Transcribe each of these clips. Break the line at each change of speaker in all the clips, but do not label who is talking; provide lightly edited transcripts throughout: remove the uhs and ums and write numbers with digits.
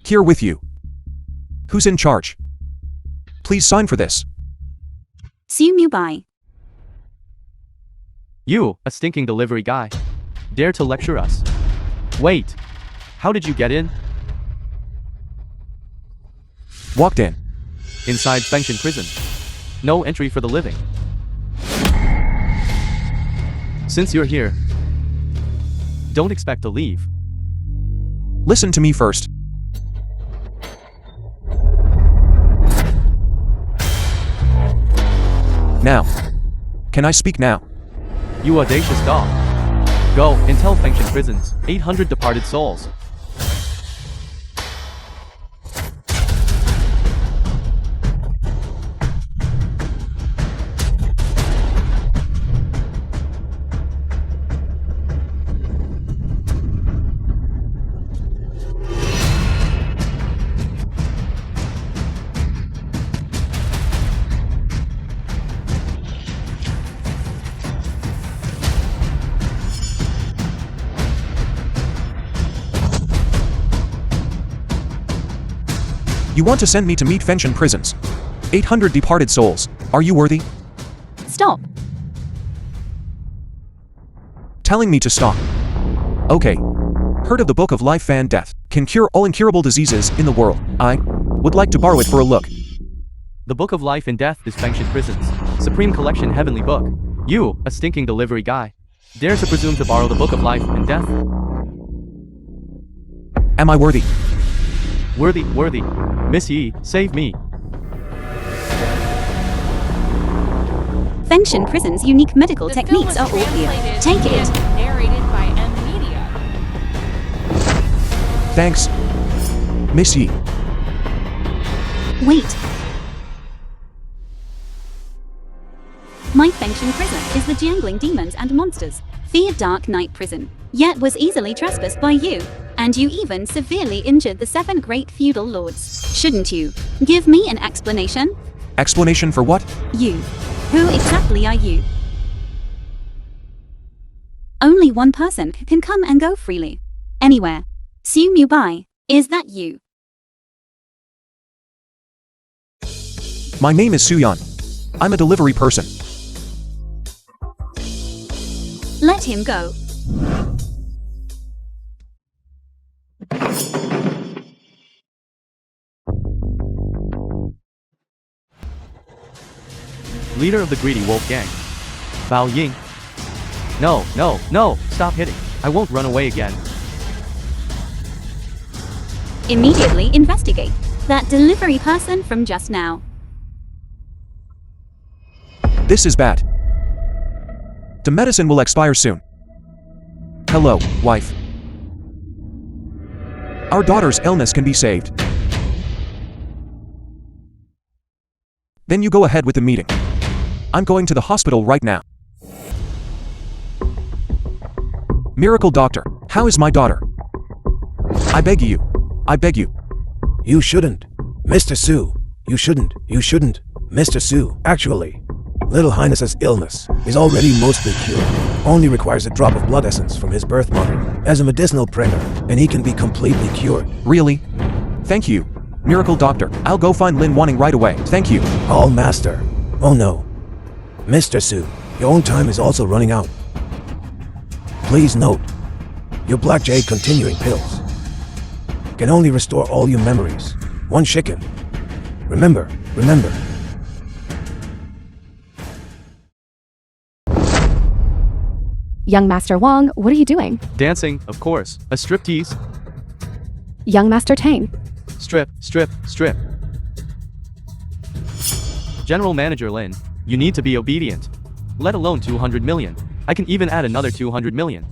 Here with you. Who's in charge? Please sign for this.
Bai.
You, a stinking delivery guy. Dare to lecture us. Wait. How did you get in?
Walked in.
Inside Fengshan prison. No entry for the living. Since you're here, don't expect to leave.
Listen to me first. Now. Can I speak now?
You audacious dog. Go and tell Fengshan prison's 800 departed souls.
You want to send me to meet Fengshan prisons? 800 departed souls. Are you worthy?
Stop.
Telling me to stop. Okay. Heard of the Book of Life and Death. Can cure all incurable diseases in the world. I would like to borrow it for a look.
The Book of Life and Death is Fengshan prison's supreme collection heavenly book. You, a stinking delivery guy, dare to presume to borrow the Book of Life and Death?
Am I worthy?
Worthy. Miss Yi, save me.
Fengshan prison's unique medical techniques are all here. Take it.
Narrated by M Media.
Thanks. Miss Yi.
Wait. My Fengshan prison is the Jiangling demons and monsters. Feared Dark Knight prison. Yet was easily trespassed by you. And you even severely injured the 7 great feudal lords. Shouldn't you give me an explanation?
Explanation for what?
You. Who exactly are you? Only one person can come and go freely. Anywhere. Bai. Is that you?
My name is Suyan. I'm a delivery person.
Let him go.
Leader of the greedy wolf gang. Bao Ying. No, stop hitting. I won't run away again.
Immediately investigate that delivery person from just now.
This is bad. The medicine will expire soon. Hello, wife. Our daughter's illness can be saved. Then you go ahead with the meeting. I'm going to the hospital right now. Miracle doctor, how is my daughter? I beg you.
You shouldn't. Mr. Su, you shouldn't. Mr. Su, actually, Little Highness's illness is already mostly cured. Only requires a drop of blood essence from his birth mother as a medicinal prayer, and he can be completely cured.
Really? Thank you, Miracle doctor. I'll go find Lin Wanning right away. Thank you.
All master. Oh no. Mr. Su, your own time is also running out. Please note, your Black Jade continuing pills can only restore all your memories. One chicken. Remember.
Young Master Wang, what are you doing?
Dancing, of course. A striptease.
Young Master Tang.
Strip. General Manager Lin, you need to be obedient. Let alone 200 million. I can even add another 200 million.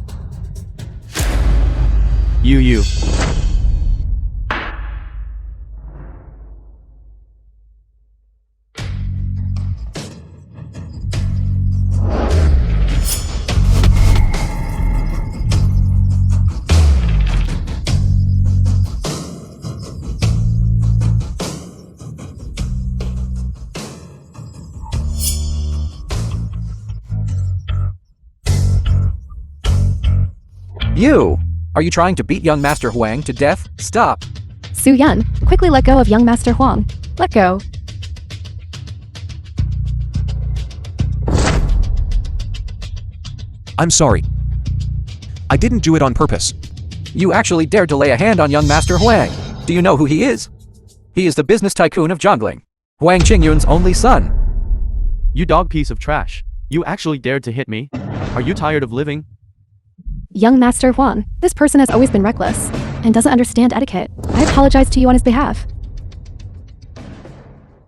You.
You! Are you trying to beat young Master Huang to death? Stop!
Su Yun, quickly let go of young Master Huang. Let go.
I'm sorry. I didn't do it on purpose.
You actually dared to lay a hand on young Master Huang. Do you know who he is? He is the business tycoon of Jiangling, Huang Qingyun's only son.
You dog piece of trash. You actually dared to hit me? Are you tired of living?
Young Master Huang, this person has always been reckless and doesn't understand etiquette. I apologize to you on his behalf.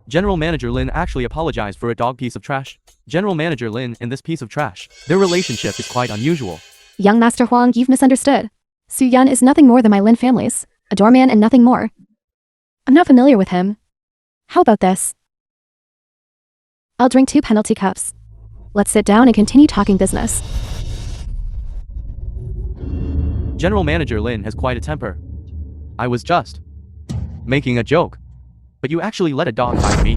General Manager Lin actually apologized for a dog piece of trash. General Manager Lin and this piece of trash, their relationship is quite unusual.
Young Master Huang, you've misunderstood. Su Yun is nothing more than my Lin family's, a doorman and nothing more. I'm not familiar with him. How about this? I'll drink 2 penalty cups. Let's sit down and continue talking business.
General Manager Lin has quite a temper. I was just making a joke. But you actually let a dog bite me.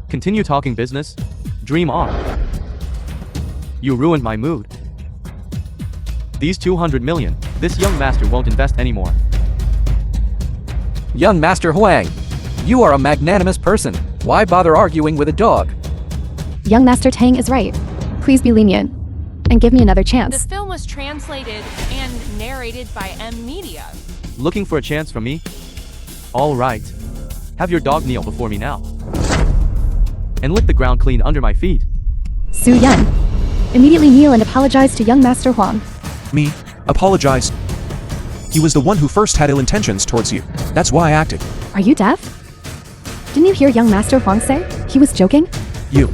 Continue talking business? Dream on. You ruined my mood. These 200 million, this young master won't invest anymore.
Young Master Huang, you are a magnanimous person. Why bother arguing with a dog?
Young Master Tang is right. Please be lenient and give me another
The
chance.
film was translated and narrated by M Media.
Looking for a chance from me? All right. Have your dog kneel before me now. And lick the ground clean under my feet.
Su Yun, immediately kneel and apologize to young Master Huang.
Me? Apologize? He was the one who first had ill intentions towards you. That's why I acted.
Are you deaf? Didn't you hear young Master Huang say he was joking?
You.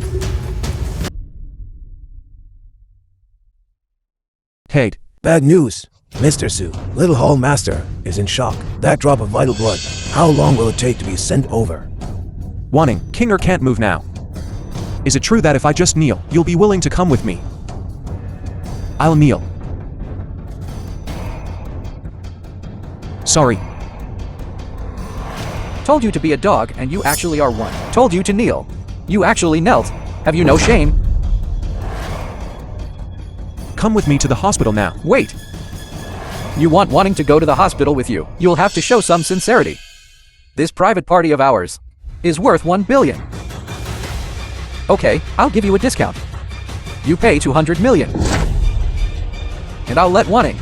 Hate.
Bad news. Mr. Su, Little Hall Master, is in shock. That drop of vital blood, how long will it take to be sent over?
Wanting, Kinger can't move now. Is it true that if I just kneel, you'll be willing to come with me? I'll kneel. Sorry.
Told you to be a dog and you actually are one. Told you to kneel. You actually knelt. Have you no shame?
Come with me to the hospital now.
Wait. You wanting to go to the hospital with you. You'll have to show some sincerity. This private party of ours is worth 1 billion. Okay, I'll give you a discount. You pay 200 million. And I'll let Wanting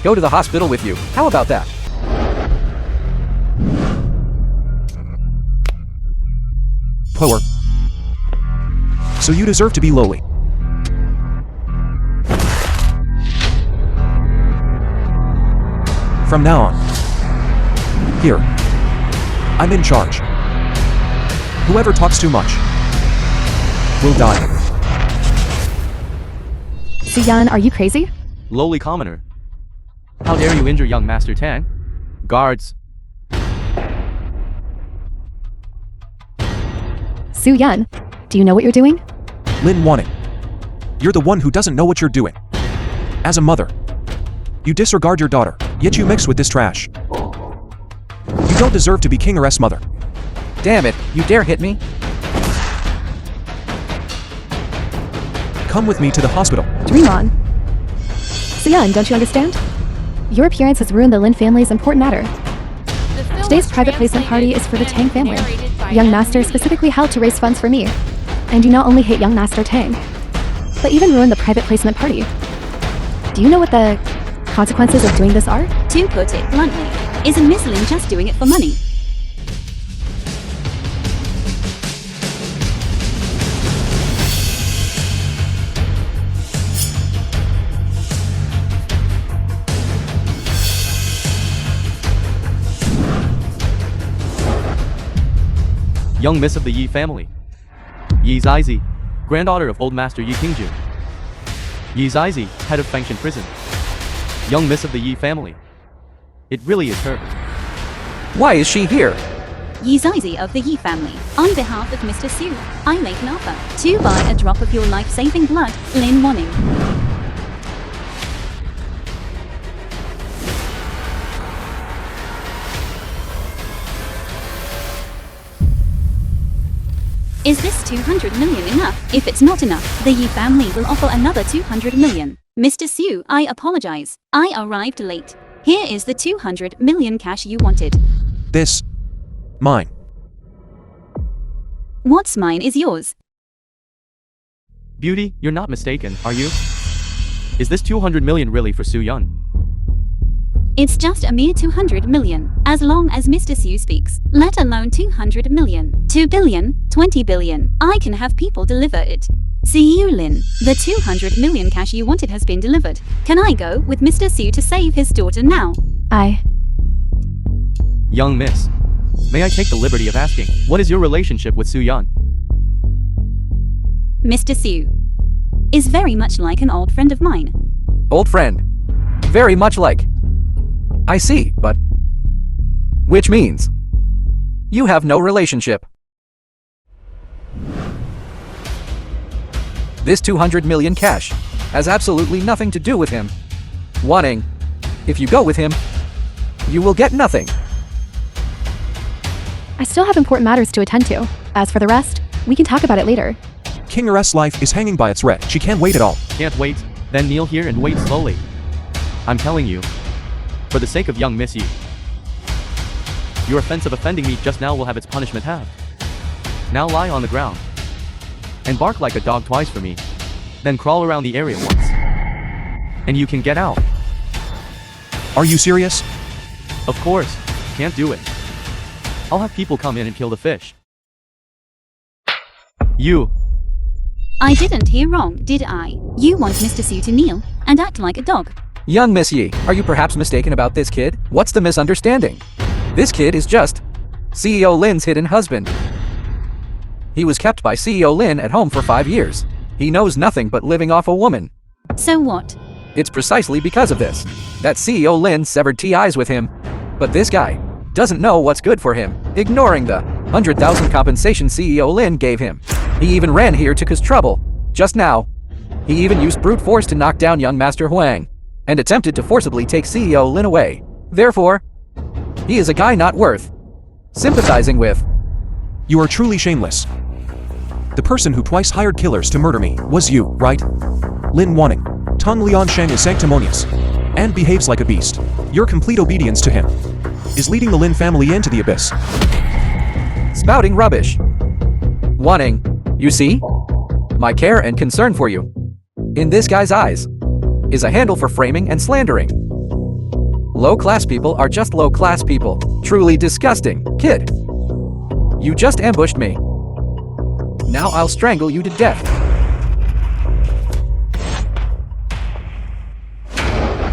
go to the hospital with you. How about that?
Poor. So you deserve to be lowly. From now on. Here. I'm in charge. Whoever talks too much will die.
Su Yun, are you crazy?
Lowly commoner. How dare you injure young Master Tang? Guards.
Su Yun, do you know what you're doing?
Lin Wanting. You're the one who doesn't know what you're doing. As a mother, you disregard your daughter, yet you mix with this trash. You don't deserve to be King or S mother.
Damn it, you dare hit me?
Come with me to the hospital.
Dream on. Su Yun, don't you understand? Your appearance has ruined the Lin family's important matter.
The film
Today's
was
private placement party is for the Tang
translated
family.
and narrated by
Young
M
Master
Media.
specifically held to raise funds for me. And you not only hate young Master Tang, but even ruin the private placement party. Do you know what the consequences of doing this are?
To put it bluntly, isn't Miss Lin just doing it for money?
Young Miss of the Yi family. Yi Zizy, granddaughter of Old Master Yi Qingjun. Yi Zizy, head of Fengshan Prison. Young Miss of the Yi family. It really is her.
Why is she here?
Yi Zizy of the Yi family. On behalf of Mr. Su, I make an offer to buy a drop of your life-saving blood, Lin Wanning. Is this 200 million enough? If it's not enough, the Yi family will offer another 200 million. Mr. Su, I apologize. I arrived late. Here is the 200 million cash you wanted.
This. Mine.
What's mine is yours.
Beauty, you're not mistaken, are you? Is this 200 million really for Su Yun?
It's just a mere 200 million, as long as Mr. Su speaks, let alone 200 million, 2 billion, 20 billion. I can have people deliver it. See you, Lin. The 200 million cash you wanted has been delivered. Can I go with Mr. Su to save his daughter now?
Young miss, may I take the liberty of asking, what is your relationship with Su Yun?
Mr. Su is very much like an old friend of mine.
Old friend. Very much like. I see, but. Which means. You have no relationship. This 200 million cash has absolutely nothing to do with him. Wanting. If you go with him, you will get nothing.
I still have important matters to attend to. As for the rest, we can talk about it later.
King Er's life is hanging by a thread. She can't wait at all.
Can't wait? Then kneel here and wait slowly. I'm telling you. For the sake of young Miss Yi. Your offense of offending me just now will have its punishment halved. Now lie on the ground. And bark like a dog twice for me. Then crawl around the area once. And you can get out.
Are you serious?
Of course. Can't do it. I'll have people come in and kill the fish. You.
I didn't hear wrong, did I? You want Mr. Su to kneel and act like a dog.
Young Miss Yi, are you perhaps mistaken about this kid? What's the misunderstanding? This kid is just CEO Lin's hidden husband. He was kept by CEO Lin at home for 5 years. He knows nothing but living off a woman.
So what?
It's precisely because of this that CEO Lin severed ties with him. But this guy doesn't know what's good for him, ignoring the 100,000 compensation CEO Lin gave him. He even ran here to cause trouble. Just now, he even used brute force to knock down young Master Huang, and attempted to forcibly take CEO Lin away. Therefore, he is a guy not worth sympathizing with.
You are truly shameless. The person who twice hired killers to murder me was you, right? Lin Wanning. Tong Liansheng is sanctimonious and behaves like a beast. Your complete obedience to him is leading the Lin family into the abyss.
Spouting rubbish. Wanting, you see? My care and concern for you, in this guy's eyes, is a handle for framing and slandering. Low-class people are just low-class people. Truly disgusting. Kid, you just ambushed me. Now I'll strangle you to death.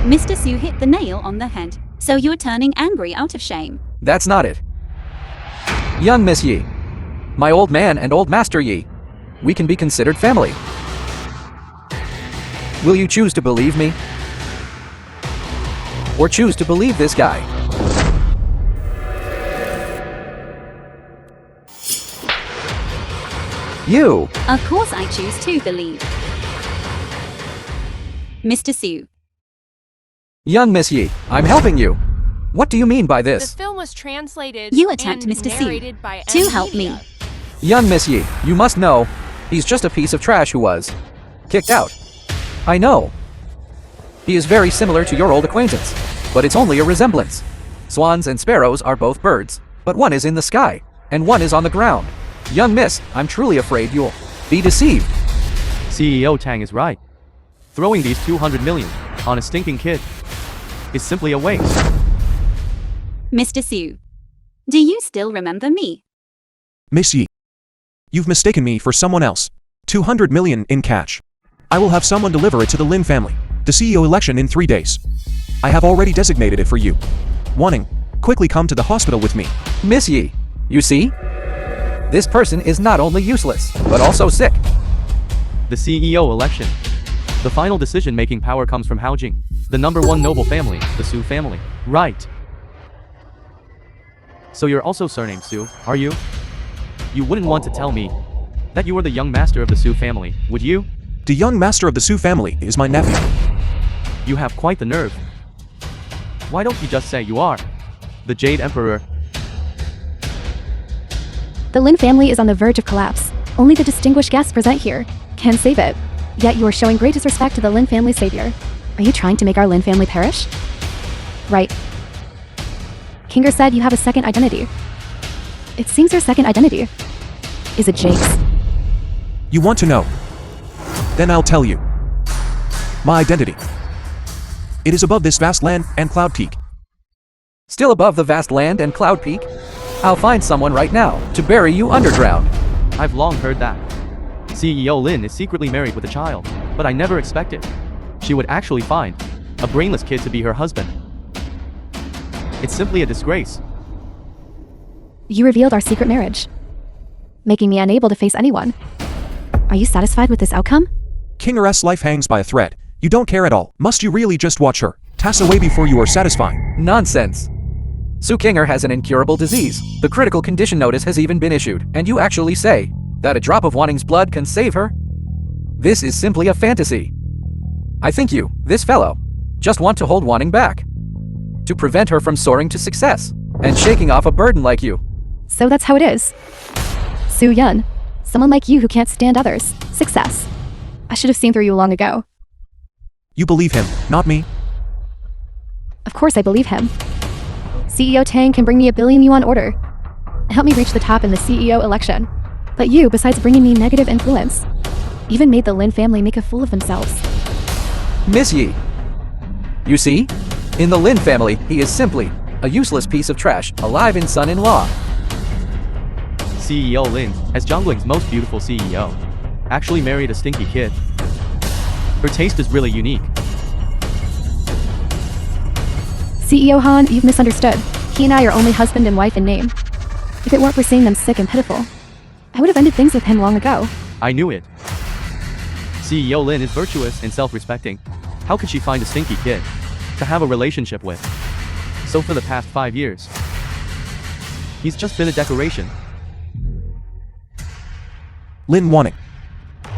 Mr. Su hit the nail on the head. So you're turning angry out of shame.
That's not it. Young Miss Yi, my old man and old Master Yi, we can be considered family. Will you choose to believe me? Or choose to believe this guy? You!
Of course I choose to believe. Mr. Su.
Young Miss Yi, I'm helping you. What do you mean by
The
this?
film was translated
You attacked
and
Mr. Su
narrated by
to
M
help me.
Media.
Young Miss Yi, you must know, he's just a piece of trash who was kicked out. I know. He is very similar to your old acquaintance, but it's only a resemblance. Swans and sparrows are both birds, but one is in the sky, and one is on the ground. Young miss, I'm truly afraid you'll be deceived.
CEO Tang is right. Throwing these 200 million on a stinking kid is simply a waste.
Mr. Su. Do you still remember me?
Miss Yi. You've mistaken me for someone else. 200 million in cash. I will have someone deliver it to the Lin family. The CEO election in 3 days. I have already designated it for you. Wanting, quickly come to the hospital with me.
Miss Yi, you see? This person is not only useless, but also sick.
The CEO election. The final decision-making power comes from Haojing, the #1 noble family, the Su family. Right. So you're also surnamed Su, are you? You wouldn't want to tell me that you were the young master of the Su family, would you?
The young master of the Su family is my nephew.
You have quite the nerve. Why don't you just say you are the Jade Emperor?
The Lin family is on the verge of collapse. Only the distinguished guests present here can save it. Yet you are showing great disrespect to the Lin family savior. Are you trying to make our Lin family perish? Right. Kinger said you have a second identity. It seems your second identity. Is it Jake's?
You want to know? Then I'll tell you. My identity. It is above this vast land and cloud peak.
Still above the vast land and cloud peak? I'll find someone right now to bury you underground.
I've long heard that. CEO Lin is secretly married with a child, but I never expected she would actually find a brainless kid to be her husband. It's simply a disgrace.
You revealed our secret marriage, making me unable to face anyone. Are you satisfied with this outcome?
Kinger's life hangs by a thread. You don't care at all. Must you really just watch her pass away before you are satisfying?
Nonsense. Sue Kinger has an incurable disease. The critical condition notice has even been issued, and you actually say that a drop of Wanning's blood can save her? This is simply a fantasy. I think you, this fellow, just want to hold Wanning back, to prevent her from soaring to success and shaking off a burden like you.
So that's how it is. Soo Yun, someone like you who can't stand others' success. I should have seen through you long ago.
You believe him, not me.
Of course I believe him. CEO Tang can bring me $1 billion yuan order. Help me reach the top in the CEO election. But you, besides bringing me negative influence, even made the Lin family make a fool of themselves.
Miss Yi. You see? In the Lin family, he is simply a useless piece of trash, alive in son-in-law.
CEO Lin, as Jiangling's most beautiful CEO, actually married a stinky kid. Her taste is really unique.
CEO Han, you've misunderstood. He and I are only husband and wife in name. If it weren't for seeing them sick and pitiful, I would have ended things with him long ago.
I knew it. CEO Lin is virtuous and self-respecting. How could she find a stinky kid to have a relationship with? So for the past 5 years, he's just been a decoration.
Lin Wanning.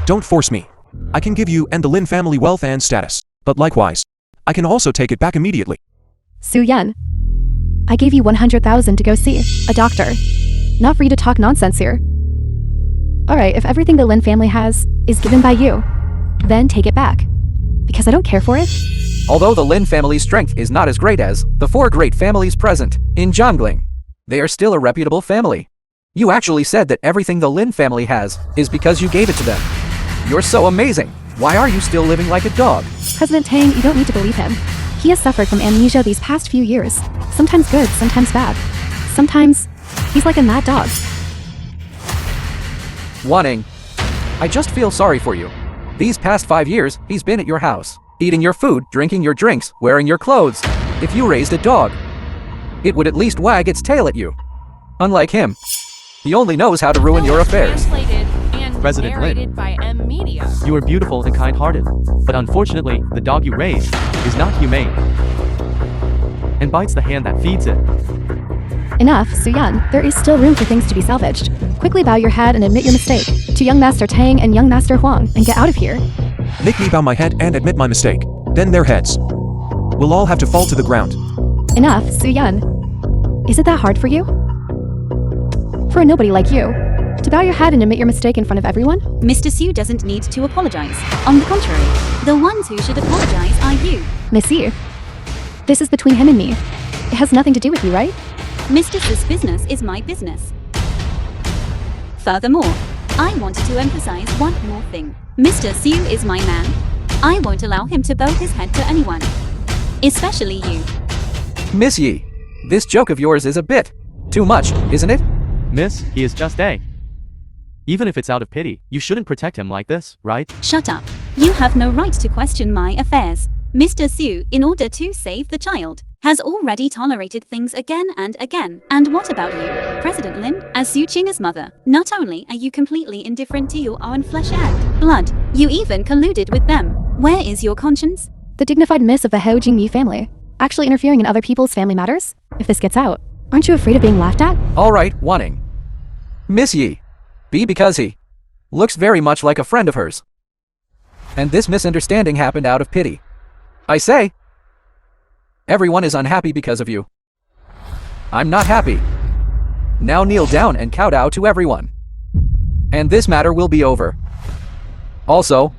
Don't force me. I can give you and the Lin family wealth and status, but likewise, I can also take it back immediately.
Soo Yun, I gave you 100,000 to go see a doctor. Not for you to talk nonsense here. Alright, if everything the Lin family has is given by you, then take it back. Because I don't care for it.
Although the Lin family's strength is not as great as the 4 great families present in Jiangling, they are still a reputable family. You actually said that everything the Lin family has is because you gave it to them. You're so amazing. Why are you still living like a dog?
President Tang, you don't need to believe him. He has suffered from amnesia these past few years. Sometimes good, sometimes bad. Sometimes, he's like a mad dog.
Wanning, I just feel sorry for you. These past 5 years, he's been at your house, eating your food, drinking your drinks, wearing your clothes. If you raised a dog, it would at least wag its tail at you. Unlike him, he only knows how to ruin your affairs.
Translated and
President Lin.
narrated by M Media.
You are beautiful and kind-hearted, but unfortunately, the dog you raised is not humane and bites the hand that feeds it.
Enough, Soo Yun. There is still room for things to be salvaged. Quickly bow your head and admit your mistake to young Master Tang and young Master Huang and get out of here.
Make me bow my head and admit my mistake. Then their heads will all have to fall to the ground.
Enough, Soo Yun. Is it that hard for you? For a nobody like you, to bow your head and admit your mistake in front of everyone?
Mr. Sue doesn't need to apologize. On the contrary, the ones who should apologize are you.
Miss Yi, this is between him and me. It has nothing to do with you, right?
Mr. Sue's business is my business. Furthermore, I wanted to emphasize one more thing. Mr. Sue is my man. I won't allow him to bow his head to anyone. Especially you.
Miss Yi, this joke of yours is a bit too much, isn't it?
Miss, he is just a. Even if it's out of pity, you shouldn't protect him like this, right?
Shut up. You have no right to question my affairs. Mr. Sue, in order to save the child, has already tolerated things again and again. And what about you, President Lin? As Su Qing's mother, not only are you completely indifferent to your own flesh and blood, you even colluded with them. Where is your conscience?
The dignified miss of the Hou Jingyi family, actually interfering in other people's family matters? If this gets out, aren't you afraid of being laughed at?
Alright, Wanning. Miss Yi, because he looks very much like a friend of hers. And this misunderstanding happened out of pity. I say, everyone is unhappy because of you. I'm not happy. Now kneel down and kowtow to everyone. And this matter will be over. Also,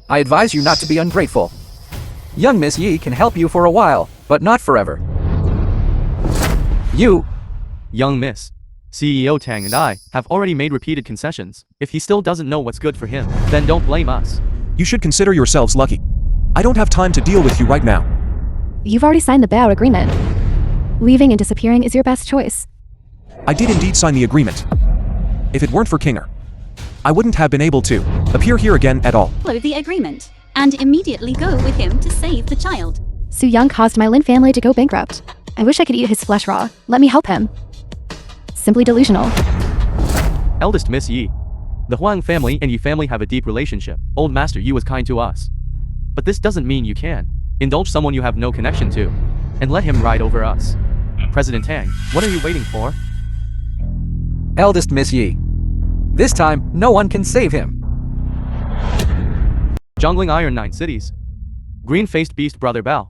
I advise you not to be ungrateful. Young Miss Yi can help you for a while, but not forever. You,
Young Miss, CEO Tang and I have already made repeated concessions. If he still doesn't know what's good for him, then don't blame us.
You should consider yourselves lucky. I don't have time to deal with you right now.
You've already signed the buyout agreement. Leaving and disappearing is your best choice.
I did indeed sign the agreement. If it weren't for Kinger, I wouldn't have been able to appear here again at all.
Follow the agreement and immediately go with him to save the child.
Su Yang caused my Lin family to go bankrupt. I wish I could eat his flesh raw. Let me help him. Simply delusional.
Eldest Miss Yi. The Huang family and Yi family have a deep relationship. Old Master Yi was kind to us. But this doesn't mean you can indulge someone you have no connection to and let him ride over us. President Tang, what are you waiting for?
eldest Miss Yi. This time, no one can save him.
Jongling Iron 9 Cities. Green-faced beast Brother Bao.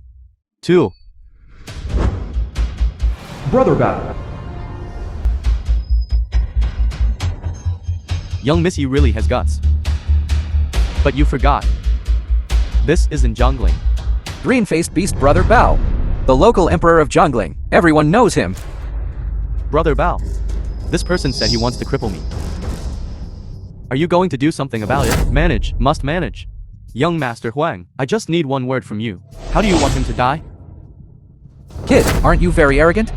2.
Brother Bao.
Young Missy really has guts. But you forgot. This isn't jongling.
Green-faced beast Brother Bao. The local emperor of jongling. Everyone knows him.
Brother Bao. This person said he wants to cripple me. Are you going to do something about it? Manage, must manage. Young Master Huang, I just need one word from you. How do you want him to die?
Kid, aren't you very arrogant?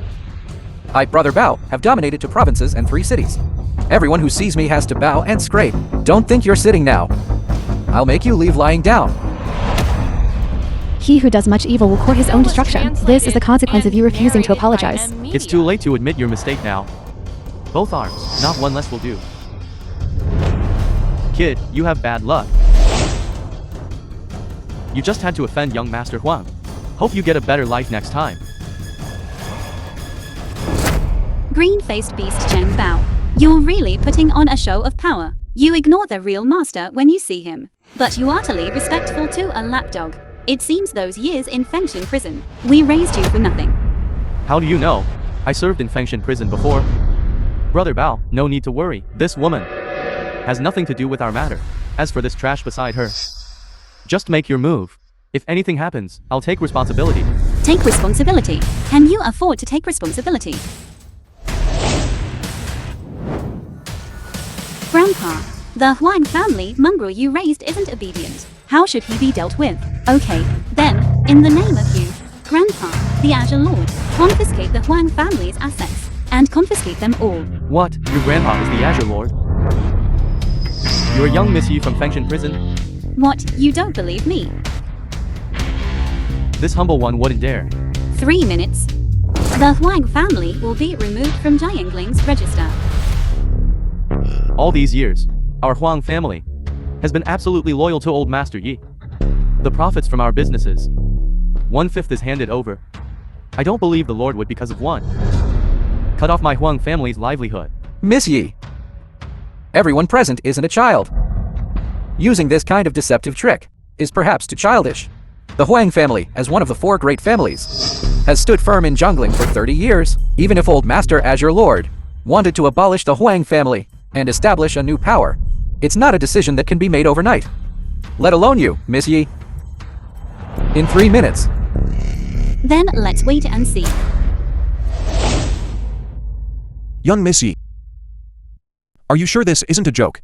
I, Brother Bao, have dominated 2 provinces and 3 cities. Everyone who sees me has to bow and scrape. Don't think you're sitting now. I'll make you leave lying down.
He who does much evil will court his own destruction. This is the consequence of you refusing to apologize.
It's too late to admit your mistake now. Both arms, not one less will do. Kid, you have bad luck. You just had to offend young Master Huang. Hope you get a better life next time.
Green-faced beast Cheng Bao. You're really putting on a show of power. You ignore the real master when you see him. But you utterly respectful to a lapdog. It seems those years in Fengshan prison, we raised you for nothing.
How do you know? I served in Fengshan prison before. Brother Bao, no need to worry. This woman has nothing to do with our matter. As for this trash beside her, just make your move. If anything happens, I'll take responsibility.
Take responsibility. Can you afford to take responsibility? Grandpa, the Huang family mongrel you raised isn't obedient. How should he be dealt with? Okay, then, in the name of you, Grandpa, the Azure Lord, confiscate the Huang family's assets, and confiscate them all.
What? Your grandpa is the Azure Lord? You're a young Missy from Fengshan prison?
What, you don't believe me?
This humble one wouldn't dare.
3 minutes. The Huang family will be removed from Jiangling's register.
All these years, our Huang family has been absolutely loyal to old Master Yi. The profits from our businesses, 1/5 is handed over. I don't believe the Lord would because of one. Cut off my Huang family's livelihood.
Miss Yi. Everyone present isn't a child. Using this kind of deceptive trick is perhaps too childish. The Huang family, as one of the 4 great families, has stood firm in jongling for 30 years. Even if old Master Azure Lord wanted to abolish the Huang family and establish a new power, it's not a decision that can be made overnight. Let alone you, Miss Yi. In 3 minutes.
Then let's wait and see.
Young Missy. Are you sure this isn't a joke?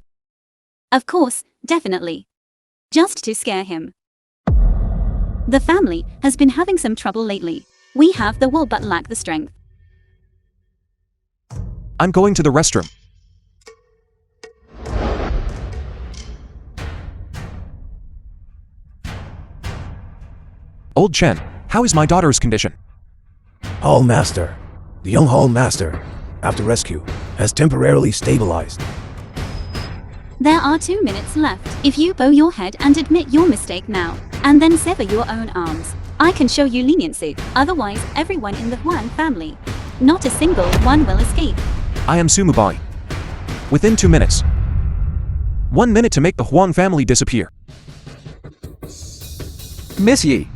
Of course, definitely. Just to scare him. The family has been having some trouble lately. We have the will but lack the strength.
I'm going to the restroom. Old Chen, how is my daughter's condition?
Hall Master, the young Hall Master, after rescue, has temporarily stabilized.
There are 2 minutes left. If you bow your head and admit your mistake now, and then sever your own arms, I can show you leniency. Otherwise, everyone in the Huang family, not a single one will escape.
I am Sumubai. Within 2 minutes. 1 minute to make the Huang family disappear.
Miss Yi.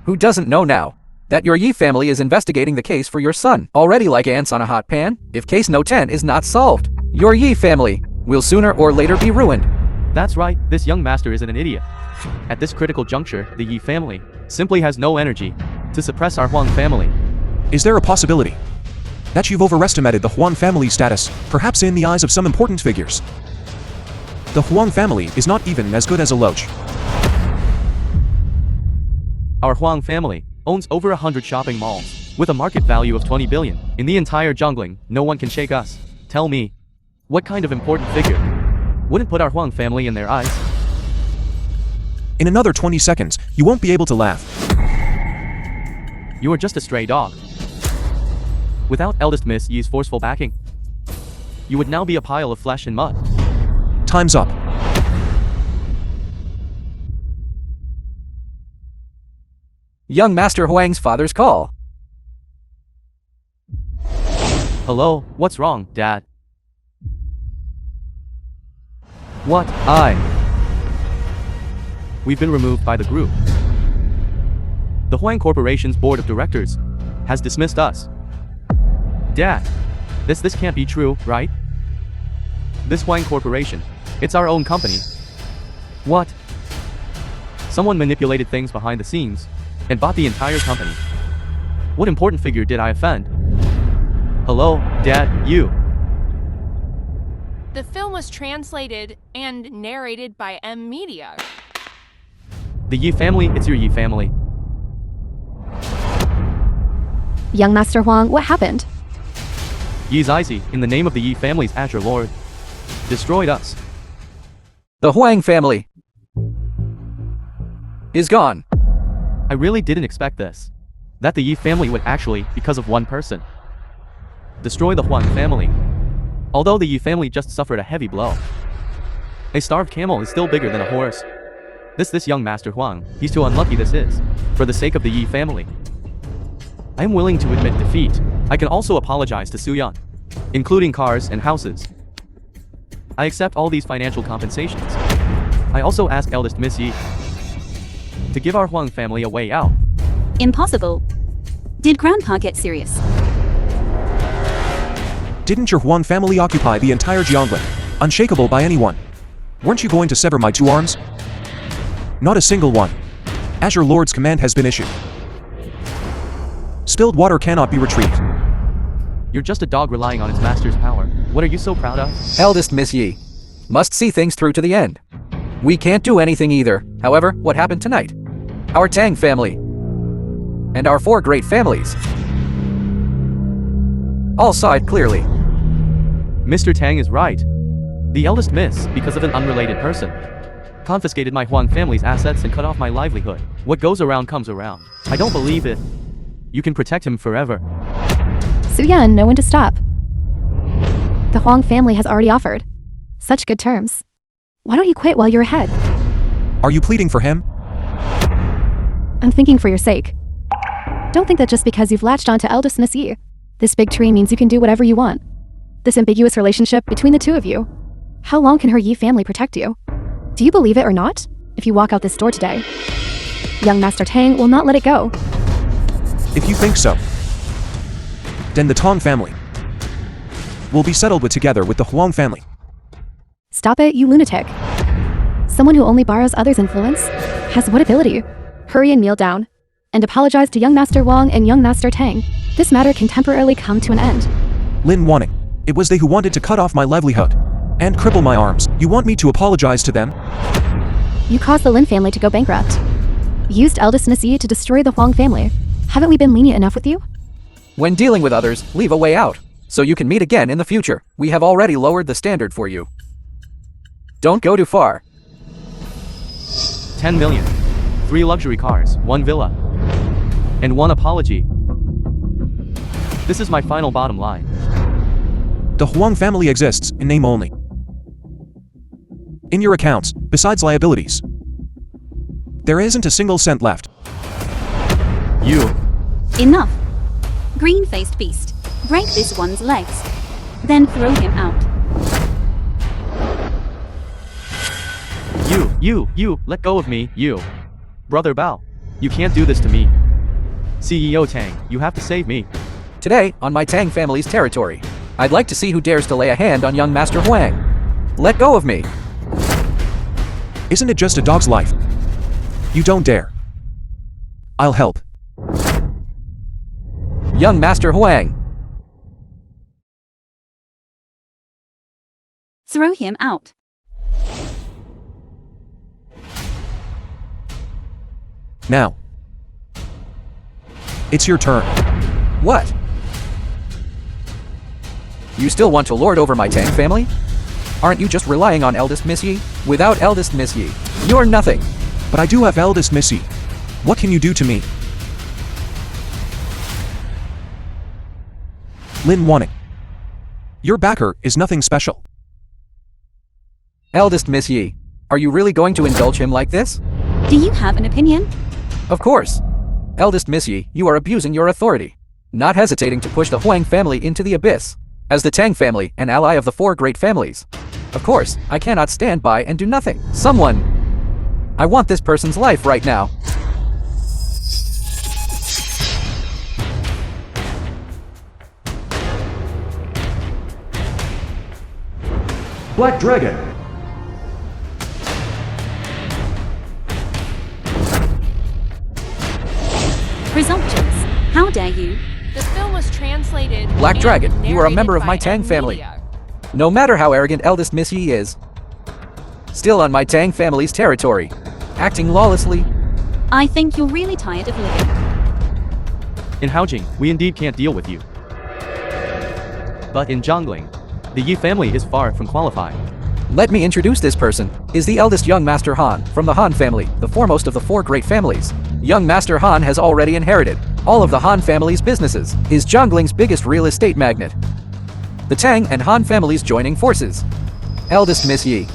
Who doesn't know now that your Yi family is investigating the case for your son, already like ants on a hot pan? If case no 10 is not solved, your Yi family will sooner or later be ruined.
That's right, this young master isn't an idiot. At this critical juncture, the Yi family simply has no energy to suppress our Huang family.
Is there a possibility that you've overestimated the Huang family's status, perhaps in the eyes of some important figures? The Huang family is not even as good as a loach.
Our Huang family owns over 100 shopping malls with a market value of 20 billion. In the entire Jiangling, no one can shake us. Tell me, what kind of important figure wouldn't put our Huang family in their eyes?
In another 20 seconds, you won't be able to laugh.
You are just a stray dog. Without eldest Miss Yi's forceful backing, you would now be a pile of flesh and mud.
Time's up.
Young Master Huang's father's call.
Hello, what's wrong, Dad? What? We've been removed by the group. The Huang Corporation's board of directors has dismissed us. Dad, this can't be true, right? This Huang Corporation, it's our own company. What? Someone manipulated things behind the scenes and bought the entire company. What important figure did I offend? Hello, Dad, you.
The film was translated and narrated by M Media.
The Yi family, it's your Yi family.
Young Master Huang, what happened?
Yi Zizy, in the name of the Yi family's Azure Lord, destroyed us.
The Huang family is gone.
I really didn't expect this. That the Yi family would actually, because of one person, destroy the Huang family. Although the Yi family just suffered a heavy blow. A starved camel is still bigger than a horse. This young Master Huang, he's too unlucky this is. For the sake of the Yi family, I am willing to admit defeat. I can also apologize to Suyan, including cars and houses. I accept all these financial compensations. I also ask eldest Miss Yi to give our Huang family a way out.
Impossible. Did Grandpa get serious?
Didn't your Huang family occupy the entire Jiangling, unshakable by anyone? Weren't you going to sever my 2 arms? Not a single one. Azure Lord's command has been issued. Spilled water cannot be retrieved.
You're just a dog relying on its master's power. What are you so proud of?
Eldest Miss Yi must see things through to the end. We can't do anything either. However, what happened tonight? Our Tang family and our 4 great families all saw it clearly.
Mr. Tang is right. The eldest miss, because of an unrelated person, confiscated my Huang family's assets and cut off my livelihood. What goes around comes around. I don't believe it. You can protect him forever.
Suyan, know when to stop. The Huang family has already offered such good terms. Why don't you quit while you're ahead?
Are you pleading for him?
I'm thinking for your sake. Don't think that just because you've latched onto eldest Miss Yi, this big tree means you can do whatever you want. This ambiguous relationship between the 2 of you. How long can her Yi family protect you? Do you believe it or not? If you walk out this door today, young Master Tang will not let it go.
If you think so, then the Tong family will be settled with together with the Huang family.
Stop it, you lunatic. Someone who only borrows others' influence has what ability? Hurry and kneel down, and apologize to young Master Wang and young Master Tang. This matter can temporarily come to an end.
Lin Wanning, it was they who wanted to cut off my livelihood and cripple my arms. You want me to apologize to them?
You caused the Lin family to go bankrupt. You used eldest Miss Yi to destroy the Huang family. Haven't we been lenient enough with you?
When dealing with others, leave a way out, so you can meet again in the future. We have already lowered the standard for you. Don't go too far.
10 million. 3 luxury cars, 1 villa, and 1 apology. This is my final bottom line.
The Huang family exists in name only. In your accounts, besides liabilities, there isn't a single cent left.
You.
Enough. Green-faced beast. Break this one's legs. Then throw him out.
You, let go of me, you. Brother Bao, you can't do this to me. CEO Tang, you have to save me.
Today, on my Tang family's territory, I'd like to see who dares to lay a hand on young Master Huang. Let go of me.
Isn't it just a dog's life? You don't dare. I'll help.
Young Master Huang.
Throw him out.
Now. It's your turn.
What? You still want to lord over my Tang family? Aren't you just relying on eldest Miss Yi? Without eldest Miss Yi, you're nothing.
But I do have eldest Miss Yi. What can you do to me? Lin Wanning. Your backer is nothing special.
Eldest Miss Yi, are you really going to indulge him like this?
Do you have an opinion?
Of course. Eldest Miss Yi, you are abusing your authority, not hesitating to push the Huang family into the abyss. As the Tang family, an ally of the four great families. Of course, I cannot stand by and do nothing. Someone... I want this person's life right now.
Black Dragon.
Presumptuous. How dare you?
The film was translated.
Black
and
Dragon, you are a
narrated
member of
by
my Tang family.
Media.
No matter how arrogant eldest Miss Yi is, still on my Tang family's territory, acting lawlessly.
I think you're really tired of living.
In Haojing, we indeed can't deal with you. But in Jiangling, the Yi family is far from qualified.
Let me introduce this person, is the eldest young Master Han from the Han family, the foremost of the four great families. Young Master Han has already inherited all of the Han family's businesses, is Jiangling's biggest real estate magnate. The Tang and Han families joining forces. Eldest Miss Yi.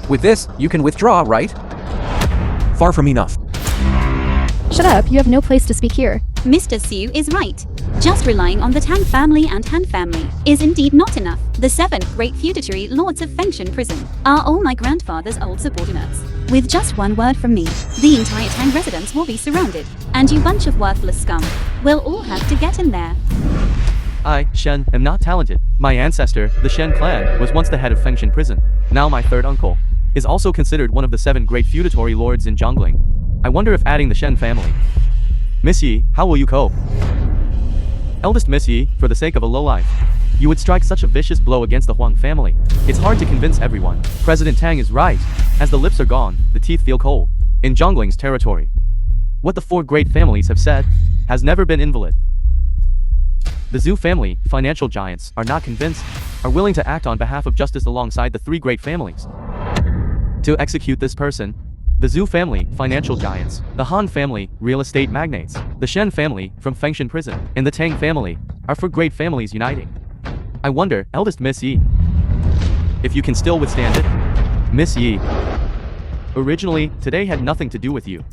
With this, you can withdraw, right?
Far from enough.
Shut up, you have no place to speak here.
Mr. Su is right. Just relying on the Tang family and Han family is indeed not enough. The 7 great feudatory lords of Fengshan Prison are all my grandfather's old subordinates. With just one word from me, the entire Tang residence will be surrounded, and you bunch of worthless scum will all have to get in there.
I, Shen, am not talented. My ancestor, the Shen clan, was once the head of Fengshan Prison. Now my third uncle is also considered one of the 7 great feudatory lords in Jiangling. I wonder if adding the Shen family. Miss Yi, how will you cope? Eldest Miss Yi, for the sake of a lowlife, you would strike such a vicious blow against the Huang family. It's hard to convince everyone. President Tang is right. As the lips are gone, the teeth feel cold. In Jiangling's territory, what the 4 great families have said has never been invalid. The Zhu family, financial giants, are not convinced, are willing to act on behalf of justice alongside the 3 great families. To execute this person, the Zhu family, financial giants, the Han family, real estate magnates, the Shen family, from Fengshan Prison, and the Tang family, are 4 great families uniting. I wonder, eldest Miss Yi, if you can still withstand it? Miss Yi, originally, today had nothing to do with you.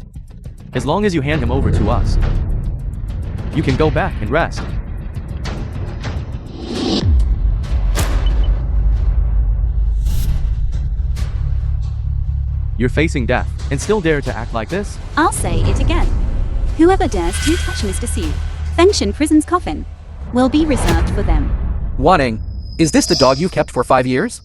As long as you hand him over to us, you can go back and rest. You're facing death, and still dare to act like this?
I'll say it again. Whoever dares to touch Mr. Su, Fengshan Prison's coffin will be reserved for them.
Wanning, is this the dog you kept for 5 years?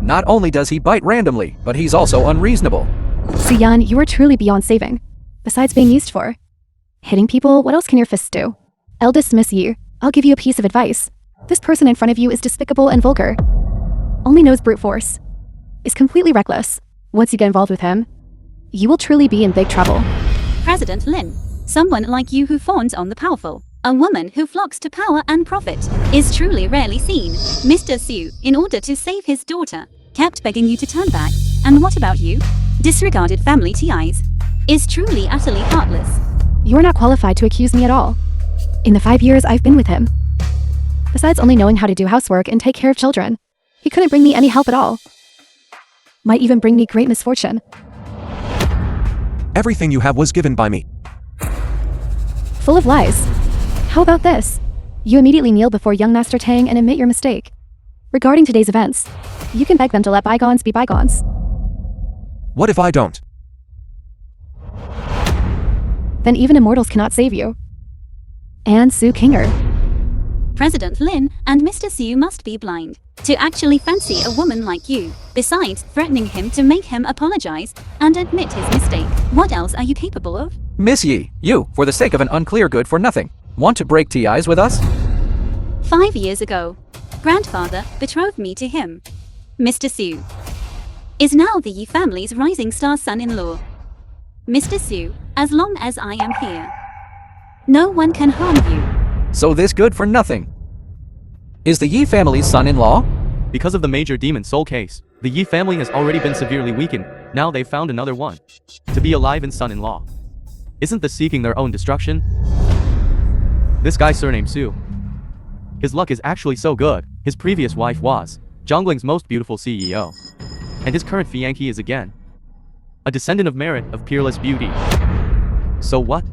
Not only does he bite randomly, but he's also unreasonable.
Suyan, you are truly beyond saving. Besides being used for hitting people, what else can your fists do? Eldest Miss Yi, I'll give you a piece of advice. This person in front of you is despicable and vulgar. Only knows brute force. Is completely reckless. Once you get involved with him, you will truly be in big trouble.
President Lin, someone like you who fawns on the powerful, a woman who flocks to power and profit, is truly rarely seen. Mr. Su, in order to save his daughter, kept begging you to turn back. And what about you? Disregarded family ties. Is truly utterly heartless.
You are not qualified to accuse me at all. In the 5 years I've been with him, besides only knowing how to do housework and take care of children, he couldn't bring me any help at all. Might even bring me great misfortune.
Everything you have was given by me.
Full of lies. How about this? You immediately kneel before young Master Tang and admit your mistake. Regarding today's events, you can beg them to let bygones be bygones.
What if I don't?
Then even immortals cannot save you. And Su Kinger.
President Lin and Mr. Su must be blind to actually fancy a woman like you, besides threatening him to make him apologize and admit his mistake. What else are you capable of?
Miss Yi, you, for the sake of an unclear good for nothing, want to break ties with us?
5 years ago, grandfather betrothed me to him. Mr. Su is now the Yi family's rising star son-in-law. Mr. Su, as long as I am here, no one can harm you.
So this good for nothing is the Yi family's son-in-law?
Because of the major demon soul case, the Yi family has already been severely weakened. Now they've found another one to be alive and son-in-law. Isn't this seeking their own destruction? This guy surnamed Su. His luck is actually so good. His previous wife was Jiangling's most beautiful CEO. And his current fiancé is again a descendant of merit, of peerless beauty. So what?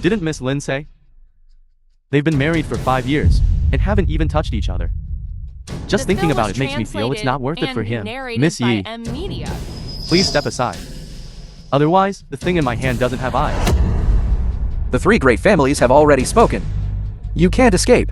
Didn't Miss Lin say? They've been married for 5 years and haven't even touched each other. Just thinking about it makes me feel it's not worth it for him. Miss Yi, please step aside. Otherwise, the thing in my hand doesn't have eyes.
The three great families have already spoken. You can't escape.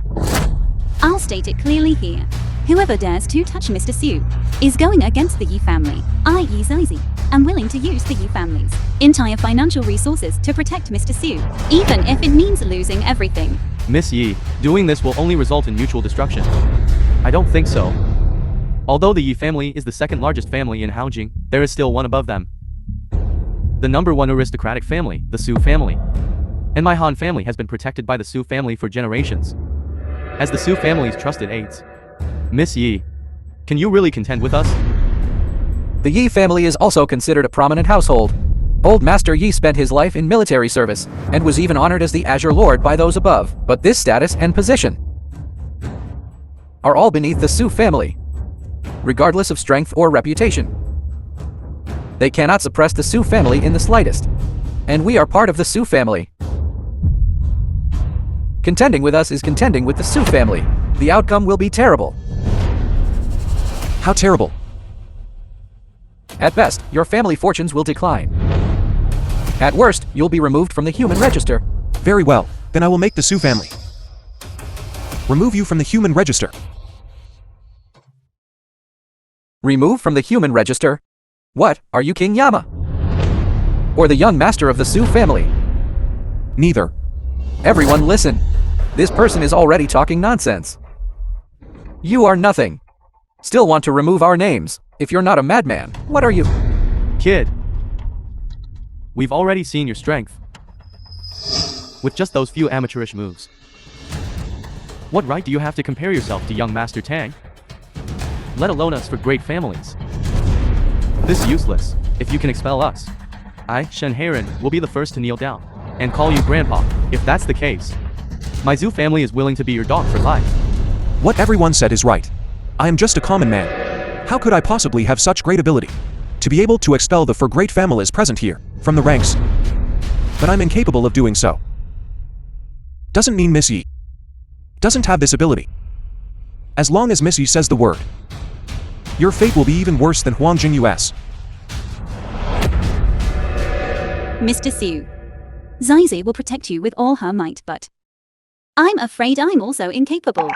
I'll state it clearly here. Whoever dares to touch Mr. Su is going against the Yi family, i.e. Zizy. I'm willing to use the Yi family's entire financial resources to protect Mr. Su, even if it means losing everything.
Miss Yi, doing this will only result in mutual destruction. I don't think so. Although the Yi family is the second largest family in Haojing, there is still one above them. The number one aristocratic family, the Su family. And my Han family has been protected by the Su family for generations, as the Su family's trusted aides. Miss Yi, can you really contend with us?
The Yi family is also considered a prominent household. Old Master Yi spent his life in military service, and was even honored as the Azure Lord by those above. But this status and position are all beneath the Su family, regardless of strength or reputation. They cannot suppress the Su family in the slightest, and we are part of the Su family. Contending with us is contending with the Su family. The outcome will be terrible.
How terrible?
At best, your family fortunes will decline. At worst, you'll be removed from the human register.
Very well, then I will make the Su family remove you from the human register.
Remove from the human register? What, are you King Yama? Or the young master of the Su family?
Neither.
Everyone listen. This person is already talking nonsense. You are nothing. Still want to remove our names. If you're not a madman, what are you?
Kid, we've already seen your strength with just those few amateurish moves. What right do you have to compare yourself to young Master Tang? Let alone us for great families. This useless. If you can expel us, I, Shen Heiren, will be the first to kneel down and call you Grandpa. If that's the case, my Zhu family is willing to be your dog for life.
What everyone said is right. I am just a common man. How could I possibly have such great ability to be able to expel the four great families present here from the ranks? But I'm incapable of doing so. Doesn't mean Miss Yi doesn't have this ability. As long as Miss Yi says the word, your fate will be even worse than Huangjing US.
Mr. Su, Zizy will protect you with all her might, but I'm afraid I'm also incapable.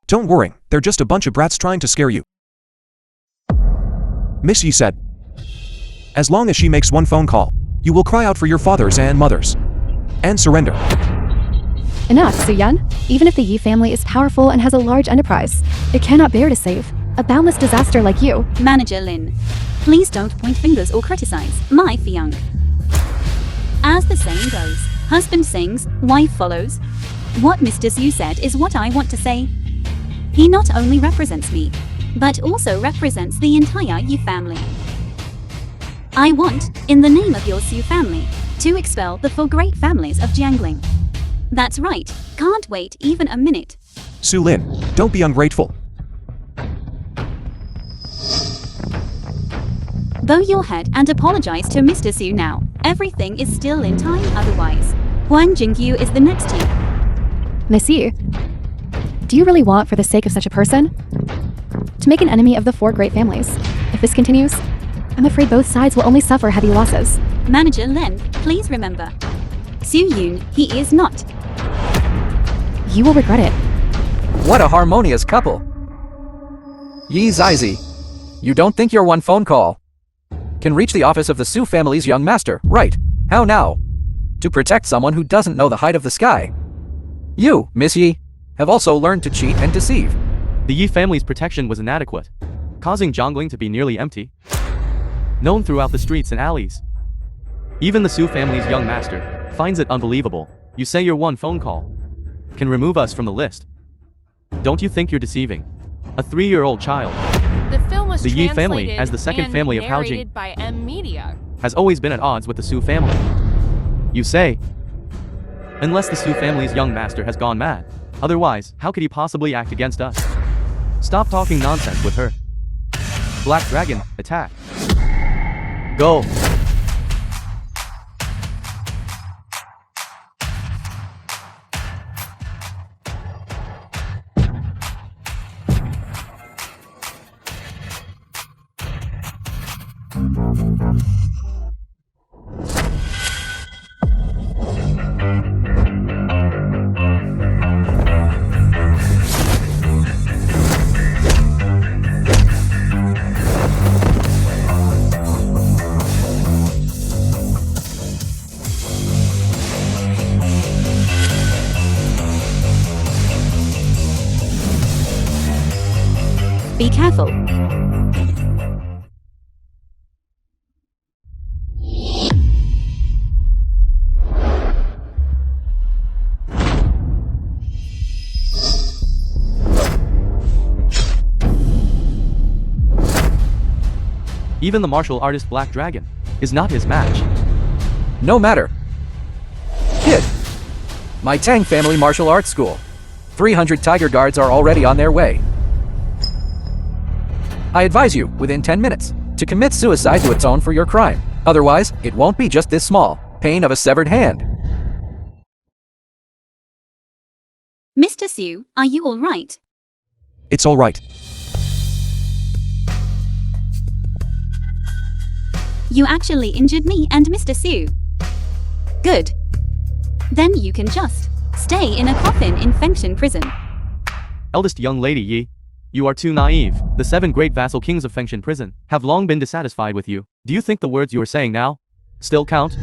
Don't worry, they're just a bunch of brats trying to scare you. Miss Yi said, as long as she makes one phone call, you will cry out for your fathers and mothers and surrender.
Enough, Su-yan. Even if the Yi family is powerful and has a large enterprise, it cannot bear to save a boundless disaster like you.
Manager Lin, please don't point fingers or criticize my fiancé. As the saying goes, husband sings, wife follows. What Mr. Su said is what I want to say. He not only represents me, but also represents the entire Yi family. I want, in the name of your Su family, to expel the four great families of Jiangling. That's right, can't wait even a minute.
Su Lin, don't be ungrateful.
Bow your head and apologize to Mr. Su now. Everything is still in time otherwise. Huang Jingyu is the next Yi.
Miss Yi, do you really want, for the sake of such a person, to make an enemy of the four great families? If this continues, I'm afraid both sides will only suffer heavy losses.
Manager Lin, please remember. Su Yun, he is not
You will regret it.
What a harmonious couple. Zizy, you don't think your one phone call can reach the office of the Su family's young master, right? How now? To protect someone who doesn't know the height of the sky. You, Miss Yi, have also learned to cheat and deceive.
The Yi family's protection was inadequate, causing Jiangling to be nearly empty, known throughout the streets and alleys. Even the Su family's young master finds it unbelievable. You say your one phone call can remove us from the list. Don't you think you're deceiving a 3-year-old child?
The film was
The Yi family,
translated
as the second
and
family of Haojing,
narrated by M Media.
has always been at odds with the Su family. You say, unless the Su family's young master has gone mad. Otherwise, how could he possibly act against us? Stop talking nonsense with her. Black Dragon, attack. Go.
Be careful.
Even the martial artist Black Dragon is not his match.
No matter. Kid, my Tang family martial arts school. 300 tiger guards are already on their way. I advise you, within 10 minutes, to commit suicide to atone for your crime. Otherwise, it won't be just this small pain of a severed hand.
Mr. Su, are you all right?
It's all right.
You actually injured me and Mr. Su. Good. Then you can just stay in a coffin in Fengshan prison.
Eldest young lady Yi, you are too naive. The 7 great vassal kings of Fengshan prison have long been dissatisfied with you. Do you think the words you are saying now still count?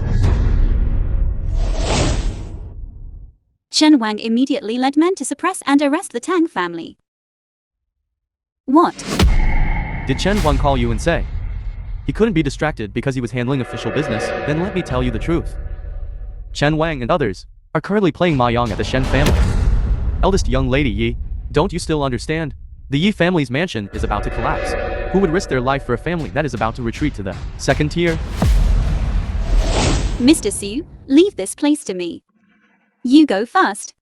Chen Wang immediately led men to suppress and arrest the Tang family. What?
Did Chen Wang call you and say he couldn't be distracted because he was handling official business? Then let me tell you the truth. Chen Wang and others are currently playing Mahjong at the Shen family. Eldest young lady Yi, don't you still understand? The Yi family's mansion is about to collapse. Who would risk their life for a family that is about to retreat to the second tier?
Mr. Su, leave this place to me. You go first.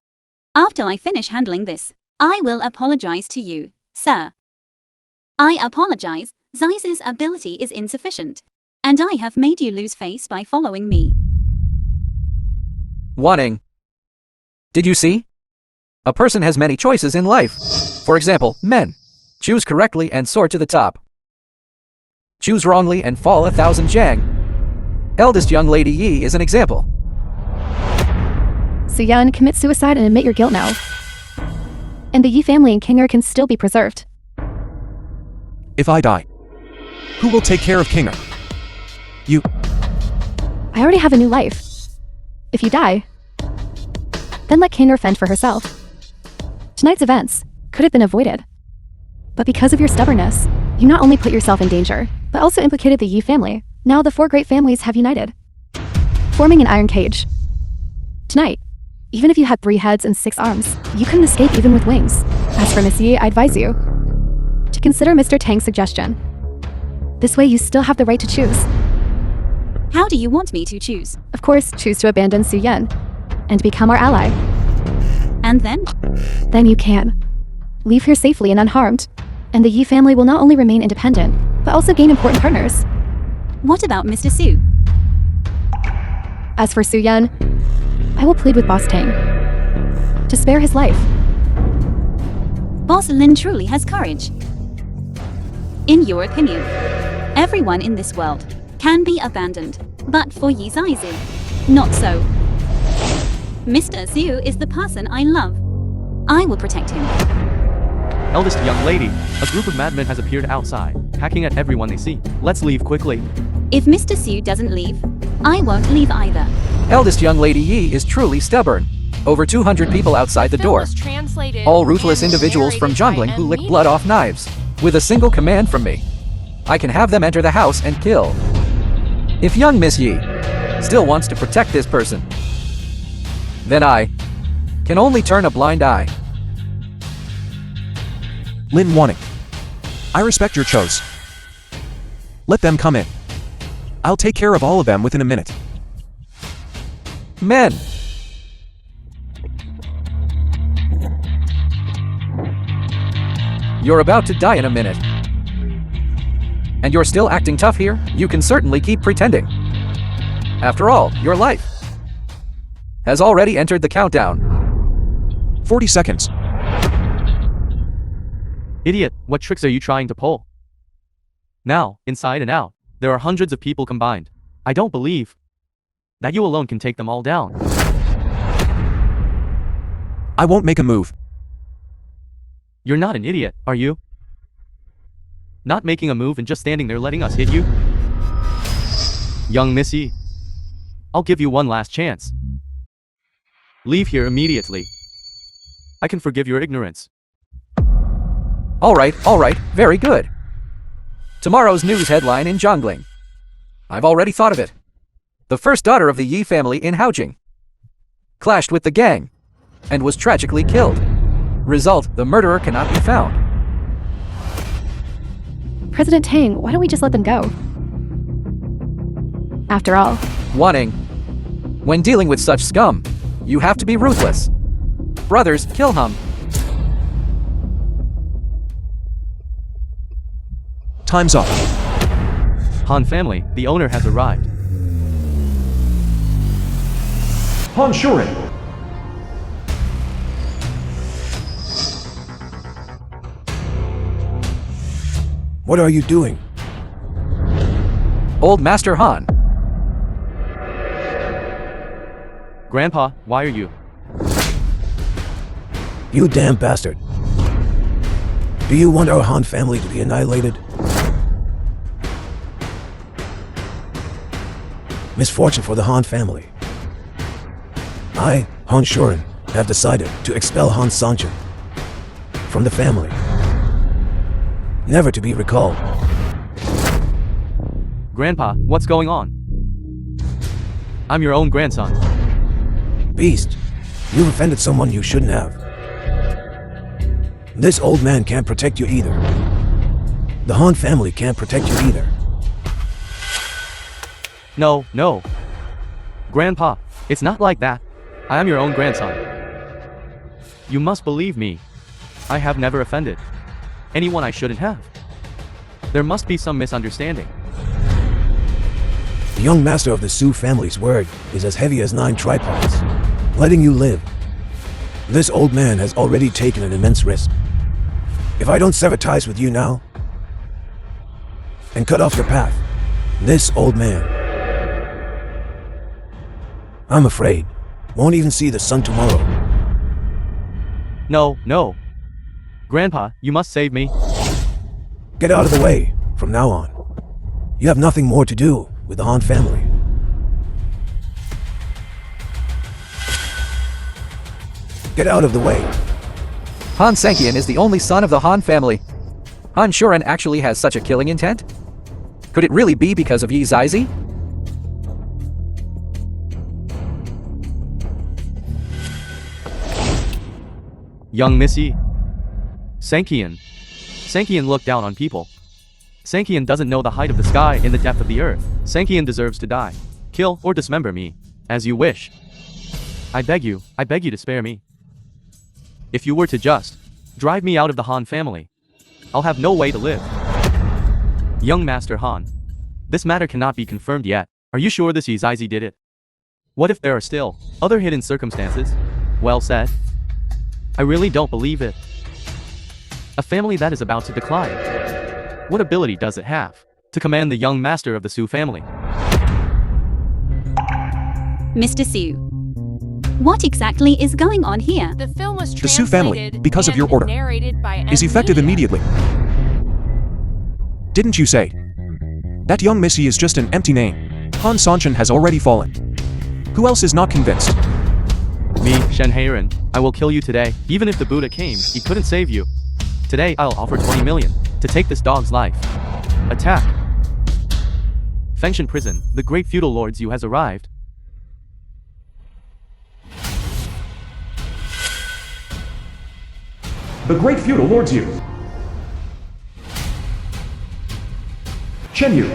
After I finish handling this, I will apologize to you, sir. I apologize, Zizy's ability is insufficient, and I have made you lose face by following me.
Wanting. Did you see? A person has many choices in life. For example, men. Choose correctly and soar to the top. Choose wrongly and fall 1,000 Jiang. Eldest young lady Yi is an example.
Suyan, commit suicide and admit your guilt now. And the Yi family and Kinger can still be preserved.
If I die, who will take care of Kinger? You.
I already have a new life. If you die, then let Kinger fend for herself. Tonight's events could have been avoided. But because of your stubbornness, you not only put yourself in danger, but also implicated the Yi family. Now the 4 great families have united, forming an iron cage. Tonight, even if you had 3 heads and 6 arms, you couldn't escape even with wings. As for Miss Yi, I advise you to consider Mr. Tang's suggestion. This way you still have the right to choose.
How do you want me to choose?
Of course, choose to abandon Su Yan and become our ally.
And then?
Then you can leave here safely and unharmed, and the Yi family will not only remain independent, but also gain important partners.
What about Mr. Su?
As for Su Yan, I will plead with Boss Tang to spare his life.
Boss Lin truly has courage. In your opinion, everyone in this world can be abandoned, but for Zizy, not so. Mr. Su is the person I love. I will protect him.
Eldest young lady, a group of madmen has appeared outside, hacking at everyone they see. Let's leave quickly.
If Mr. Su doesn't leave, I won't leave either.
Eldest young lady Yi is truly stubborn. Over 200 people outside the
Film
door.
was translated
All ruthless
and
individuals from
narrated by
Jiangling who lick
MV.
blood off knives. With a single command from me, I can have them enter the house and kill. If young Miss Yi still wants to protect this person, then I can only turn a blind eye.
Lin Wanting. I respect your choice. Let them come in. I'll take care of all of them within a minute.
Men! You're about to die in a minute. And you're still acting tough here? You can certainly keep pretending. After all, your life has already entered the countdown.
40 seconds.
Idiot, what tricks are you trying to pull? Now, inside and out, there are hundreds of people combined. I don't believe that you alone can take them all down.
I won't make a move.
You're not an idiot, are you? Not making a move and just standing there letting us hit you? Young Missy, I'll give you one last chance. Leave here immediately. I can forgive your ignorance.
Alright, very good. Tomorrow's news headline in Jiangling. I've already thought of it. The first daughter of the Yi family in Haojing clashed with the gang and was tragically killed. Result, the murderer cannot be found.
President Tang, why don't we just let them go? After all,
Wanting. When dealing with such scum, you have to be ruthless. Brothers, kill him.
Time's up.
Han family, the owner has arrived.
Han Shuren.
What are you doing?
Old Master Han.
Grandpa, why are you?
You damn bastard. Do you want our Han family to be annihilated? Misfortune for the Han family. I, Han Shuren, have decided to expel Han Sanchen from the family, never to be recalled.
Grandpa, what's going on? I'm your own grandson.
Beast, you've offended someone you shouldn't have. This old man can't protect you either. The Han family can't protect you either.
No, no. Grandpa, it's not like that. I am your own grandson. You must believe me. I have never offended anyone I shouldn't have. There must be some misunderstanding.
The young master of the Su family's word is as heavy as 9 tripods, letting you live. This old man has already taken an immense risk. If I don't sever ties with you now, and cut off your path, this old man, I'm afraid, won't even see the sun tomorrow.
No, no. Grandpa, you must save me.
Get out of the way from now on. You have nothing more to do with the Han family. Get out of the way.
Han Sankian is the only son of the Han family. Han Shuren actually has such a killing intent? Could it really be because of Yi Zizy?
Young Missy. Sankian. Sankian looked down on people. Sankian doesn't know the height of the sky and the depth of the earth. Sankian deserves to die. Kill or dismember me, as you wish. I beg you to spare me. If you were to just drive me out of the Han family, I'll have no way to live. Young Master Han. This matter cannot be confirmed yet. Are you sure this Zizy did it? What if there are still other hidden circumstances? Well said. I really don't believe it. A family that is about to decline. What ability does it have to command the young master of the Su family?
Mr. Su, What exactly is going on here?
The film was
The Su family,
translated
because of
and
your order,
narrated by
is effective
Media.
immediately. Didn't you say? That young missy is just an empty name. Han Sanchen has already fallen. Who else is not convinced?
Me, Shen Heiren. I will kill you today. Even if the Buddha came, he couldn't save you. Today, I'll offer 20 million to take this dog's life. Attack! Fengshan Prison, the great feudal lords you has arrived.
The great feudal lords you. Chen Yu.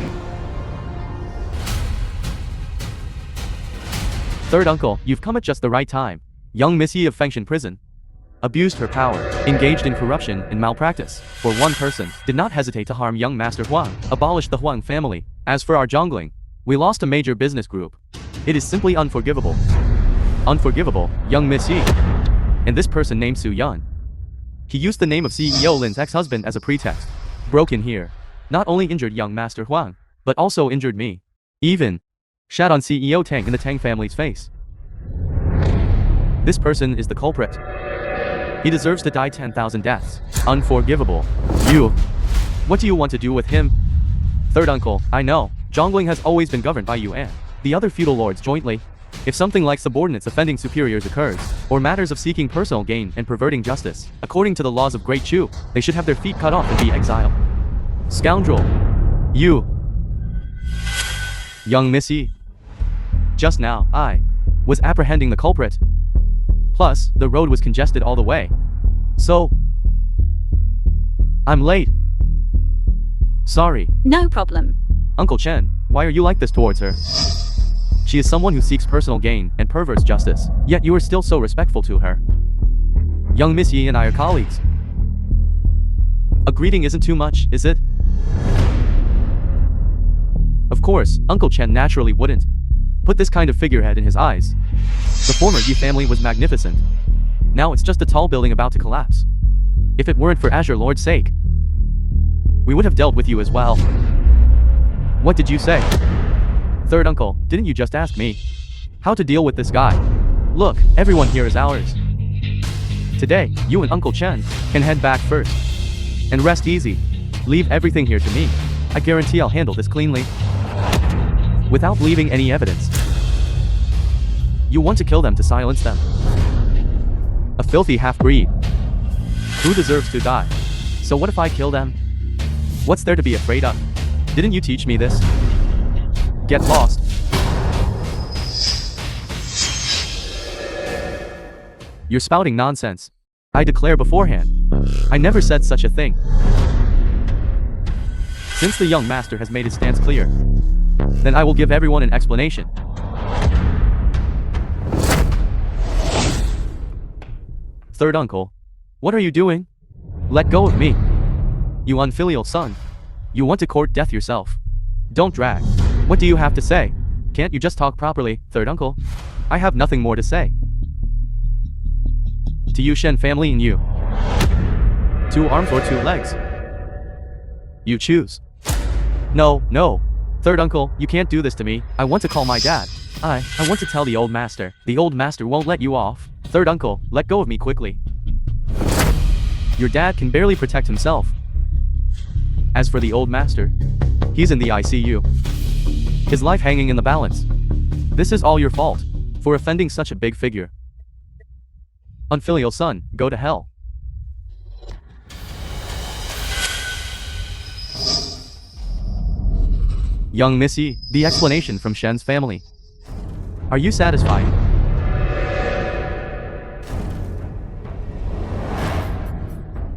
Third uncle, you've come at just the right time. Young Missy of Fengshan Prison abused her power, engaged in corruption and malpractice. For one person, did not hesitate to harm young Master Huang, abolished the Huang family. As for our Zhongling, we lost a major business group. It is simply unforgivable. Unforgivable, young Missy. And this person named Su Yan. He used the name of CEO Lin's ex-husband as a pretext. Broke in here. Not only injured young Master Huang, but also injured me. Even shat on CEO Tang in the Tang family's face. This person is the culprit. He deserves to die 10,000 deaths. Unforgivable. You. What do you want to do with him? Third uncle, I know. Zhongling has always been governed by you and the other feudal lords jointly. If something like subordinates offending superiors occurs, or matters of seeking personal gain and perverting justice, according to the laws of Great Chu, they should have their feet cut off and be exiled. Scoundrel. You. Young Missy. Just now, I was apprehending the culprit. Plus, the road was congested all the way. So, I'm late. Sorry.
No problem.
Uncle Chen, why are you like this towards her? She is someone who seeks personal gain and perverts justice, yet you are still so respectful to her. Young Missy and I are colleagues. A greeting isn't too much, is it? Of course, Uncle Chen naturally wouldn't put this kind of figurehead in his eyes. The former Yi family was magnificent. Now it's just a tall building about to collapse. If it weren't for Azure Lord's sake, we would have dealt with you as well. What did you say? Third uncle, didn't you just ask me how to deal with this guy? Look, everyone here is ours. Today, you and Uncle Chen can head back first. And rest easy. Leave everything here to me. I guarantee I'll handle this cleanly. Without leaving any evidence. You want to kill them to silence them. A filthy half-breed. Who deserves to die? So what if I kill them? What's there to be afraid of? Didn't you teach me this? Get lost. You're spouting nonsense. I declare beforehand. I never said such a thing. Since the young master has made his stance clear, then I will give everyone an explanation. Third uncle, what are you doing? Let go of me. You unfilial son. You want to court death yourself. Don't drag. What do you have to say? Can't you just talk properly, third uncle? I have nothing more to say. To you Shen family and you. 2 arms or 2 legs? You choose. No, no. Third uncle, you can't do this to me. I want to call my dad. I want to tell the old master. The old master won't let you off. Third uncle, let go of me quickly. Your dad can barely protect himself. As for the old master, he's in the ICU. His life hanging in the balance. This is all your fault, for offending such a big figure. Unfilial son, go to hell. Young Missy, the explanation from Shen's family. Are you satisfied?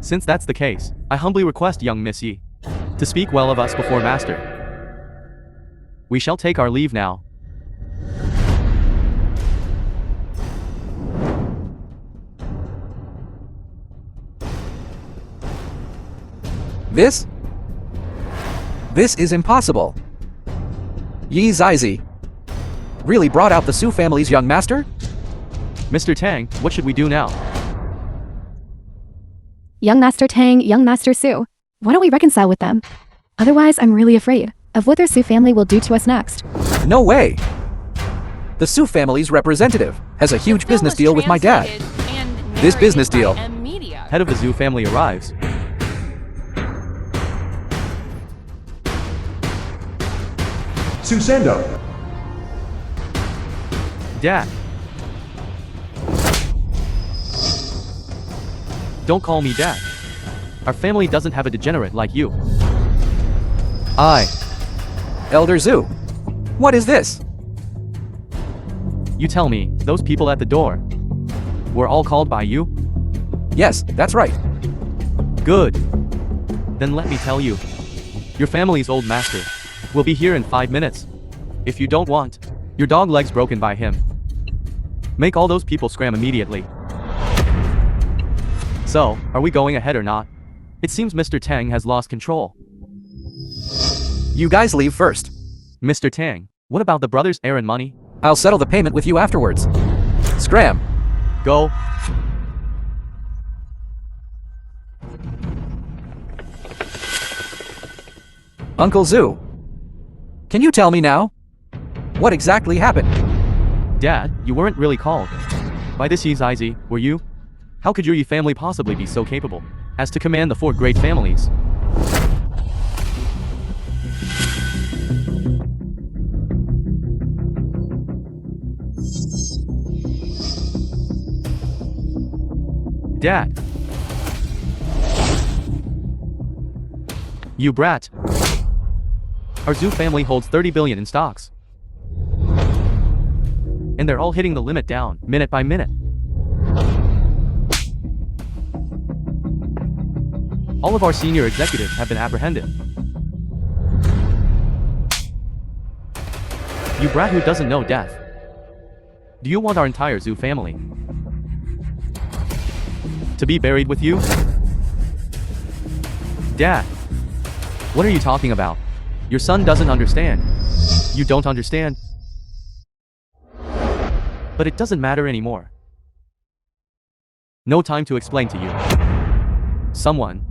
Since that's the case, I humbly request young Missy to speak well of us before master. We shall take our leave now.
This is impossible. Yi Zizy really brought out the Su family's young master?
Mr. Tang, what should we do now?
Young Master Tang, young Master Su. Why don't we reconcile with them? Otherwise, I'm really afraid of what their Su family will do to us next.
No way. The Su family's representative has a huge
The film
business
was
deal with my dad.
translated and
This
narrated
business
by
deal.
M Media.
Head of the Zhu family arrives.
Susando.
Dad. Don't call me dad. Our family doesn't have a degenerate like you.
Elder Zhu. What is this?
You tell me, those people at the door were all called by you?
Yes, that's right.
Good. Then let me tell you. Your family's old master will be here in 5 minutes. If you don't want your dog legs broken by him, make all those people scram immediately. So, are we going ahead or not? It seems Mr. Tang has lost control.
You guys leave first.
Mr. Tang, what about the brothers' errand money?
I'll settle the payment with you afterwards. Scram.
Go.
Uncle Zhu. Can you tell me now? What exactly happened?
Dad, you weren't really called by this Zizy, were you? How could your Yi family possibly be so capable as to command the 4 great families? Dad. You brat. Our Zhu family holds 30 billion in stocks. And they're all hitting the limit down, minute by minute. All of our senior executives have been apprehended. You brat who doesn't know death. Do you want our entire Zhu family to be buried with you? Dad, what are you talking about? Your son doesn't understand. You don't understand. But it doesn't matter anymore. No time to explain to you. Someone,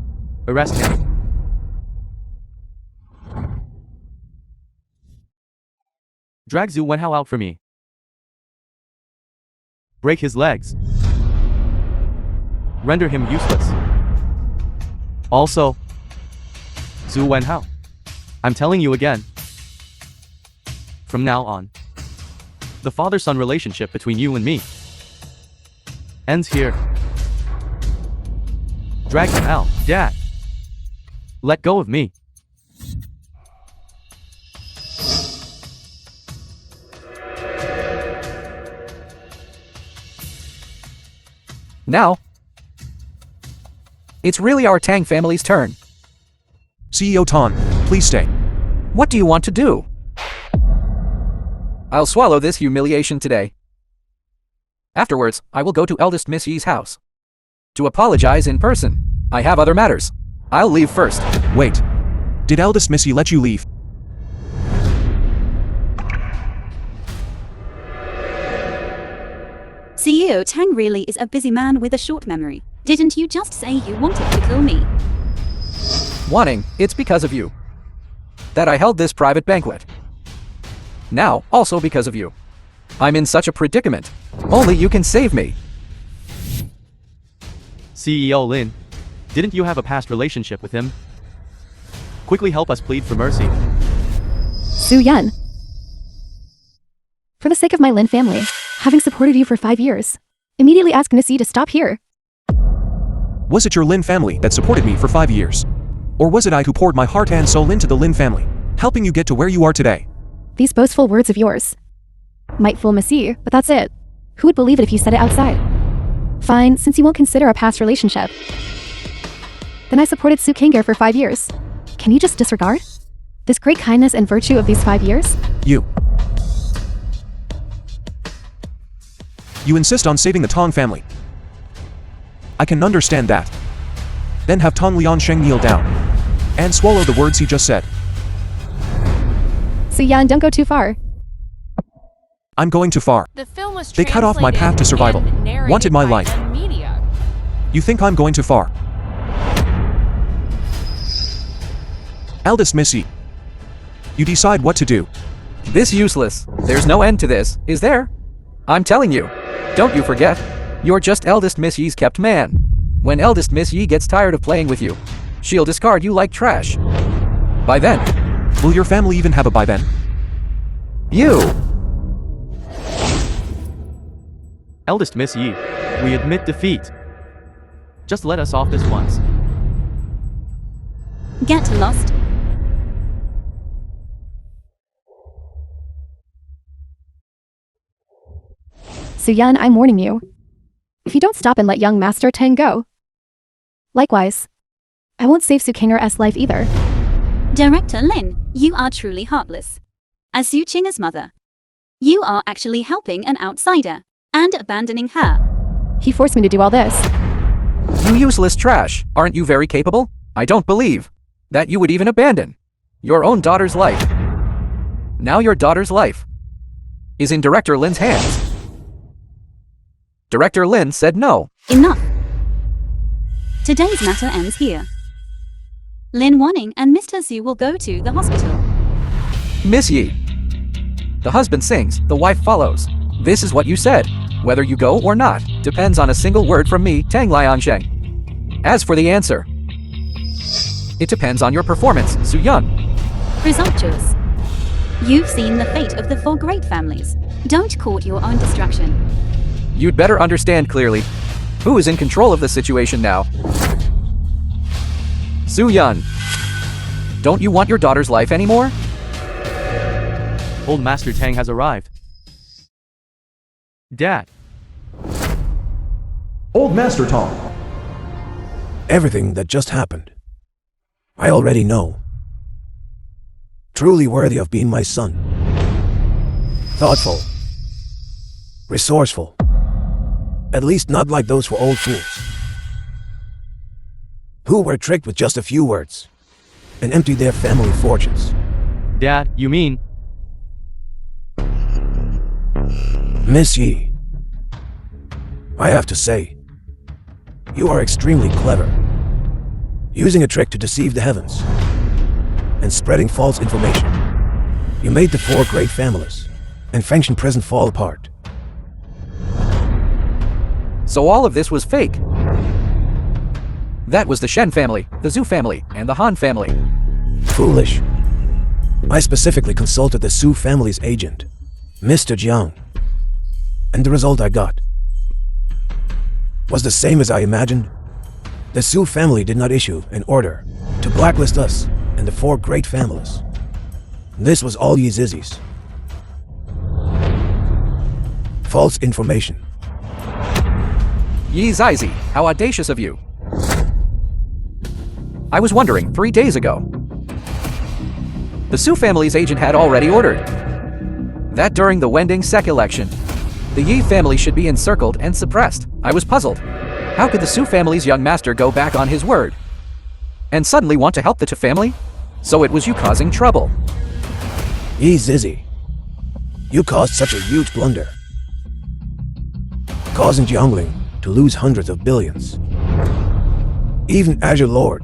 arrest him. Drag Zhu Wenhao out for me. Break his legs. Render him useless. Also, Zhu Wenhao, I'm telling you again. From now on, the father-son relationship between you and me ends here. Drag him out, Dad. Let go of me.
Now, it's really our Tang family's turn.
CEO Tan, please stay.
What do you want to do? I'll swallow this humiliation today. Afterwards, I will go to eldest Miss Yi's house to apologize in person. I have other matters. I'll leave first.
Wait. Did eldest Missy let you leave?
CEO Tang really is a busy man with a short memory. Didn't you just say you wanted to kill me?
Wanting, it's because of you that I held this private banquet. Now, also because of you. I'm in such a predicament. Only you can save me.
CEO Lin, didn't you have a past relationship with him? Quickly help us plead for mercy.
Su Yan. For the sake of my Lin family, having supported you for 5 years, immediately ask Nisi to stop here.
Was it your Lin family that supported me for 5 years? Or was it I who poured my heart and soul into the Lin family, helping you get to where you are today?
These boastful words of yours might fool Missy, but that's it. Who would believe it if you said it outside? Fine, since you won't consider a past relationship. Then I supported Su Kanger for 5 years. Can you just disregard this great kindness and virtue of these 5 years?
You insist on saving the Tong family. I can understand that. Then have Tong Liansheng kneel down and swallow the words he just said.
Su Yan, don't go too far.
I'm going too far.
The film was
They cut off my path to survival.
translated and narrated
Wanted my
by
life.
M Media.
You think I'm going too far? Eldest Missy, you decide what to do.
This useless. There's no end to this, is there? I'm telling you. Don't you forget. You're just eldest Miss Yi's kept man. When eldest Miss Yi gets tired of playing with you, she'll discard you like trash. By then,
Will your family even have a by then?
you.
Eldest Miss Yi, we admit defeat. Just let us off this once.
Get lost.
Suyan, I'm warning you. If you don't stop and let young Master Tang go. Likewise, I won't save Su Kinger's life either.
Director Lin, you are truly heartless. As Su Qing's mother, you are actually helping an outsider and abandoning her.
He forced me to do all this.
You useless trash. Aren't you very capable? I don't believe that you would even abandon your own daughter's life. Now your daughter's life is in Director Lin's hands. Director Lin said no.
Enough. Today's matter ends here. Lin Wanning and Mr. Zhu will go to the hospital.
Miss Yi. The husband sings, the wife follows. This is what you said. Whether you go or not depends on a single word from me, Tang Liansheng. As for the answer, it depends on your performance, Su Yun.
Presumptuous. You've seen the fate of the 4 great families. Don't court your own destruction.
You'd better understand clearly who is in control of the situation now. Su Yun. Don't you want your daughter's life anymore?
Old Master Tang has arrived. Dad,
Old Master Tong.
Everything that just happened, I already know. Truly worthy of being my son. Thoughtful. Resourceful. At least not like those 4 old fools who were tricked with just a few words and emptied their family fortunes.
Dad, you mean?
Miss Yi, I have to say, you are extremely clever. Using a trick to deceive the heavens and spreading false information. You made the 4 great families and Fengshan Prison fall apart.
So all of this was fake. That was the Shen family, the Zhu family, and the Han family.
Foolish. I specifically consulted the Su family's agent, Mr. Jiang, and the result I got was the same as I imagined. The Su family did not issue an order to blacklist us and the 4 great families. This was all Yi Zizy's false information.
Yi Zizy, how audacious of you. I was wondering 3 days ago. The Su family's agent had already ordered that during the Wending Sec election, the Yi family should be encircled and suppressed. I was puzzled. How could the Su family's young master go back on his word and suddenly want to help the Tu family? So it was you causing trouble.
Yi Zizy, you caused such a huge blunder, causing Jiangling to lose hundreds of billions. Even Azure Lord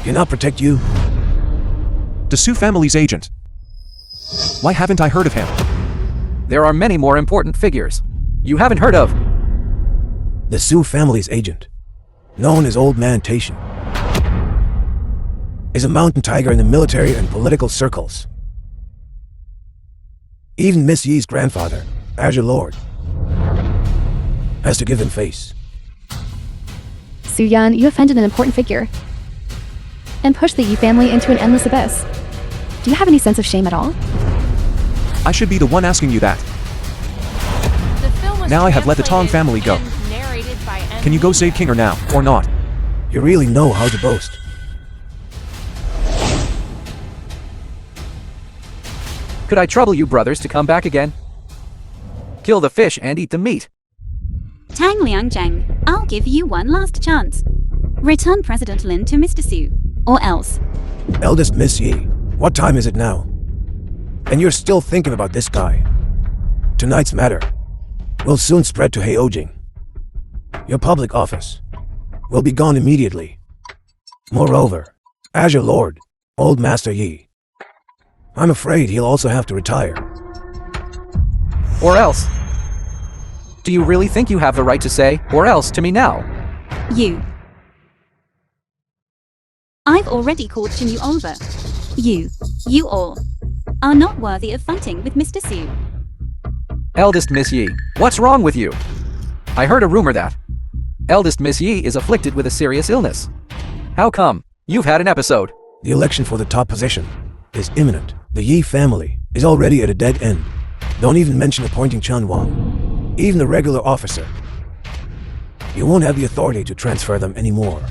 cannot protect you.
The Su family's agent. Why haven't I heard of him?
There are many more important figures you haven't heard of.
The Su family's agent, known as Old Man Taishan, is a mountain tiger in the military and political circles. Even Miss Yi's grandfather, Azure Lord, has to give him face.
Suyan, you offended an important figure and pushed the Yi family into an endless abyss. Do you have any sense of shame at all?
I should be the one asking you that.
The film was
Now I have let the Tong family go.
translated and narrated by
Can you go save Kinger now, or not?
You really know how to boast.
Could I trouble you brothers to come back again? Kill the fish and eat the meat.
Tang Liangjang, I'll give you one last chance. Return President Lin to Mr. Su, or else.
Eldest Miss Yi, what time is it now? And you're still thinking about this guy. Tonight's matter will soon spread to Heojing. Your public office will be gone immediately. Moreover, Azure Lord, Old Master Yi, I'm afraid he'll also have to retire.
Or else. Do you really think you have the right to say, or else to me now?
You. I've already cautioned you over. You all, are not worthy of fighting with Mr. Su.
Eldest Miss Yi, what's wrong with you? I heard a rumor that Eldest Miss Yi is afflicted with a serious illness. How come? You've had an episode.
The election for the top position is imminent. The Yi family is already at a dead end. Don't even mention appointing Chen Wang, even a regular officer. You won't have the authority to transfer them anymore.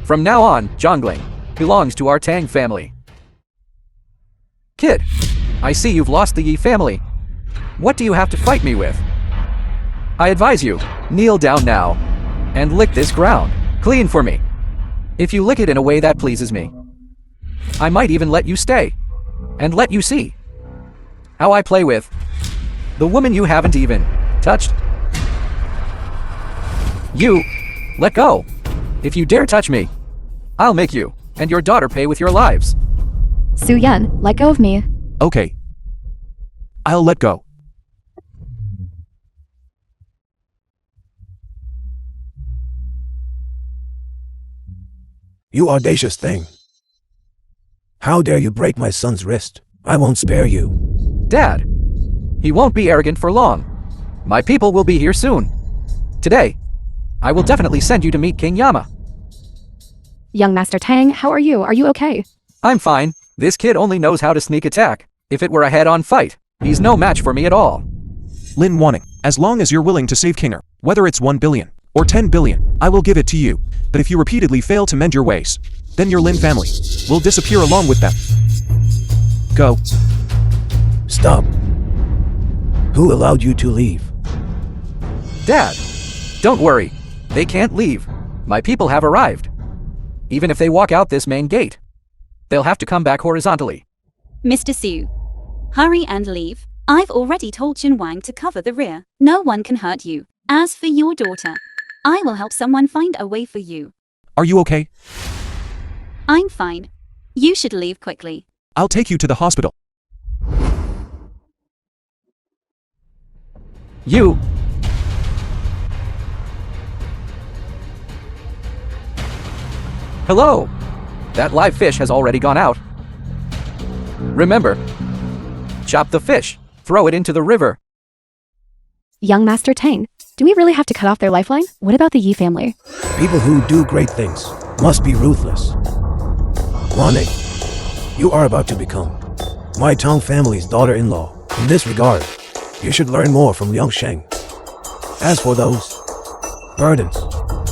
From now on, Jiang belongs to our Tang family. Kid, I see you've lost the Yi family. What do you have to fight me with? I advise you, kneel down now and lick this ground clean for me. If you lick it in a way that pleases me, I might even let you stay and let you see how I play with the woman you haven't even touched. You, let go. If you dare touch me, I'll make you and your daughter pay with your lives.
Su Yan, let go of me.
Okay. I'll let go.
You audacious thing. How dare you break my son's wrist? I won't spare you.
Dad, he won't be arrogant for long. My people will be here soon. Today, I will definitely send you to meet King Yama.
Young Master Tang, how are you? Are you okay?
I'm fine. This kid only knows how to sneak attack. If it were a head-on fight, he's no match for me at all.
Lin Wanning, as long as you're willing to save Kinger, whether it's 1 billion or 10 billion, I will give it to you. But if you repeatedly fail to mend your ways, then your Lin family will disappear along with them. Go.
Stop. Who allowed you to leave?
Dad, don't worry. They can't leave. My people have arrived. Even if they walk out this main gate, they'll have to come back horizontally.
Mr. Su, hurry and leave. I've already told Chen Wang to cover the rear. No one can hurt you. As for your daughter, I will help someone find a way for you.
Are you okay?
I'm fine. You should leave quickly.
I'll take you to the hospital.
You. Hello. That live fish has already gone out. Remember, chop the fish, throw it into the river.
Young Master Tang, do we really have to cut off their lifeline? What about the Yi family?
People who do great things must be ruthless. Wanning, you are about to become my Tang family's daughter-in-law. In this regard, you should learn more from Liang Sheng. As for those burdens,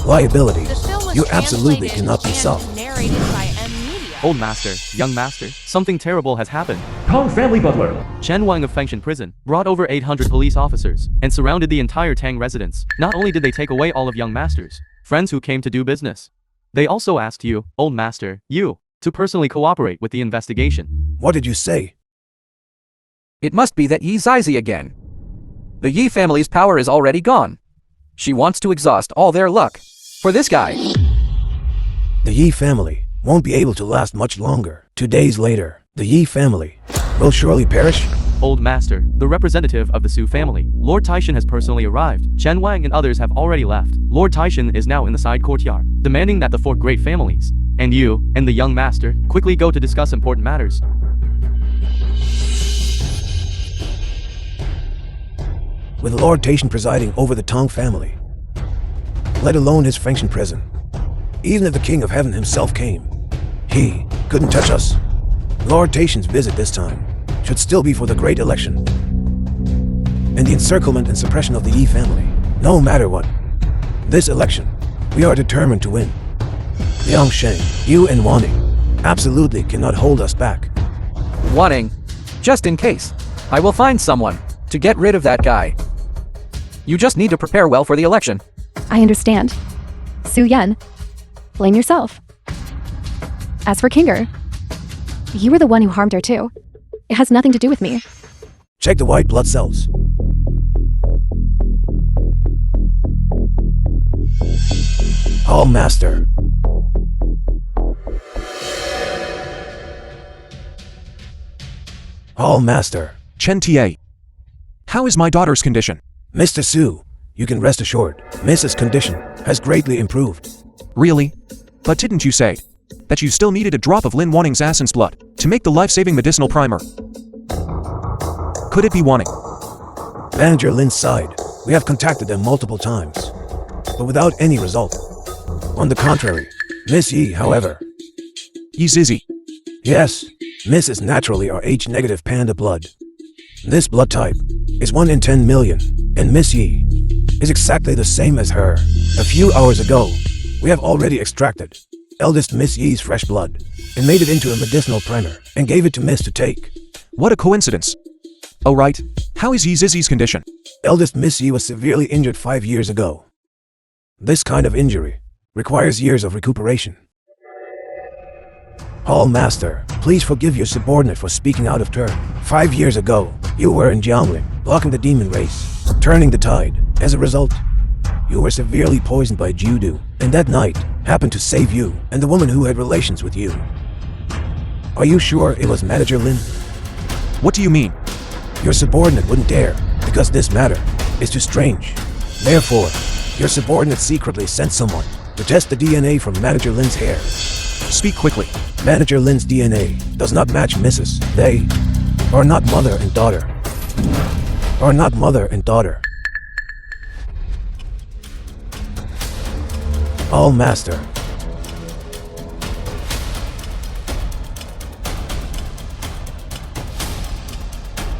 liabilities,
The film was
you absolutely
translated
cannot be
and
soft.
narrated by M Media.
Old master, young master, something terrible has happened.
Tang family butler.
Chen Wang of Fengshan prison brought over 800 police officers and surrounded the entire Tang residence. Not only did they take away all of young masters, friends who came to do business, they also asked you, old master, you, to personally cooperate with the investigation.
What did you say?
It must be that Yi Zizy again. The Yi family's power is already gone. She wants to exhaust all their luck for this guy.
The Yi family won't be able to last much longer. 2 days later, the Yi family will surely perish.
Old master, the representative of the Su family, Lord Taishan has personally arrived. Chen Wang and others have already left. Lord Taishan is now in the side courtyard, demanding that the 4 great families, and you, and the young master, quickly go to discuss important matters.
With Lord Taishan presiding over the Tang family, let alone his Fengshan prison. Even if the King of Heaven himself came, he couldn't touch us. Lord Taishan's visit this time should still be for the great election and the encirclement and suppression of the Yi family. No matter what, this election, we are determined to win. Liang Sheng, you and Wanning absolutely cannot hold us back.
Wanting, just in case, I will find someone to get rid of that guy. You just need to prepare well for the election.
I understand. Su Yan, blame yourself. As for Kinger, you were the one who harmed her too. It has nothing to do with me.
Check the white blood cells. All Master. Hall Master.
Chen Ta. How is my daughter's condition?
Mr. Su, you can rest assured, Mrs. condition has greatly improved.
Really? But didn't you say that you still needed a drop of Lin Wanning's assassin's blood to make the life-saving medicinal primer? Could it be Wanning?
Manager Lin's side, we have contacted them multiple times, but without any result. On the contrary, Miss Yi, however.
Yi Zizy.
Yes, Miss is naturally Rh-negative panda blood. This blood type is 1 in 10 million, and Miss Yi is exactly the same as her. A few hours ago, we have already extracted eldest Miss Yi's fresh blood and made it into a medicinal primer and gave it to Miss to take.
What a coincidence. Oh right, how is Yi Zizy's condition?
Eldest Miss Yi was severely injured 5 years ago. This kind of injury requires years of recuperation. Hall Master, please forgive your subordinate for speaking out of turn. 5 years ago, you were in Jiangling, blocking the demon race, turning the tide. As a result, you were severely poisoned by Judo, and that night happened to save you and the woman who had relations with you. Are you sure it was Manager Lin?
What do you mean?
Your subordinate wouldn't dare, because this matter is too strange. Therefore, your subordinate secretly sent someone to test the DNA from Manager Lin's hair.
Speak quickly.
Manager Lin's DNA does not match Mrs. They are not mother and daughter. Are not mother and daughter. All Master.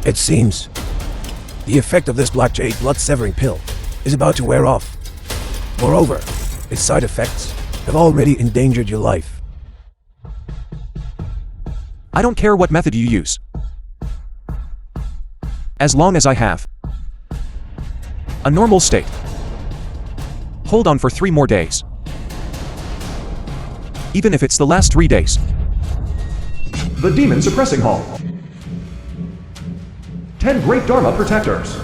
It seems the effect of this black jade blood-severing pill is about to wear off. Moreover, its side effects have already endangered your life.
I don't care what method you use. As long as I have a normal state. Hold on for 3 more days. Even if it's the last 3 days.
The Demon Suppressing Hall. 10 Great Dharma Protectors.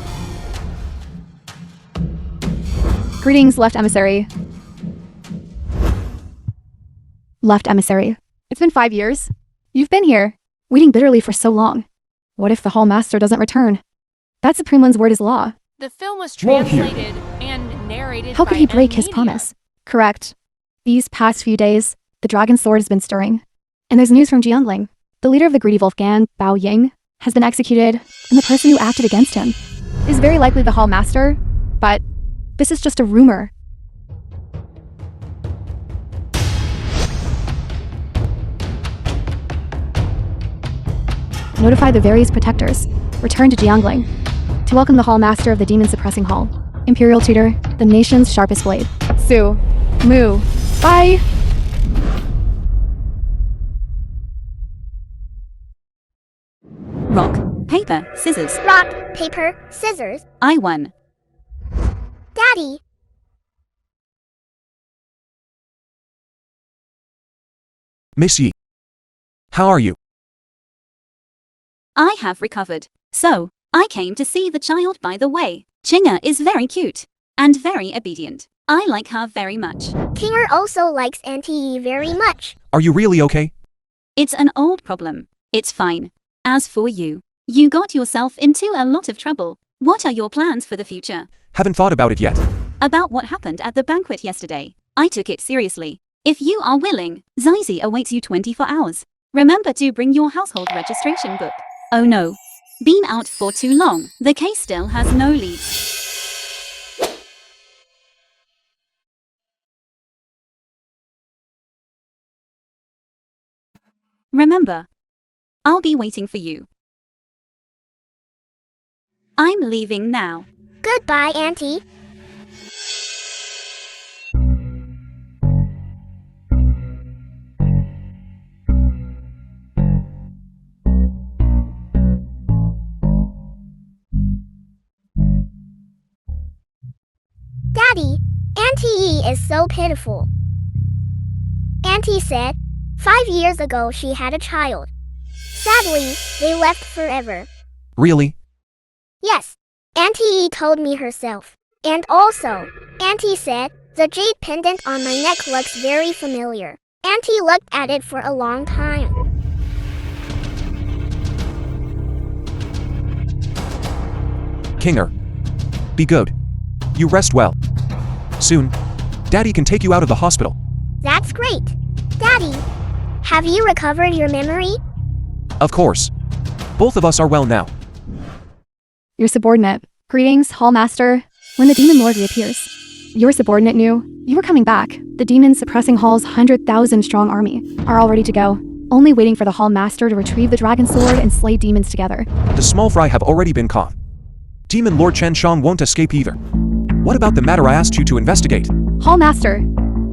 Greetings, Left Emissary. Left Emissary. It's been 5 years. You've been here, waiting bitterly for so long. What if the Hall Master doesn't return? That Supreme One's word is law.
The film was
Wrong here.
translated and narrated
How
by
could he break his
Media.
promise? Correct. These past few days, the Dragon Sword has been stirring. And there's news from Jiangling. The leader of the greedy wolf gang, Bao Ying, has been executed, and the person who acted against him is very likely the Hall Master, but this is just a rumor. Notify the various protectors. Return to Jiangling to welcome the Hall Master of the Demon Suppressing Hall. Imperial Tutor, the nation's sharpest blade. Su. Moo. Bye!
Rock, paper, scissors.
Rock, paper, scissors.
I won.
Daddy.
Miss Yi. How are you?
I have recovered. So, I came to see the child by the way. Chinga is very cute. And very obedient. I like her very much.
Kinger also likes Auntie Yi very much.
Are you really okay?
It's an old problem. It's fine. As for you, you got yourself into a lot of trouble. What are your plans for the future?
Haven't thought about it yet.
About what happened at the banquet yesterday. I took it seriously. If you are willing, Zizy awaits you 24 hours. Remember to bring your household registration book. Oh no. Been out for too long. The case still has no leads. Remember, I'll be waiting for you. I'm leaving now.
Goodbye, Auntie. Daddy, Auntie Yi is so pitiful. Auntie said, 5 years ago she had a child. Sadly, they left forever.
Really?
Yes, Auntie Yi told me herself. And also, Auntie said, the jade pendant on my neck looks very familiar. Auntie looked at it for a long time.
Kinger. Be good. You rest well. Soon, Daddy can take you out of the hospital.
That's great. Daddy, have you recovered your memory?
Of course. Both of us are well now.
Your subordinate. Greetings, Hallmaster. When the Demon Lord reappears, your subordinate knew you were coming back. The Demon Suppressing Hall's 100,000 strong army are all ready to go, only waiting for the Hallmaster to retrieve the Dragon Sword and slay demons together.
The small fry have already been caught. Demon Lord Chen Shang won't escape either. What about the matter I asked you to investigate?
Hallmaster,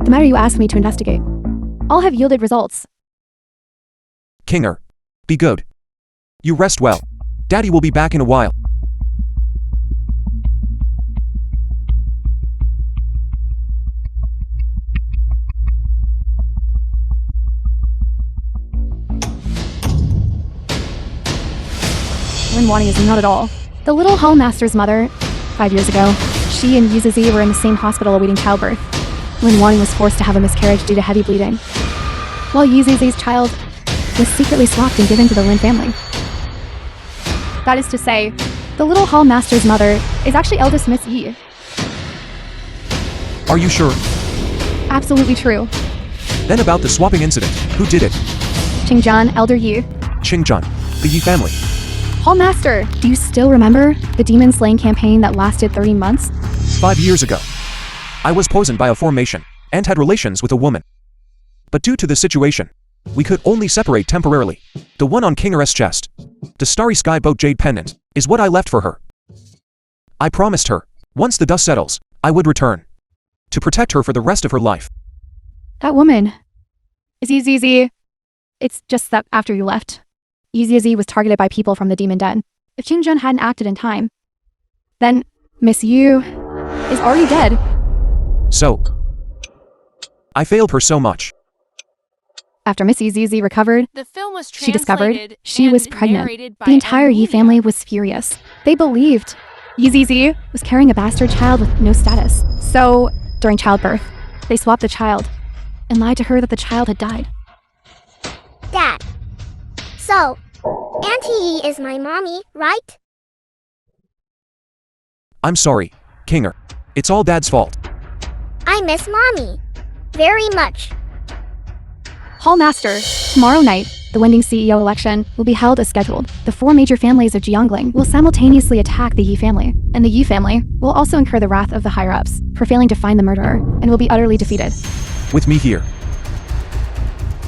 the matter you asked me to investigate. All have yielded results.
Kinger. Be good. You rest well. Daddy will be back in a while.
Lin Wanting is not at all. The little Hallmaster's mother, 5 years ago, she and Zizy were in the same hospital awaiting childbirth. Lin Wanting was forced to have a miscarriage due to heavy bleeding, while Zizy's child was secretly swapped and given to the Lin family. That is to say, the little Hallmaster's mother is actually eldest Miss Yi.
Are you sure?
Absolutely true.
Then about the swapping incident, who did it?
Qingjian, elder Yi.
Qingjian, the Yi family.
Hallmaster, do you still remember the demon slaying campaign that lasted 30 months?
5 years ago. I was poisoned by a formation and had relations with a woman. But due to the situation, we could only separate temporarily. The one on Kinger's chest, the Starry Sky Boat Jade Pendant, is what I left for her. I promised her, once the dust settles, I would return. To protect her for the rest of her life.
That woman. Is Zizy. It's just that after you left, Zizy was targeted by people from the Demon Den. If Qingjian hadn't acted in time, then Miss Yu is already dead.
So, I failed her so much.
After Miss Zizy recovered,
The film was
she discovered
translated
she
and
was pregnant.
narrated by
The entire Yi
Emilia.
family was furious. They believed Zizy was carrying a bastard child with no status. So, during childbirth, they swapped the child and lied to her that the child had died.
Dad. So, Auntie Yi is my mommy, right?
I'm sorry, Kinger. It's all Dad's fault.
I miss mommy. Very much.
Hallmaster, tomorrow night, the Wending CEO election will be held as scheduled. The 4 major families of Jiangling will simultaneously attack the Yi family, and the Yi family will also incur the wrath of the higher-ups for failing to find the murderer, and will be utterly defeated.
With me here.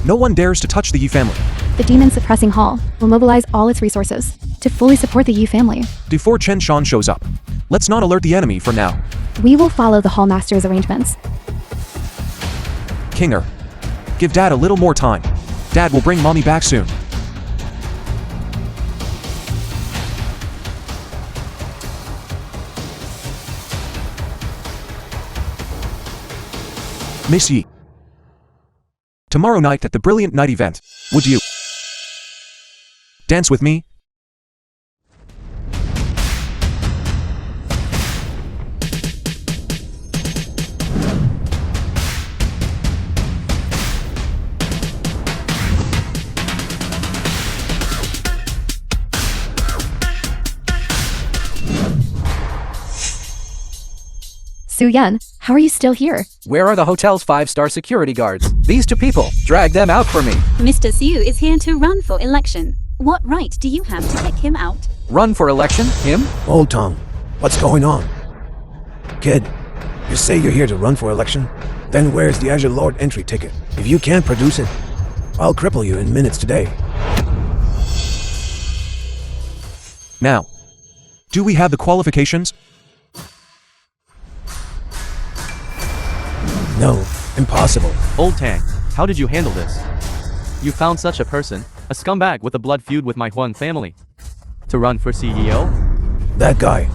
No one dares to touch the Yi family.
The Demon Suppressing Hall will mobilize all its resources to fully support the Yi family.
Before Chen Shan shows up, let's not alert the enemy for now.
We will follow the Hallmaster's arrangements.
Kinger. Give Dad a little more time. Dad will bring Mommy back soon. Miss Yi. Tomorrow night at the Brilliant Night event, would you dance with me?
Su Yan, how are you still here?
Where are the hotel's 5-star security guards? These 2 people. Drag them out for me.
Mr. Su is here to run for election. What right do you have to kick him out?
Run for election? Him?
Old Tom, what's going on? Kid, you say you're here to run for election? Then where's the Azure Lord entry ticket? If you can't produce it, I'll cripple you in minutes today.
Now, do we have the qualifications?
No, impossible.
Old Tang, how did you handle this? You found such a person, a scumbag with a blood feud with my Huang family, to run for CEO?
That guy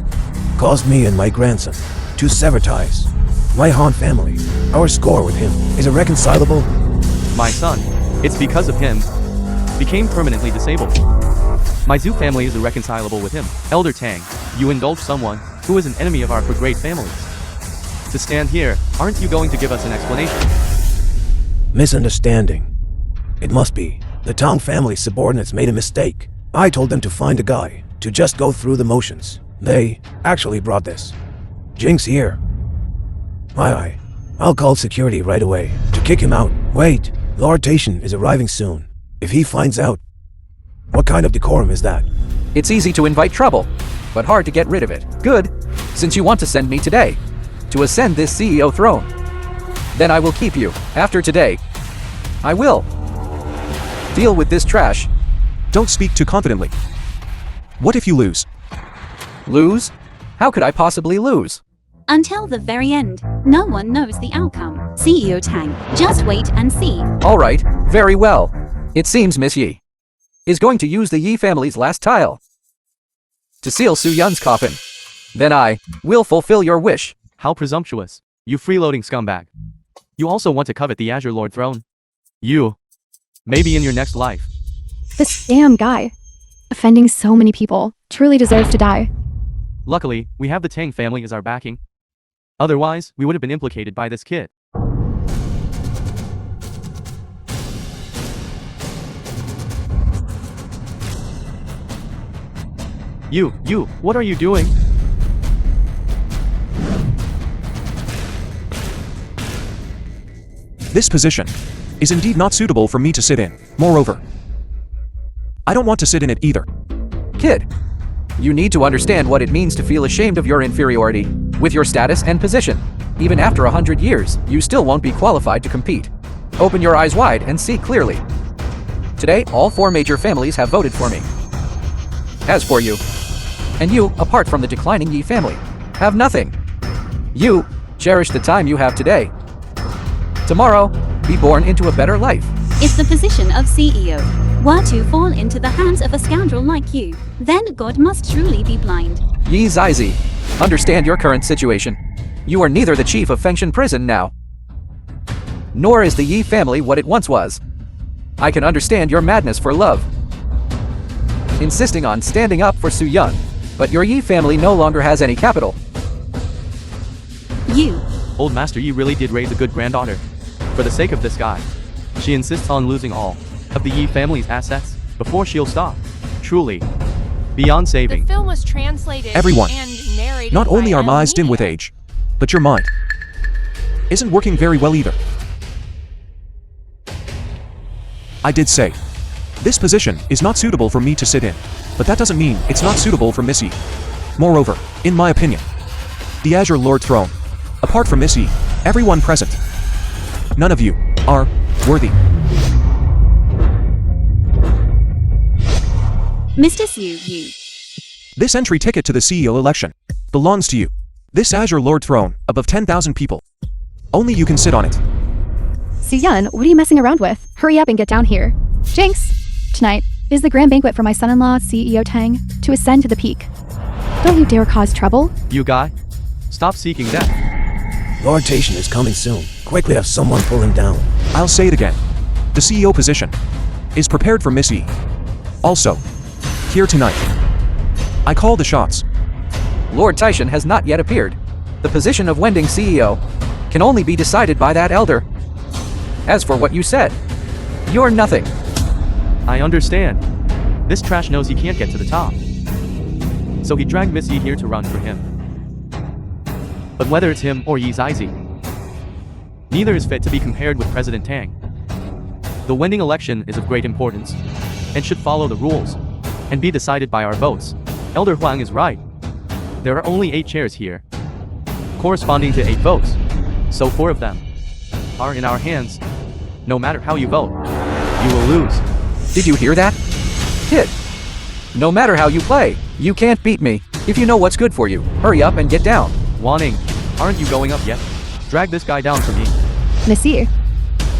caused me and my grandson to sever ties. My Han family, our score with him is irreconcilable.
My son, it's because of him, became permanently disabled. My Zhu family is irreconcilable with him. Elder Tang, you indulge someone who is an enemy of our great families. To stand here, aren't you going to give us an explanation?
Misunderstanding. It must be. The Tang family subordinates made a mistake. I told them to find a guy, to just go through the motions. They actually brought this. Jiang's here. Aye. I'll call security right away to kick him out. Wait, Lord Taishan is arriving soon. If he finds out, what kind of decorum is that?
It's easy to invite trouble, but hard to get rid of it. Good, since you want to send me today to ascend this CEO throne. Then I will keep you. After today, I will deal with this trash.
Don't speak too confidently. What if you lose?
Lose? How could I possibly lose?
Until the very end, no one knows the outcome. CEO Tang, just wait and see.
All right, very well. It seems Miss Yi is going to use the Yi family's last tile to seal Su Yun's coffin. Then I will fulfill your wish.
How presumptuous. You freeloading scumbag. You also want to covet the Azure Lord throne? You. Maybe in your next life.
This damn guy, offending so many people, truly deserves to die.
Luckily, we have the Tang family as our backing. Otherwise, we would have been implicated by this kid. You, what are you doing?
This position is indeed not suitable for me to sit in. Moreover, I don't want to sit in it either.
Kid, you need to understand what it means to feel ashamed of your inferiority. With your status and position, even after 100 years, you still won't be qualified to compete. Open your eyes wide and see clearly. Today, all 4 major families have voted for me. As for you, and you, apart from the declining Yi family, have nothing. You cherish the time you have today. Tomorrow, be born into a better life.
If the position of CEO were to fall into the hands of a scoundrel like you, then God must truly be blind.
Yi Zizy, understand your current situation. You are neither the chief of Fengshan prison now, nor is the Yi family what it once was. I can understand your madness for love, insisting on standing up for Su Yun, but your Yi family no longer has any capital.
You.
Old Master Yi really did raise a good granddaughter. For the sake of this guy, she insists on losing all of the Yi family's assets before she'll stop. Truly, beyond saving.
The film was translated
Everyone.
and narrated
Not only
by
are my eyes dim with
Amelia.
age, but your mind isn't working very well either. I did say, this position is not suitable for me to sit in, but that doesn't mean it's not suitable for Miss Yi. Moreover, in my opinion, the Azure Lord throne, apart from Miss Yi, everyone present, none of you are worthy.
Mr. Su, you.
This entry ticket to the CEO election belongs to you. This Azure Lord throne, above 10,000 people. Only you can sit on it.
Su Yun, what are you messing around with? Hurry up and get down here. Jinx! Tonight is the grand banquet for my son-in-law, CEO Tang, to ascend to the peak. Don't you dare cause trouble.
You guy, stop seeking death.
Lord Taishan is coming soon. Quickly have someone pull him down.
I'll say it again. The CEO position is prepared for Miss Yi. Also, here tonight, I call the shots.
Lord Taishan has not yet appeared. The position of Wending CEO can only be decided by that elder. As for what you said, you're nothing.
I understand. This trash knows he can't get to the top. So he dragged Miss Yi here to run for him. But whether it's him or Yi Zizy, neither is fit to be compared with President Tang. The Wending election is of great importance, and should follow the rules, and be decided by our votes. Elder Huang is right. There are only 8 chairs here, corresponding to 8 votes, so 4 of them are in our hands. No matter how you vote, you will lose.
Did you hear that? Kid, no matter how you play, you can't beat me. If you know what's good for you, hurry up and get down.
Wanning, aren't you going up yet? Drag this guy down for me.
Miss Yi,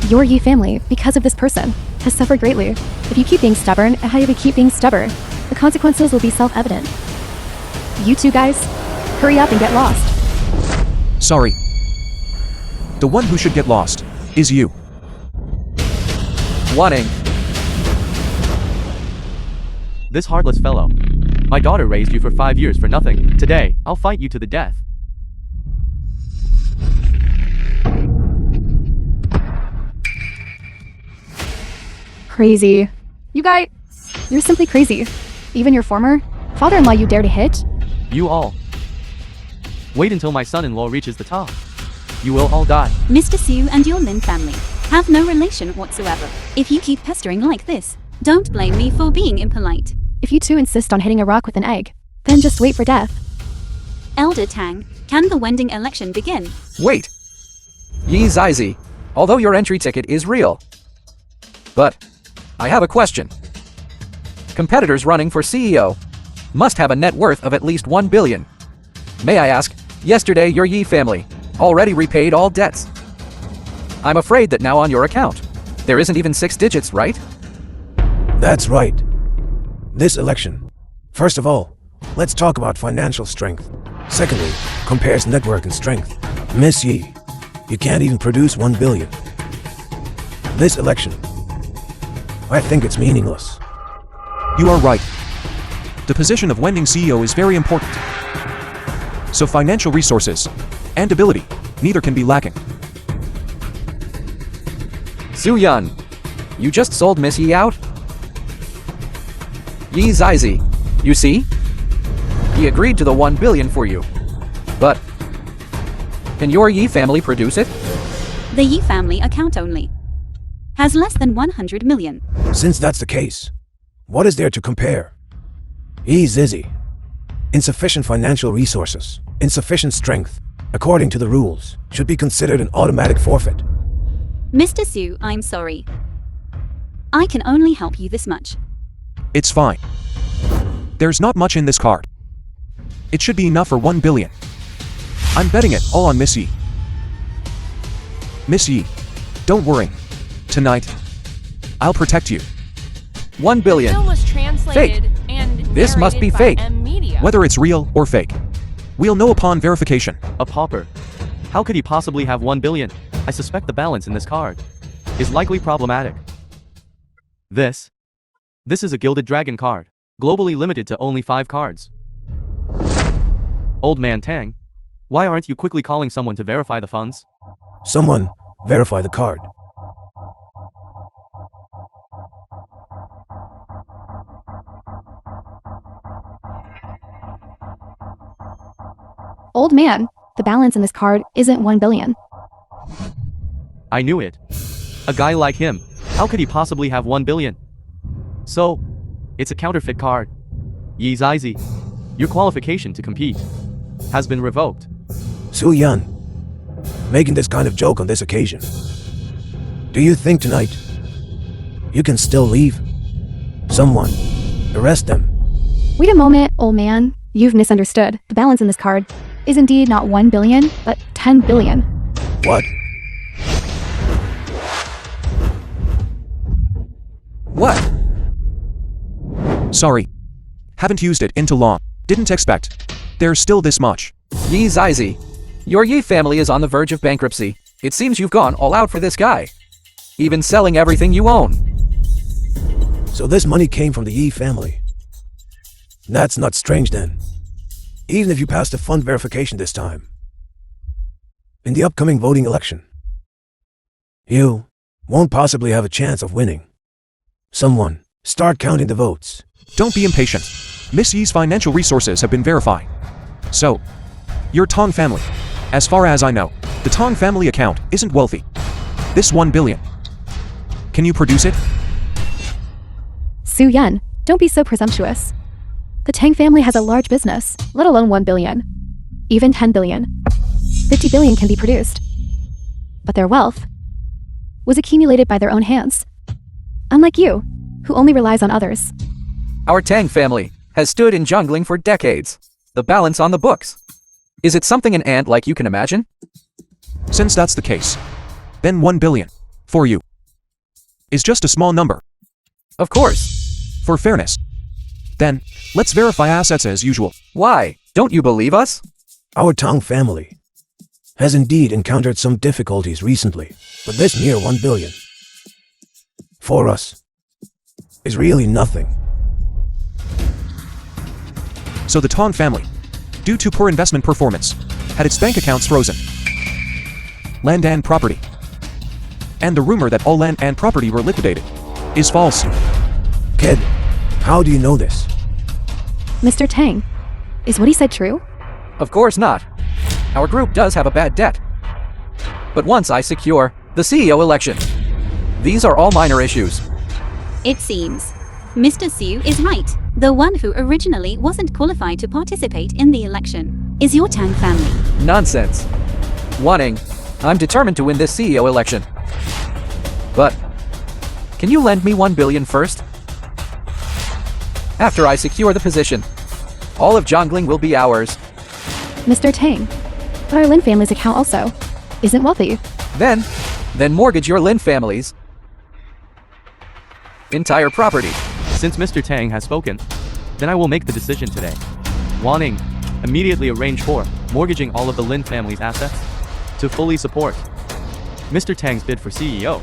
your Yi family, because of this person, has suffered greatly. If you keep being stubborn, and how you keep being stubborn, the consequences will be self-evident. You two guys, hurry up and get lost.
Sorry. The one who should get lost is you.
Wanting.
This heartless fellow. My daughter raised you for 5 years for nothing. Today, I'll fight you to the death.
Crazy. You guys, you're simply crazy. Even your former father-in-law you dare to hit?
You all. Wait until my son-in-law reaches the top. You will all die.
Mr. Su and your Lin family have no relation whatsoever. If you keep pestering like this, don't blame me for being impolite.
If you two insist on hitting a rock with an egg, then just wait for death.
Elder Tang, can the Wending election begin?
Wait. Yi Zizy, although your entry ticket is real. But I have a question. Competitors running for CEO must have a net worth of at least 1 billion. May I ask, yesterday your Yi family already repaid all debts. I'm afraid that now on your account, there isn't even 6 digits, right?
That's right. This election. First of all, let's talk about financial strength. Secondly, compares network and strength. Miss Yi, you can't even produce 1 billion. This election, I think it's meaningless.
You are right. The position of Wending CEO is very important. So financial resources and ability, neither can be lacking.
Su-Yun, you just sold Miss Yi out? Yi Zizy, you see? He agreed to the 1 billion for you. But can your Yi family produce it?
The Yi family account only has less than 100 million.
Since that's the case, what is there to compare? Yi Zizy. Insufficient financial resources, insufficient strength, according to the rules, should be considered an automatic forfeit.
Mr. Su, I'm sorry. I can only help you this much.
It's fine. There's not much in this card. It should be enough for 1 billion. I'm betting it all on Miss Yi. Miss Yi, don't worry. Tonight, I'll protect you.
1 billion.
Film was translated and
This must be
narrated by
fake.
M Media.
Whether it's real or fake, we'll know upon verification.
A pauper. How could he possibly have 1 billion? I suspect the balance in this card is likely problematic. This is a Gilded Dragon card, globally limited to only 5 cards. Old man Tang, why aren't you quickly calling someone to verify the funds?
Someone, verify the card.
Old man, the balance in this card isn't 1 billion.
I knew it. A guy like him, how could he possibly have 1 billion? So, it's a counterfeit card. Yi Zizy, your qualification to compete has been revoked.
Su-Yun, making this kind of joke on this occasion. Do you think tonight you can still leave? Someone, arrest them.
Wait a moment, old man. You've misunderstood. The balance in this card is indeed not 1 billion, but 10 billion.
What?
What?
Sorry. Haven't used it in too long. Didn't expect. There's still this much.
Yi Zizy, your Yi family is on the verge of bankruptcy. It seems you've gone all out for this guy, even selling everything you own.
So this money came from the Yi family. That's not strange then. Even if you pass the fund verification this time. In the upcoming voting election, you won't possibly have a chance of winning. Someone, start counting the votes.
Don't be impatient. Miss Yi's financial resources have been verified. So, your Tong family. As far as I know, the Tong family account isn't wealthy. This 1 billion. Can you produce it?
Su-Yun, don't be so presumptuous. The Tang family has a large business, let alone 1 billion. Even 10 billion. 50 billion can be produced. But their wealth was accumulated by their own hands. Unlike you, who only relies on others.
Our Tang family has stood in jungling for decades. The balance on the books. Is it something an ant like you can imagine?
Since that's the case, then 1 billion, for you, is just a small number.
Of course.
For fairness. Then, let's verify assets as usual.
Why? Don't you believe us?
Our Tang family has indeed encountered some difficulties recently, but this mere 1 billion, for us, is really nothing.
So the Tong family, due to poor investment performance, had its bank accounts frozen. Land and property. And the rumor that all land and property were liquidated is false.
Kid, how do you know this?
Mr. Tang, Is what he said true?
Of course not. Our group does have a bad debt. But once I secure the CEO election, these are all minor issues.
It seems Mr. Su is right. The one who originally wasn't qualified to participate in the election is your Tang family.
Nonsense. Wanting, I'm determined to win this CEO election. But, can you lend me 1 billion first? After I secure the position, all of Jiangling will be ours.
Mr. Tang, but our Lin family's account also isn't wealthy.
Then mortgage your Lin family's entire property.
Since Mr. Tang has spoken, then I will make the decision today. Wanting, immediately arrange for mortgaging all of the Lin family's assets to fully support Mr. Tang's bid for CEO.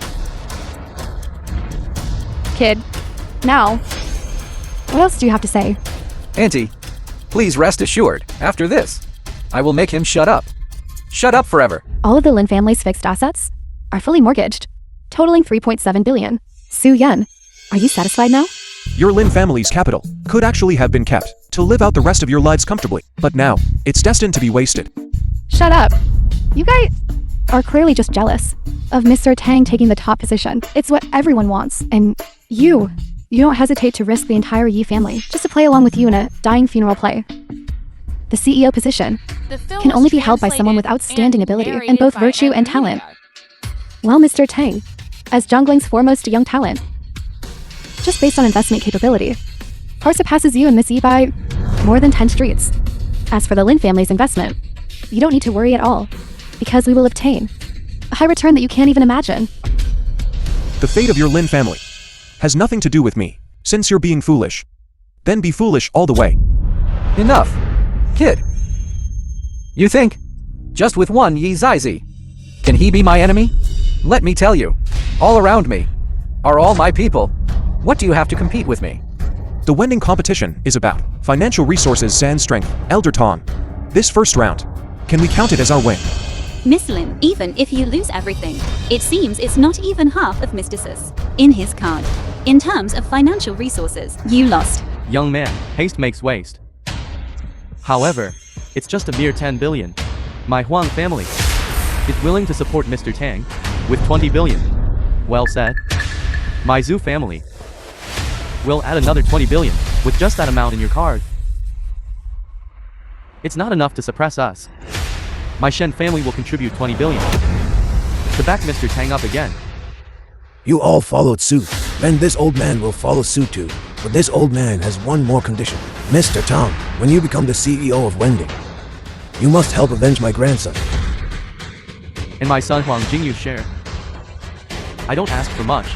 Kid, now, what else do you have to say?
Auntie, please rest assured, after this, I will make him shut up. Shut up forever.
All of the Lin family's fixed assets are fully mortgaged, totaling 3.7 billion. Su Yan, are you satisfied now?
Your Lin family's capital could actually have been kept to live out the rest of your lives comfortably, but now, it's destined to be wasted.
Shut up. You guys are clearly just jealous of Mr. Tang taking the top position. It's what everyone wants, and you don't hesitate to risk the entire Yi family just to play along with you in a dying funeral play. The CEO position can only be held by someone with outstanding ability in both virtue and talent. While Mr. Tang, as Jiangling's foremost young talent, just based on investment capability, far surpasses you and Miss Yi by more than 10 streets. As for the Lin family's investment, you don't need to worry at all, because we will obtain a high return that you can't even imagine.
The fate of your Lin family has nothing to do with me. Since you're being foolish, then be foolish all the way.
Enough, kid. You think, just with one Yi Zizy, can he be my enemy? Let me tell you, all around me are all my people. What do you have to compete with me?
The wending competition is about financial resources and strength. Elder Tong, this first round, can we count it as our win?
Miss Lin, even if you lose everything, it seems it's not even half of Mr. Sus in his card. In terms of financial resources, you lost.
Young man, haste makes waste. However, it's just a mere 10 billion. My Huang family is willing to support Mr. Tang with 20 billion. Well said. My Zhu family will add another 20 billion with just that amount in your card. It's not enough to suppress us. My Shen family will contribute 20 billion to back Mr. Tang up again.
You all followed suit, then this old man will follow suit too. But this old man has one more condition. Mr. Tang, when you become the CEO of Wending, you must help avenge my grandson.
And my son Huang Jingyu's share. I don't ask for much.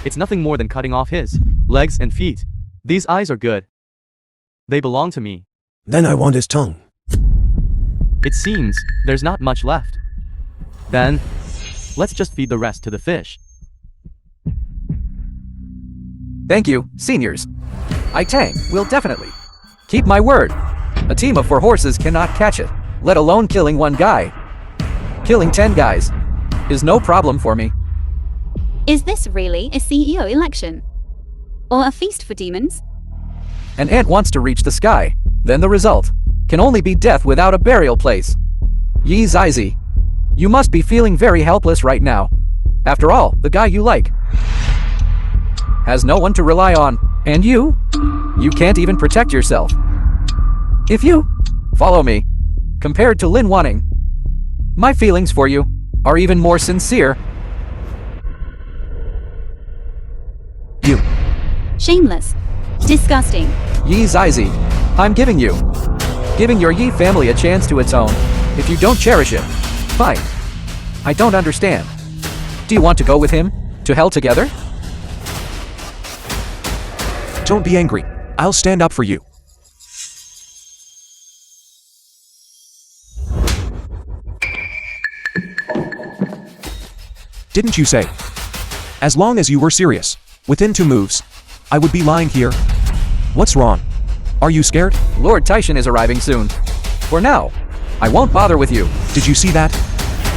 It's nothing more than cutting off his legs and feet. These eyes are good. They belong to me.
Then I want his tongue.
It seems there's not much left. Then, let's just feed the rest to the fish.
Thank you, seniors. I Tang will definitely keep my word. A team of 4 horses cannot catch it, let alone killing one guy. Killing 10 guys is no problem for me.
Is this really a CEO election? Or a feast for demons?
An ant wants to reach the sky, then the result can only be death without a burial place. Yi Zizy, you must be feeling very helpless right now. After all, the guy you like has no one to rely on, and you can't even protect yourself. If you follow me, compared to Lin Wanning, my feelings for you are even more sincere. You.
Shameless. Disgusting.
Yi Zizy, I'm giving your Yi family a chance to its own. If you don't cherish it, fine. I don't understand. Do you want to go with him to hell together?
Don't be angry. I'll stand up for you. Didn't you say? As long as you were serious, within 2 moves, I would be lying here. What's wrong? Are you scared?
Lord Taishan is arriving soon. For now, I won't bother with you.
Did you see that?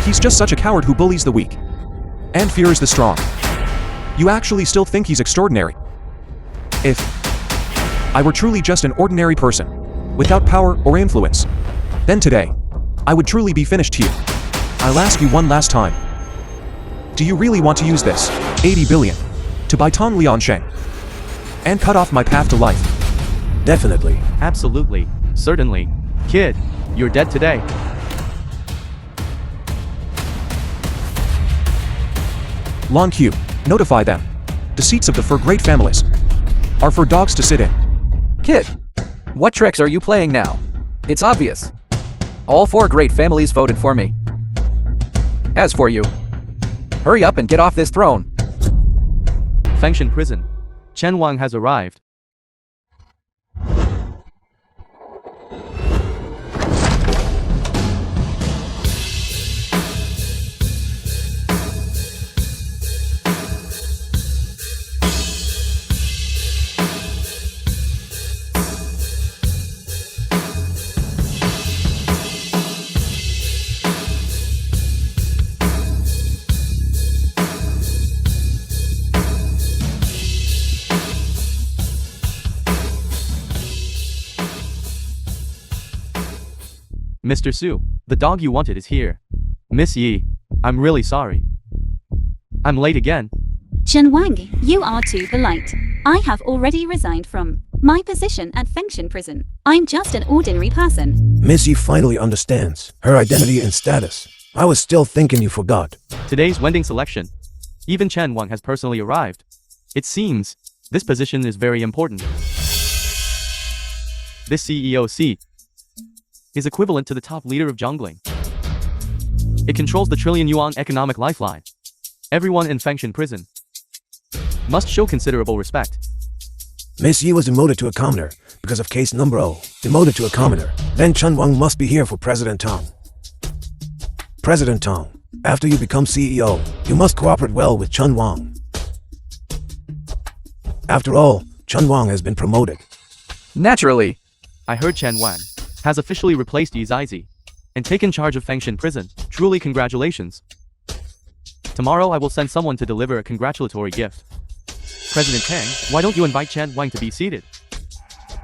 He's just such a coward who bullies the weak and fears the strong. You actually still think he's extraordinary. If I were truly just an ordinary person, without power or influence. Then today, I would truly be finished here. I'll ask you one last time. Do you really want to use this 80 billion to buy Tong Liansheng and cut off my path to life?
Definitely.
Absolutely. Certainly. Kid, you're dead today.
Long Q, notify them. The seats of the four great families are for dogs to sit in.
Kid, what tricks are you playing now? It's obvious. All four great families voted for me. As for you, hurry up and get off this throne.
Fengshan Prison. Chen Wang has arrived. Mr. Su, the dog you wanted is here. Miss Yi, I'm really sorry. I'm late again.
Chen Wang, you are too polite. I have already resigned from my position at Fengshan Prison. I'm just an ordinary person.
Miss Yi finally understands her identity and status. I was still thinking you forgot.
Today's wedding selection. Even Chen Wang has personally arrived. It seems this position is very important. This CEO seat is equivalent to the top leader of Jiangling. It controls the trillion yuan economic lifeline. Everyone in Fengshan Prison must show considerable respect.
Miss Yi was demoted to a commoner because of case number O. Demoted to a commoner. Then Chen Wang must be here for President Tong. President Tong, after you become CEO, you must cooperate well with Chen Wang. After all, Chen Wang has been promoted.
Naturally.
I heard Chen Wang has officially replaced Zizy and taken charge of Fengshan Prison. Truly congratulations. Tomorrow I will send someone to deliver a congratulatory gift. President Tang, why don't you invite Chen Wang to be seated?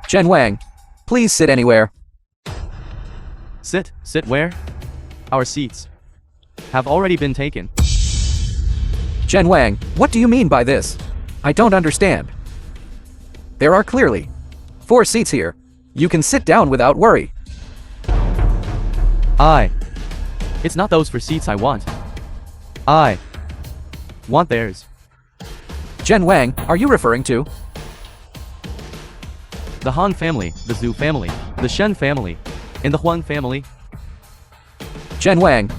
Chen Wang, please sit anywhere.
Sit where? Our seats have already been taken.
Chen Wang, what do you mean by this? I don't understand. There are clearly 4 seats here. You can sit down without worry.
It's not those for seats I want. I want theirs.
Chen Wang, are you referring to
The Han family, the Zhu family, the Shen family, and the Huang family?
Chen Wang?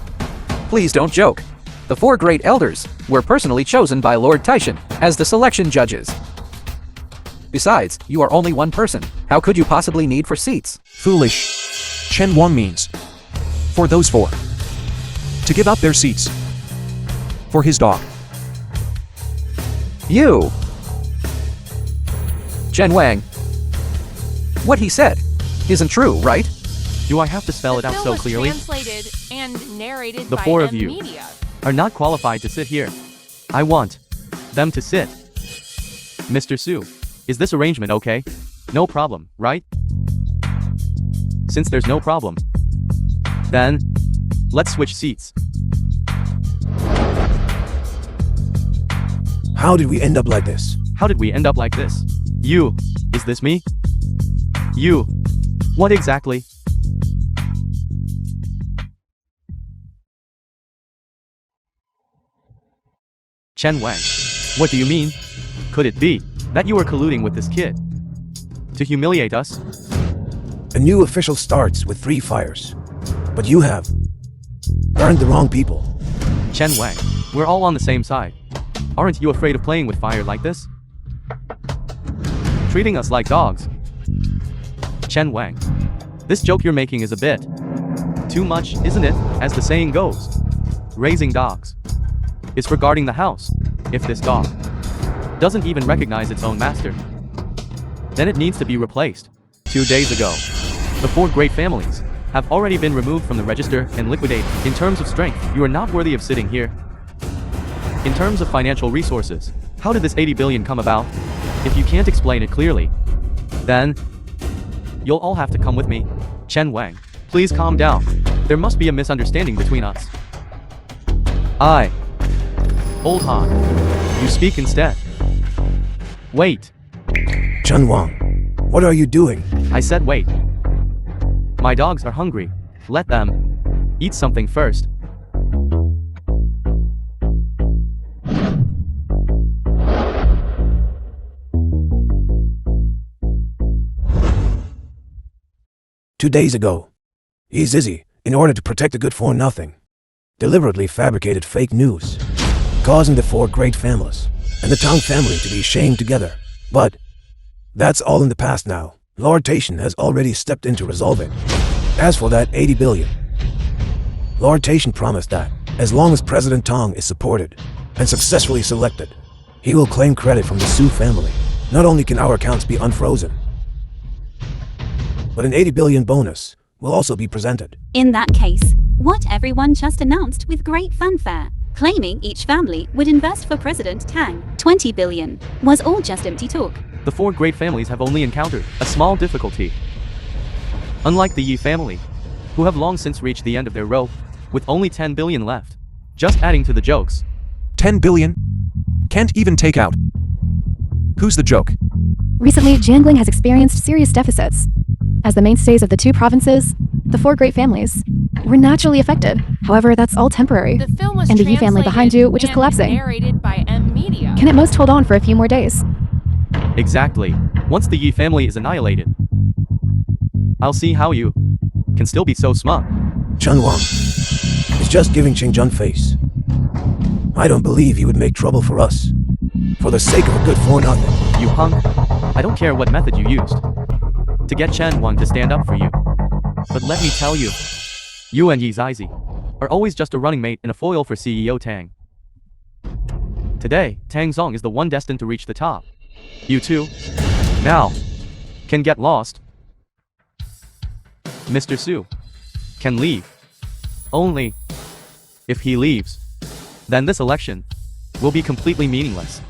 Please don't joke. The 4 great elders were personally chosen by Lord Taishan as the selection judges. Besides, you are only one person. How could you possibly need 4 seats?
Foolish. Chen Wang means for those 4 to give up their seats for his dog.
You! Chen Wang. What he said isn't true, right?
Do I have to spell it
The
out
bill
so
was
clearly?
translated and narrated
The
by
4 of
M
you
Media.
are not qualified to sit here. I want them to sit. Mr. Su, is this arrangement okay? No problem, right? Since there's no problem, then let's switch seats.
How did we end up like this?
How did we end up like this? You, is this me? You, what exactly? Chen Wang, what do you mean? Could it be that you are colluding with this kid to humiliate us?
A new official starts with 3 fires. But you have burned the wrong people.
Chen Wang, we're all on the same side. Aren't you afraid of playing with fire like this? Treating us like dogs. Chen Wang, this joke you're making is a bit too much, isn't it? As the saying goes, raising dogs is for guarding the house. If this dog doesn't even recognize its own master, then it needs to be replaced. 2 days ago, the 4 great families have already been removed from the register and liquidated. In terms of strength, you are not worthy of sitting here. In terms of financial resources, how did this 80 billion come about? If you can't explain it clearly, then You'll all have to come with me. Chen Wang, please calm down. There must be a misunderstanding between us. Old Han, you speak instead. Wait,
Chen Wang, what are you doing?
I said wait. My dogs are hungry. Let them eat something first.
Two days ago, Zizy, in order to protect the good for nothing, deliberately fabricated fake news, causing the four great families and the Tang family to be shamed together. But that's all in the past now. Lord Taishan has already stepped in to resolve it. As for that 80 billion, Lord Taishan promised that, as long as President Tang is supported and successfully selected, he will claim credit from the Su family. Not only can our accounts be unfrozen, but an 80 billion bonus will also be presented.
In that case, what everyone just announced with great fanfare, claiming each family would invest for President Tang 20 billion, was all just empty talk.
The four great families have only encountered a small difficulty. Unlike the Yi family, who have long since reached the end of their rope, with only 10 billion left. Just adding to the jokes.
10 billion? Can't even take out. Who's the joke?
Recently, Jiang has experienced serious deficits. As the mainstays of the two provinces, the four great families, were naturally affected. However, that's all temporary.
The film was
And the Yi family behind you, which is
and
collapsing,
narrated by M Media.
can at most hold on for a few more days.
Exactly. Once the Yi family is annihilated, I'll see how you can still be so smug.
Chen Wang is just giving Qingjun face. I don't believe he would make trouble for us, for the sake of a good for nothing.
You punk. I don't care what method you used to get Chen Wang to stand up for you. But let me tell you, you and Zizy are always just a running mate and a foil for CEO Tang. Today, Tang Zong is the one destined to reach the top. You two, now, can get lost. Mr. Su can leave. Only if he leaves, then this election will be completely meaningless,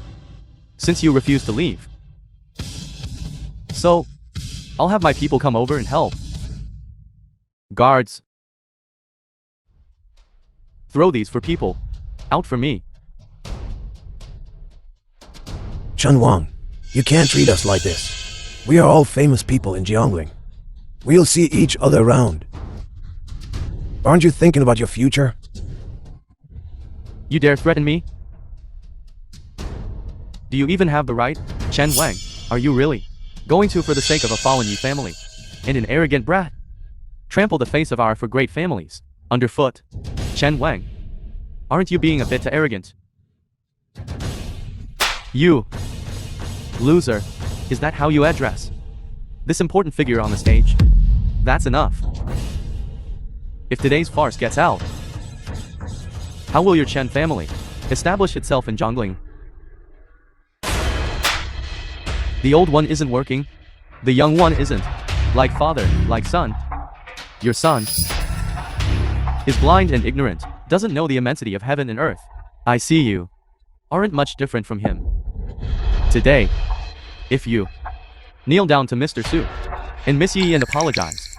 since you refuse to leave. So, I'll have my people come over and help. Guards, throw these for people. Out for me.
Chen Wang, you can't treat us like this. We are all famous people in Jiangling. We'll see each other around. Aren't you thinking about your future?
You dare threaten me? Do you even have the right? Chen Wang, are you really going to, for the sake of a fallen Yi family and an arrogant brat, trample the face of our four great families underfoot? Chen Wang, aren't you being a bit too arrogant? You loser, is that how you address this important figure on the stage? That's enough. If today's farce gets out, how will your Chen family establish itself in Jiangling? The old one isn't working. The young one isn't. Like father, like son. Your son is blind and ignorant, doesn't know the immensity of heaven and earth. I see you aren't much different from him. Today, if you kneel down to Mr. Su and Miss Yi and apologize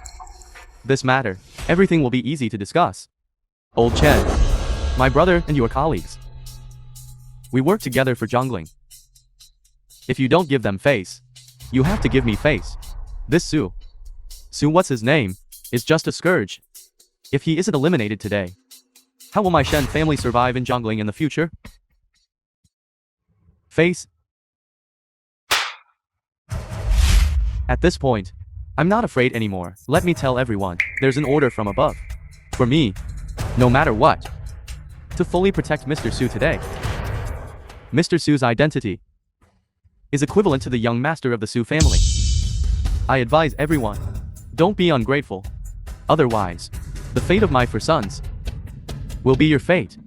this matter, everything will be easy to discuss. Old Chen, my brother and your colleagues, we work together for Jiangling. If you don't give them face, you have to give me face. This Su, what's his name, is just a scourge. If he isn't eliminated today, how will my Shen family survive in Jiangling in the future? Face. At this point, I'm not afraid anymore. Let me tell everyone, there's an order from above. For me, no matter what, to fully protect Mr. Su today. Mr. Su's identity is equivalent to the young master of the Su family. I advise everyone, don't be ungrateful. Otherwise, the fate of my four sons will be your fate.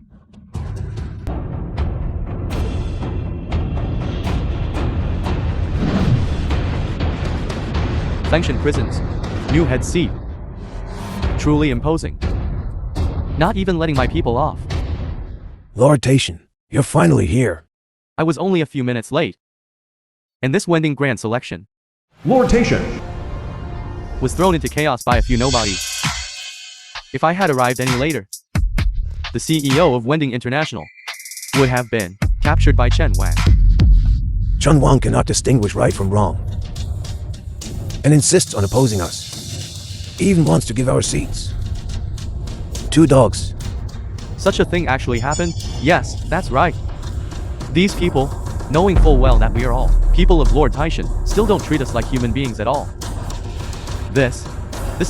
Fengshan Prison's new head seat. Truly imposing. Not even letting my people off.
Lord Taishan, you're finally here.
I was only a few minutes late. And this Wending Grand selection.
Lord Taishan,
was thrown into chaos by a few nobodies. If I had arrived any later, the CEO of Wending International would have been captured by Chen Wang.
Chen Wang cannot distinguish right from wrong and insists on opposing us. He even wants to give our seats. 2 dogs.
Such a thing actually happened? Yes, that's right. These people, knowing full well that we are all people of Lord Taishan, still don't treat us like human beings at all. This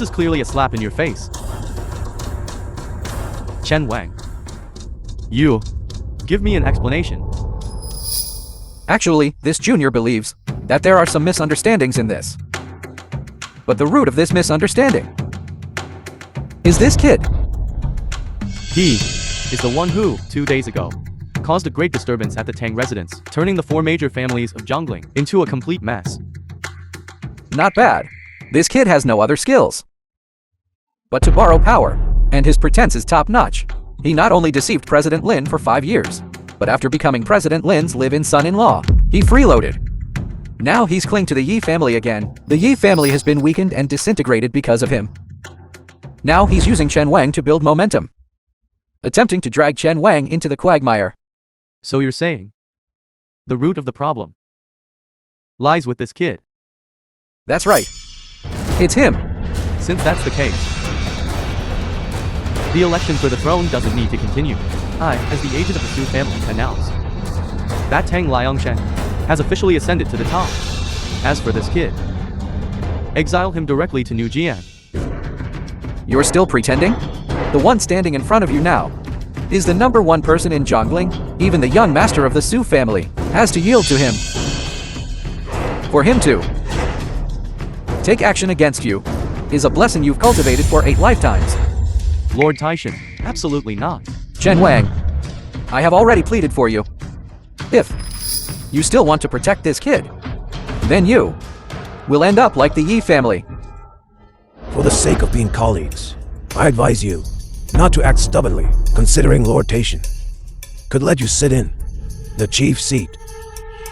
is clearly a slap in your face. Chen Wang, you, give me an explanation.
Actually, this junior believes that there are some misunderstandings in this. But the root of this misunderstanding is this kid.
He is the one who, 2 days ago, caused a great disturbance at the Tang residence, turning the 4 major families of Jiangling into a complete mess.
Not bad. This kid has no other skills but to borrow power, and his pretense is top-notch. He not only deceived President Lin for 5 years, but after becoming President Lin's live-in son-in-law, he freeloaded. Now he's clinging to the Yi family again. The Yi family has been weakened and disintegrated because of him. Now he's using Chen Wang to build momentum, attempting to drag Chen Wang into the quagmire.
So you're saying the root of the problem lies with this kid?
That's right. It's him.
Since that's the case, the election for the throne doesn't need to continue. I, as the agent of the Su family, announce that Tang Liangshan has officially ascended to the top. As for this kid, exile him directly to New Jiang.
You're still pretending? The one standing in front of you now is the #1 person in Jiangling. Even the young master of the Su family has to yield to him. For him to take action against you is a blessing you've cultivated for 8 lifetimes.
Lord Taishan, absolutely not.
Chen Wang, I have already pleaded for you. If you still want to protect this kid, then you will end up like the Yi family.
For the sake of being colleagues, I advise you not to act stubbornly, considering Lord Taishan could let you sit in the chief seat.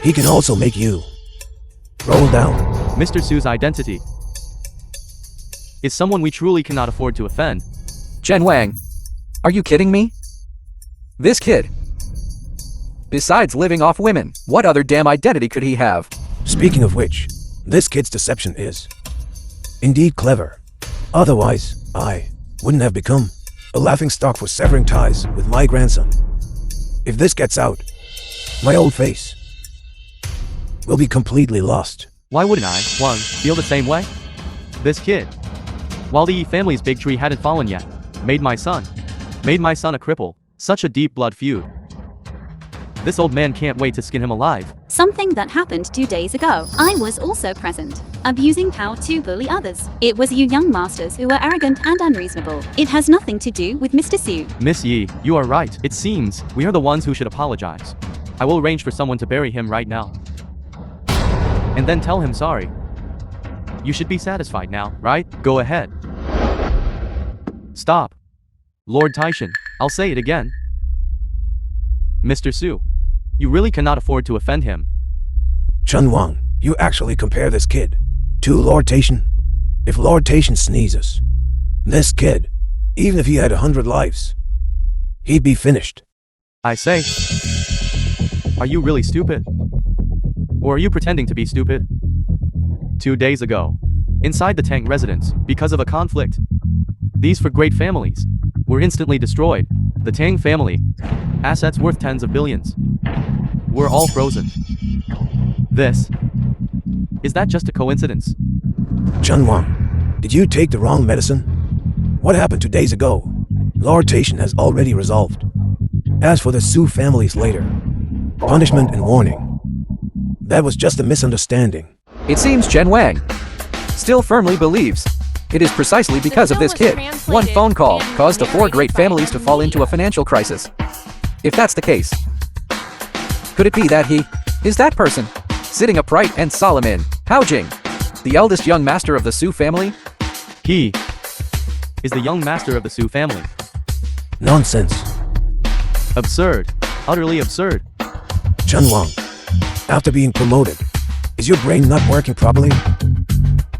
He can also make you roll down.
Mr. Su's identity is someone we truly cannot afford to offend.
Chen Wang, are you kidding me? This kid, besides living off women, what other damn identity could he have?
Speaking of which, this kid's deception is indeed clever. Otherwise, I wouldn't have become a laughingstock for severing ties with my grandson. If this gets out, my old face will be completely lost.
Why wouldn't I, one, feel the same way? This kid, while the Yi family's big tree hadn't fallen yet, made my son a cripple. Such a deep blood feud. This old man can't wait to skin him alive.
Something that happened 2 days ago. I was also present, abusing power to bully others. It was you young masters who were arrogant and unreasonable. It has nothing to do with Mr. Su.
Miss Yi, you are right. It seems we are the ones who should apologize. I will arrange for someone to bury him right now, and then tell him sorry. You should be satisfied now, right? Go ahead. Stop. Lord Taishan, I'll say it again. Mr. Su, you really cannot afford to offend him.
Chen Wang, you actually compare this kid to Lord Taishan? If Lord Taishan sneezes, this kid, even if he had 100 lives, he'd be finished.
I say, are you really stupid? Or are you pretending to be stupid? 2 days ago, inside the Tang residence, because of a conflict, these 4 great families were instantly destroyed. The Tang family, assets worth tens of billions, were all frozen. Is that just a coincidence?
Chen Wang, did you take the wrong medicine? What happened 2 days ago, Lord Taishan has already resolved. As for the Su family's later punishment and warning, that was just a misunderstanding.
It seems Chen Wang still firmly believes it is precisely because of this kid. One phone call caused the 4 great families to fall into a financial crisis. If that's the case, could it be that he is that person, sitting upright and solemn in Haojing, the eldest young master of the Su family?
He is the young master of the Su family.
Nonsense.
Absurd. Utterly absurd.
Chen Wang, after being promoted, is your brain not working properly?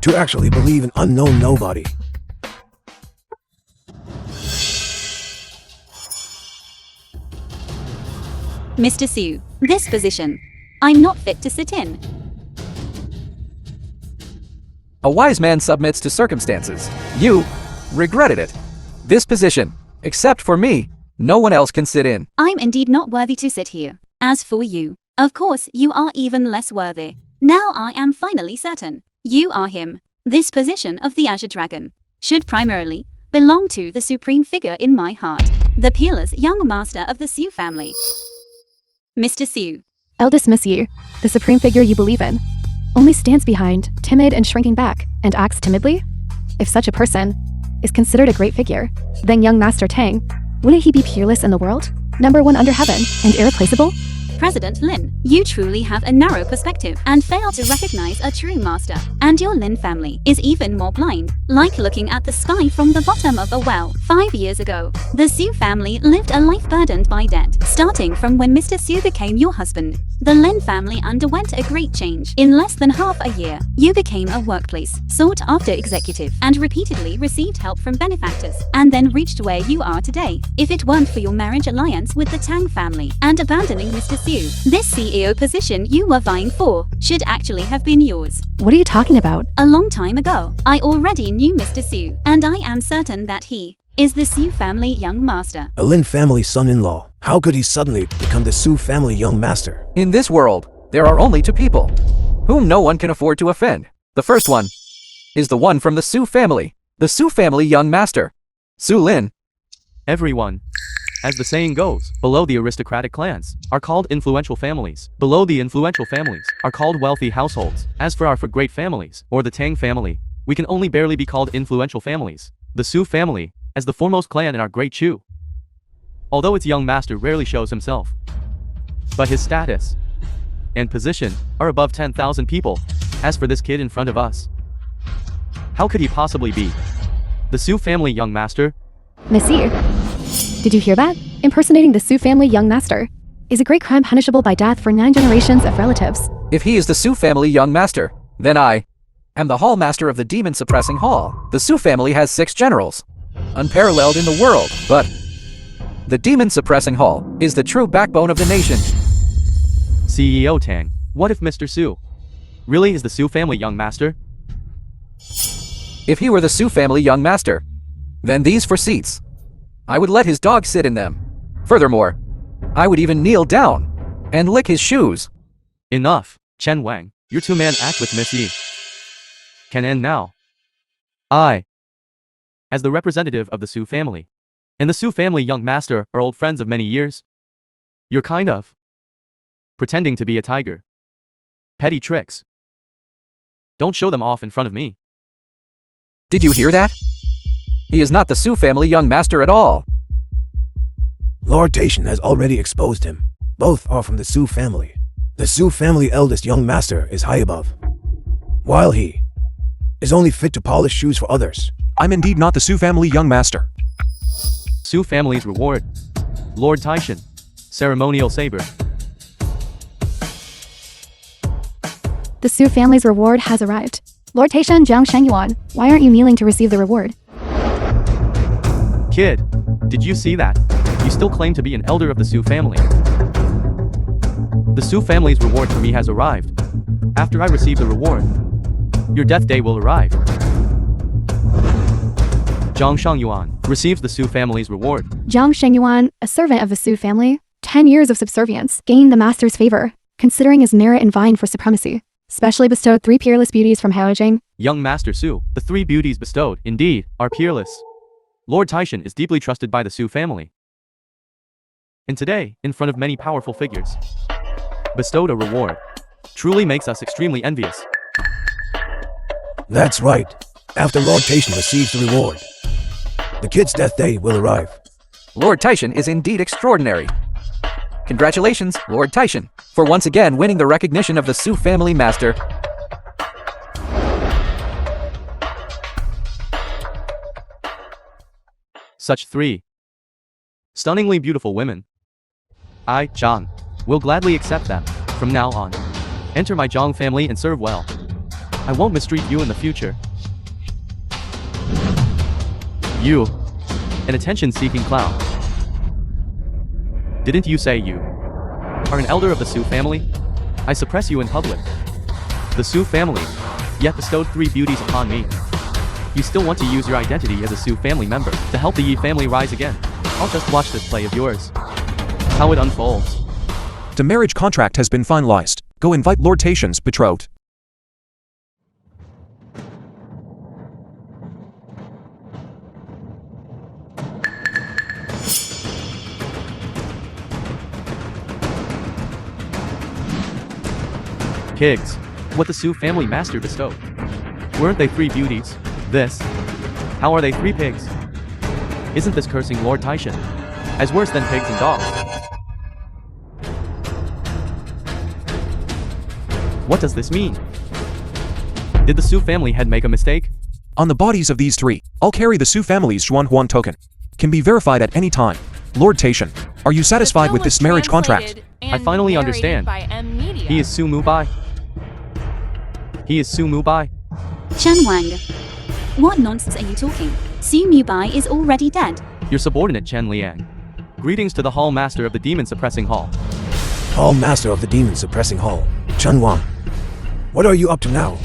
to actually believe an unknown nobody.
Mr. Su, this position. I'm not fit to sit in.
A wise man submits to circumstances. You regretted it. This position, except for me, no one else can sit in.
I'm indeed not worthy to sit here. As for you, of course you are even less worthy. Now I am finally certain. You are him. This position of the Azure Dragon should primarily belong to the supreme figure in my heart, the peerless young master of the Su family. Mr. Su.
Eldest Miss Yi, the supreme figure you believe in, only stands behind, timid and shrinking back, and acts timidly? If such a person is considered a great figure, then young Master Tang, wouldn't he be peerless in the world? Number one under heaven, and irreplaceable?
President Lin, you truly have a narrow perspective and fail to recognize a true master. And your Lin family is even more blind, like looking at the sky from the bottom of a well. 5 years ago, the Su family lived a life burdened by debt. Starting from when Mr. Su became your husband, the Lin family underwent a great change. In less than half a year, you became a workplace, sought-after executive, and repeatedly received help from benefactors, and then reached where you are today. If it weren't for your marriage alliance with the Tang family and abandoning Mr. Su, this CEO position you were vying for should actually have been yours.
What are you talking about?
A long time ago, I already knew Mr. Su, and I am certain that he is the Su family young master.
A Lin family son-in-law. How could he suddenly become the Su family young master?
In this world, there are only two people whom no one can afford to offend. The first one is the one from the Su family, the Su family young master, Su Lin.
Everyone, as the saying goes, below the aristocratic clans are called influential families. Below the influential families are called wealthy households. As for our great families, or the Tang family, we can only barely be called influential families. The Su family, as the foremost clan in our great Chu, although its young master rarely shows himself, but his status and position are above 10,000 people. As for this kid in front of us, how could he possibly be the Su family young master?
Miss Yi, did you hear that? Impersonating the Su family young master is a great crime punishable by death for 9 generations of relatives.
If he is the Su family young master, then I am the hall master of the demon suppressing hall. The Su family has 6 generals, unparalleled in the world, but the demon suppressing hall is the true backbone of the nation.
CEO Tang, what if Mr. Su really is the Su family young master?
If he were the Su family young master, then these 4 seats, I would let his dog sit in them. Furthermore, I would even kneel down and lick his shoes.
Enough, Chen Wang, your 2-man act with Miss Yi can end now. I, as the representative of the Su family, and the Su family young master are old friends of many years. You're kind of pretending to be a tiger. Petty tricks. Don't show them off in front of me.
Did you hear that? He is not the Su family young master at all.
Lord Taishan has already exposed him. Both are from the Su family. The Su family eldest young master is high above, while he is only fit to polish shoes for others.
I'm indeed not the Su family young master.
Su family's reward. Lord Taishan. Ceremonial saber.
The Su family's reward has arrived. Lord Taishan Jiang Shengyuan, why aren't you kneeling to receive the reward?
Kid, did you see that? You still claim to be an elder of the Su family. The Su family's reward for me has arrived. After I receive the reward, your death day will arrive. Jiang Shengyuan receives the Su family's reward.
Jiang Shengyuan, a servant of the Su family, 10 years of subservience, gained the master's favor, considering his merit and vying for supremacy. Specially bestowed 3 peerless beauties from Haojing.
Young Master Su, the 3 beauties bestowed, indeed, are peerless. Lord Taishan is deeply trusted by the Su family. And today, in front of many powerful figures, bestowed a reward. Truly makes us extremely envious.
That's right. After Lord Taishan receives the reward, the kid's death day will arrive.
Lord Taishan is indeed extraordinary. Congratulations, Lord Taishan, for once again winning the recognition of the Su family master.
Such 3 stunningly beautiful women. I, Jiang, will gladly accept them from now on. Enter my Jiang family and serve well. I won't mistreat you in the future. You, an attention-seeking clown. Didn't you say you are an elder of the Su family? I suppress you in public. The Su family, yet bestowed 3 beauties upon me. You still want to use your identity as a Su family member to help the Yi family rise again. I'll just watch this play of yours. How it unfolds.
The marriage contract has been finalized. Go invite Lord Taishan's betrothed.
Pigs. What the Su family master bestowed. Weren't they 3 beauties? This. How are they 3 pigs? Isn't this cursing Lord Taishan? As worse than pigs and dogs. What does this mean? Did the Su family head make a mistake?
On the bodies of these 3, I'll carry the Su family's Xuan token. Can be verified at any time. Lord Taishan, are you satisfied with this marriage contract?
I finally understand. He is Su Mubai. He is Su Mubai.
Chen Wang. What nonsense are you talking? Su Mubai is already dead.
Your subordinate Chen Liang. Greetings to the Hall Master of the Demon Suppressing Hall.
Hall Master of the Demon Suppressing Hall, Chen Wang. What are you up to now?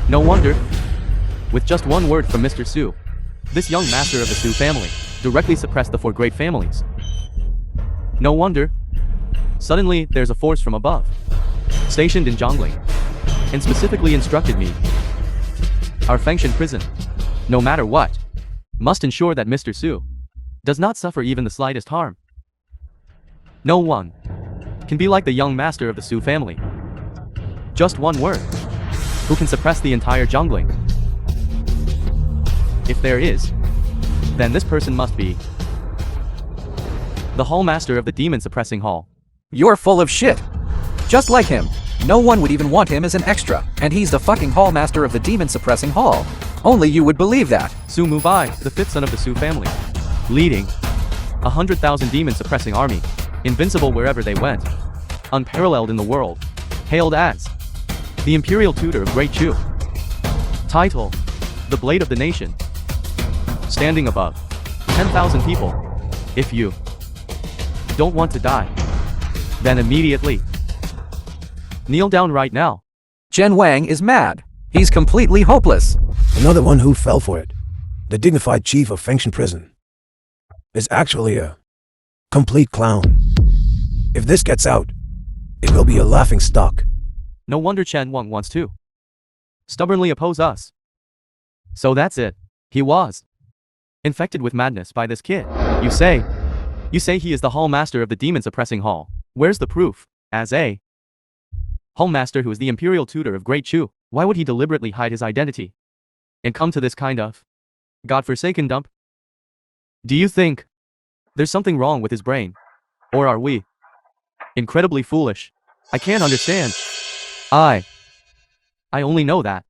No wonder. With just one word from Mr. Su, this young master of the Su family directly suppressed the 4 great families. No wonder. Suddenly, there's a force from above, stationed in Jiangling, and specifically instructed me. Our Fengshan prison, no matter what, must ensure that Mr. Su does not suffer even the slightest harm. No one can be like the young master of the Su family. Just one word, who can suppress the entire Jiangling. If there is, then this person must be the Hall Master of the Demon Suppressing Hall.
You're full of shit. Just like him. No one would even want him as an extra, and he's the fucking Hall Master of the Demon Suppressing Hall. Only you would believe that.
Su Mubai, the 5th son of the Su family, leading 100,000 demon suppressing army, invincible wherever they went, unparalleled in the world, hailed as the Imperial Tutor of Great Chu. Title, the Blade of the Nation. Standing above 10,000 people. If you don't want to die, then immediately kneel down right now.
Chen Wang is mad. He's completely hopeless.
Another one who fell for it. The dignified chief of Fengshan prison is actually a complete clown. If this gets out, it will be a laughing stock.
No wonder Chen Wang wants to stubbornly oppose us. So that's it. He was infected with madness by this kid. You say he is the Hall Master of the Demon Suppressing Hall. Where's the proof? As a Hall Master who is the Imperial Tutor of Great Chu, why would he deliberately hide his identity and come to this kind of godforsaken dump? Do you think there's something wrong with his brain? Or are we incredibly foolish? I can't understand. I only know that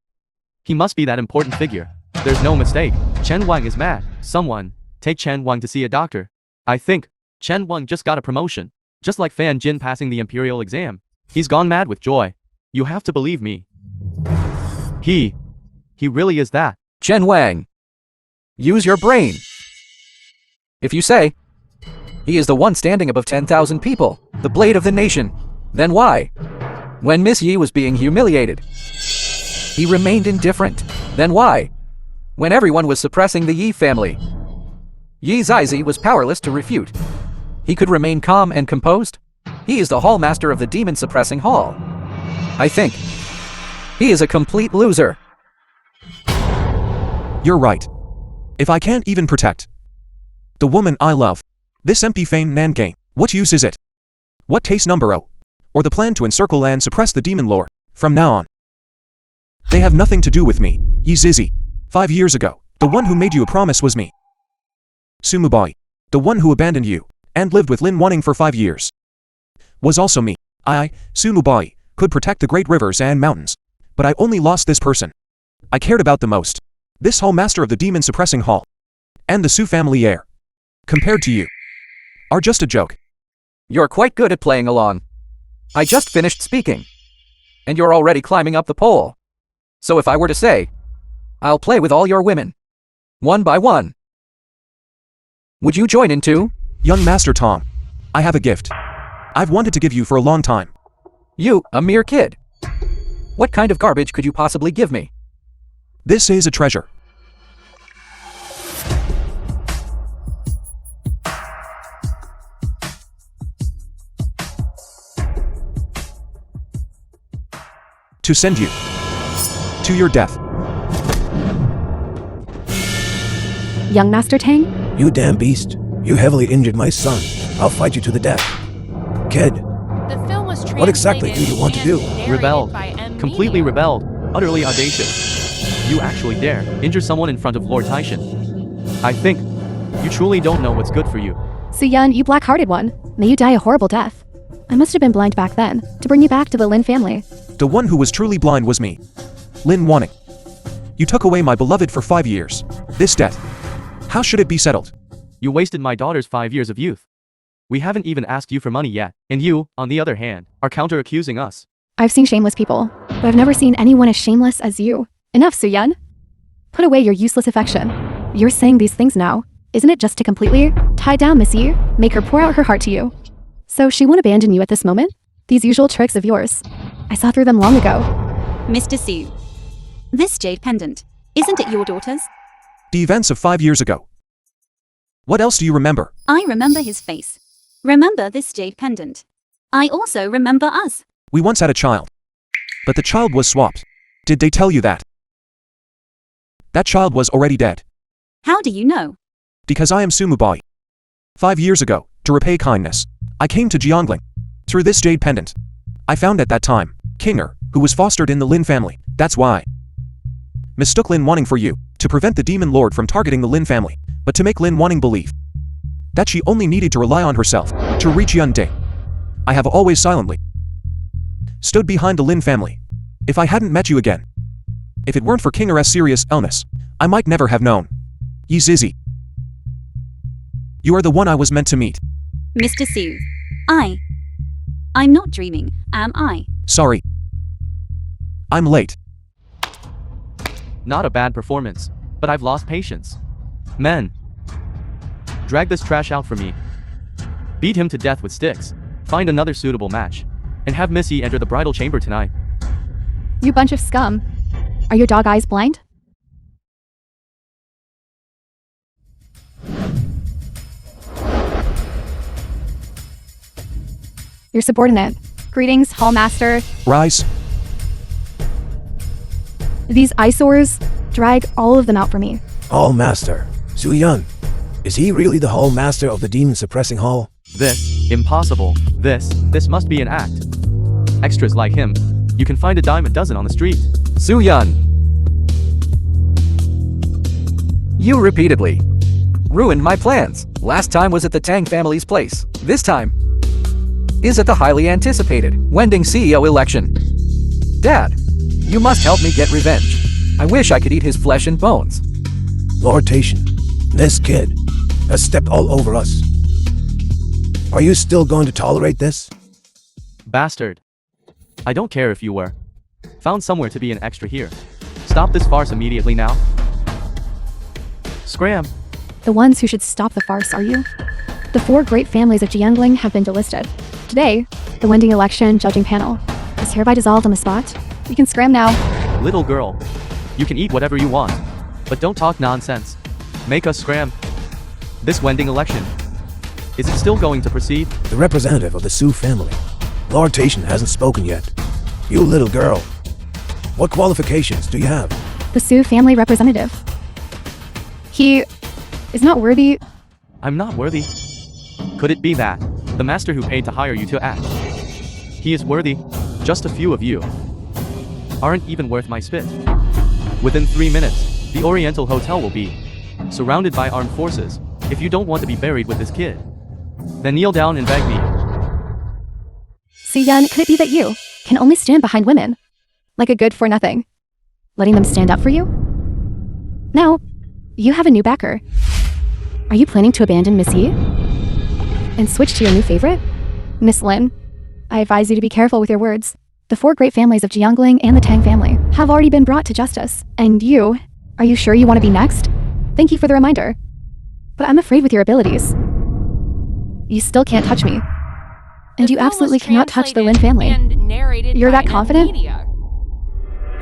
he must be that important figure. There's no mistake. Chen Wang is mad. Someone take Chen Wang to see a doctor. I think Chen Wang just got a promotion, just like Fan Jin passing the imperial exam. He's gone mad with joy. You have to believe me. He really is that.
Chen Wang. Use your brain. If you say he is the one standing above 10,000 people, the blade of the nation, then why? When Miss Yi was being humiliated, he remained indifferent. Then why? When everyone was suppressing the Yi family, Yi Zizy was powerless to refute. He could remain calm and composed. He is the Hall Master of the Demon Suppressing Hall. I think he is a complete loser.
You're right. If I can't even protect the woman I love, this empty fame Nan game, what use is it? What taste number O? Or the plan to encircle and suppress the demon lore, from now on? They have nothing to do with me. Yi Zizy. 5 years ago, the one who made you a promise was me. Su Mubai, the one who abandoned you, and lived with Lin Wanning for 5 years, was also me. I, Su Mubai, could protect the great rivers and mountains. But I only lost this person I cared about the most. This Hall Master of the Demon Suppressing Hall, and the Su family heir, compared to you, are just a joke.
You're quite good at playing along. I just finished speaking. and you're already climbing up the pole. So if I were to say, I'll play with all your women, one by one, would you join in too?
Young Master Tom, I have a gift. I've wanted to give you for a long time.
You, a mere kid. What kind of garbage could you possibly give me?
This is a treasure. To send you to your death.
Young Master Tang?
You damn beast. You heavily injured my son. I'll fight you to the death. Kid,
The film was translated
What exactly do you want to do?
and narrated
Rebelled.
by M.
Completely
Media.
rebelled. Utterly audacious. You actually dare injure someone in front of Lord Taishan. I think you truly don't know what's good for you.
Suyun, you black-hearted one. May you die a horrible death. I must have been blind back then, to bring you back to the Lin family.
The one who was truly blind was me. Lin Wanning. You took away my beloved for 5 years. This debt. How should it be settled?
You wasted my daughter's 5 years of youth. We haven't even asked you for money yet, and you, on the other hand, are counter-accusing us.
I've seen shameless people, but I've never seen anyone as shameless as you. Enough, Suyun. Put away your useless affection. You're saying these things now. Isn't it just to completely tie down Miss Yi, make her pour out her heart to you? So she won't abandon you at this moment? These usual tricks of yours. I saw through them long ago.
Mr. Su. This jade pendant, isn't it your daughter's?
The events of 5 years ago. What else do you remember?
I remember his face. Remember this jade pendant. I also remember us.
We once had a child. But the child was swapped. Did they tell you that? That child was already dead.
How do you know?
Because I am Sumubai. 5 years ago, to repay kindness, I came to Jiangling. Through this jade pendant. I found at that time, Kinger, who was fostered in the Lin family. That's why. Mistook Lin Wanting for you, to prevent the demon lord from targeting the Lin family, but to make Lin Wanting believe that she only needed to rely on herself to reach Yun Day. I have always silently stood behind the Lin family. If I hadn't met you again, if it weren't for Kinger's serious illness, I might never have known. Ye Zizy. You are the one I was meant to meet.
Mr. Su. I'm not dreaming, am I?
Sorry. I'm late.
Not a bad performance, but I've lost patience. Men, drag this trash out for me. Beat him to death with sticks. Find another suitable match. And have Missy enter the bridal chamber tonight.
You bunch of scum. Are your dog eyes blind? Your subordinate. Greetings, Hallmaster.
Rise.
These eyesores, drag all of them out for me.
Hall Master. Suyun. Is he really the Hall Master of the Demon Suppressing Hall?
This, impossible. This must be an act. Extras like him, you can find a dime a dozen on the street.
Suyun. You repeatedly ruined my plans. Last time was at the Tang family's place. This time is at the highly anticipated Wending CEO election. Dad, you must help me get revenge. I wish I could eat his flesh and bones.
Lord Taishan, this kid has stepped all over us. Are you still going to tolerate this?
Bastard. I don't care if you were found somewhere to be an extra here. Stop this farce immediately now. Scram.
The ones who should stop the farce are you. The 4 great families of Jiangling have been delisted. Today, the Wending election judging panel is hereby dissolved on the spot. You can scram now.
Little girl, you can eat whatever you want, but don't talk nonsense. Make us scram. This Wending election, is it still going to proceed?
The representative of the Su family. Lord Taishan hasn't spoken yet. You little girl. What qualifications do you have?
The Su family representative. He is not worthy.
I'm not worthy. Could it be that the master who paid to hire you to act? He is worthy. Just a few of you aren't even worth my spit. Within 3 minutes, the Oriental Hotel will be surrounded by armed forces. If you don't want to be buried with this kid, then kneel down and beg me.
Suyun, could it be that you can only stand behind women? Like a good for nothing. Letting them stand up for you? Now, you have a new backer. Are you planning to abandon Miss Yi? And switch to your new favorite? Miss Lin, I advise you to be careful with your words. The 4 great families of Jiang and the Tang family have already been brought to justice. And you? Are you sure you want to be next? Thank you for the reminder. But I'm afraid with your abilities, you still can't touch me. And
The
you
film was
absolutely cannot touch the Lin
translated
family.
And narrated
You're
by
that confident?
media.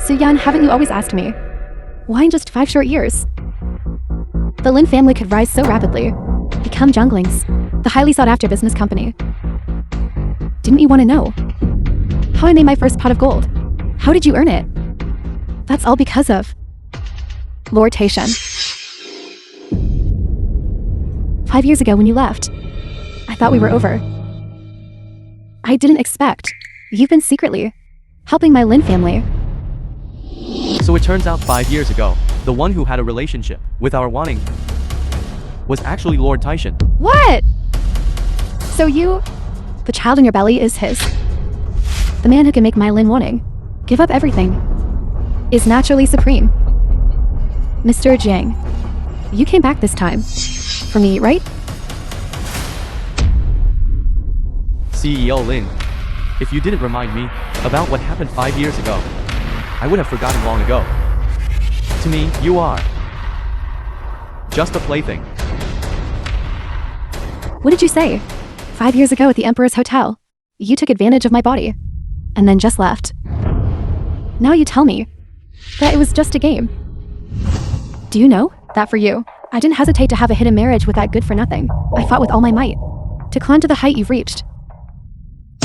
Yan, haven't you always asked me? Why in just 5 short years? The Lin family could rise so rapidly, become Jungling's, the highly sought-after business company. Didn't you want to know? How I made my first pot of gold? How did you earn it? That's all because of Lord Taishan. 5 years ago when you left, I thought we were over. I didn't expect you've been secretly helping my Lin family.
So it turns out 5 years ago, the one who had a relationship with our wanting was actually Lord Taishan.
What? So the child in your belly is his. The man who can make my Lin wanting give up everything is naturally supreme. Mr. Jiang, you came back this time. For me, right?
CEO Lin, if you didn't remind me about what happened 5 years ago, I would have forgotten long ago. To me, you are just a plaything.
What did you say? 5 years ago at the Emperor's Hotel, you took advantage of my body, and then just left. Now you tell me that it was just a game. Do you know that for you, I didn't hesitate to have a hidden marriage with that good-for-nothing. I fought with all my might to climb to the height you've reached.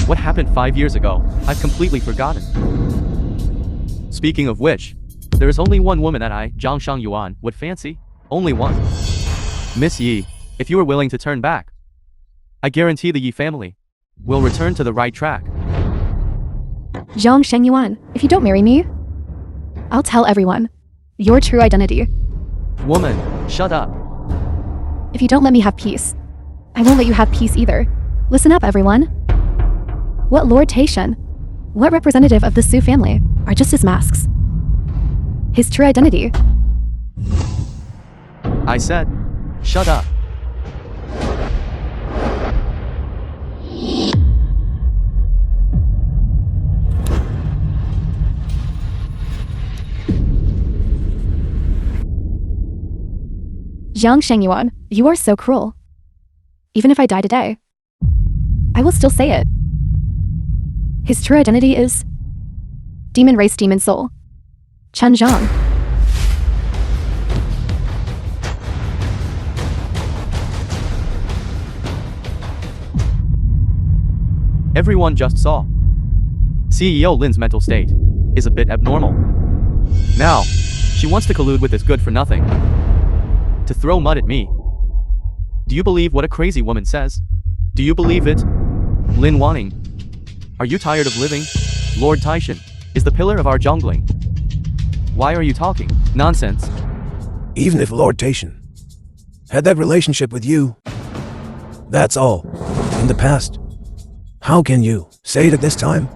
What happened 5 years ago, I've completely forgotten. Speaking of which, there is only one woman that I, Zhang Shang Yuan, would fancy. Only one. Miss Yi, if you are willing to turn back, I guarantee the Yi family will return to the right track.
Zhang Shengyuan, if you don't marry me, I'll tell everyone your true identity.
Woman, shut up.
If you don't let me have peace, I won't let you have peace either. Listen up, everyone. What Lord Taishan, what representative of the Su family are just his masks? His true identity.
I said, shut up.
Jiang Shengyuan, you are so cruel. Even if I die today, I will still say it. His true identity is Demon Race Demon Soul, Chen Zhang.
Everyone just saw. CEO Lin's mental state is a bit abnormal. Now, she wants to collude with this good-for-nothing to throw mud at me. Do you believe what a crazy woman says? Do you believe it? Lin Wanning, are you tired of living? Lord Taishan is the pillar of our jungling. Why are you talking nonsense?
Even if Lord Taishan had that relationship with you, that's all in the past. How can you say it at this time?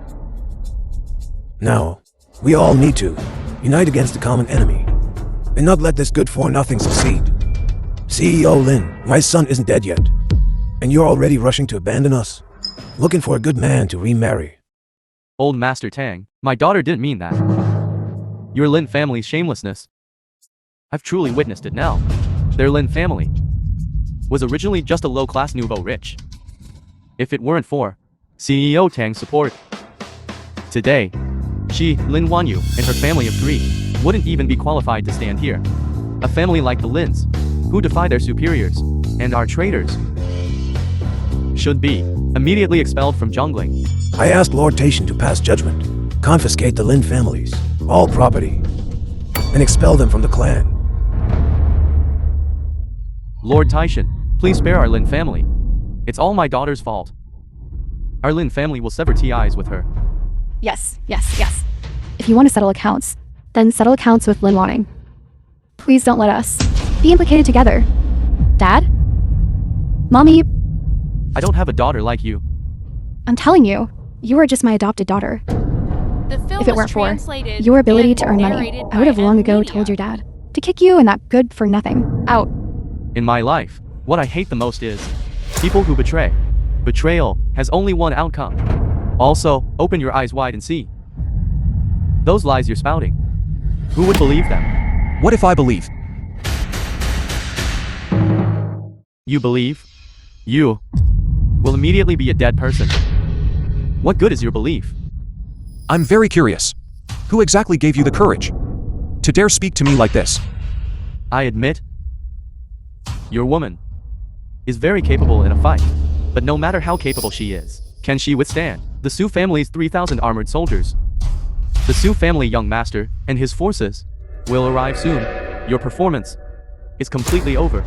Now, we all need to unite against a common enemy and not let this good-for-nothing succeed. CEO Lin, my son isn't dead yet, and you're already rushing to abandon us, looking for a good man to remarry.
Old Master Tang, my daughter didn't mean that. Your Lin family's shamelessness, I've truly witnessed it now. Their Lin family was originally just a low-class nouveau rich. If it weren't for CEO Tang's support, today, she, Lin Wanyu, and her family of 3 wouldn't even be qualified to stand here. A family like the Lins, who defy their superiors and are traitors, should be immediately expelled from jungling.
I asked Lord Taishan to pass judgment, confiscate the Lin families, all property, and expel them from the clan.
Lord Taishan, please spare our Lin family. It's all my daughter's fault. Our Lin family will sever ties with her.
Yes. If you want to settle accounts, then settle accounts with Lin Wanning. Please don't let us be implicated together. Dad? Mommy?
I don't have a daughter like you.
I'm telling you, you are just my adopted daughter.
The film
If it
was
weren't for
translated
your ability
and
to earn money,
narrated
I would have
by
long ago
media.
told your dad to kick you and that good-for-nothing out.
In my life, what I hate the most is people who betray. Betrayal has only one outcome. Also, open your eyes wide and see. Those lies you're spouting. Who would believe them?
What if I believe?
You believe? You will immediately be a dead person. What good is your belief?
I'm very curious. Who exactly gave you the courage to dare speak to me like this?
I admit, your woman is very capable in a fight. But no matter how capable she is, can she withstand the Su family's 3,000 armored soldiers? The Su family young master and his forces will arrive soon. Your performance is completely over.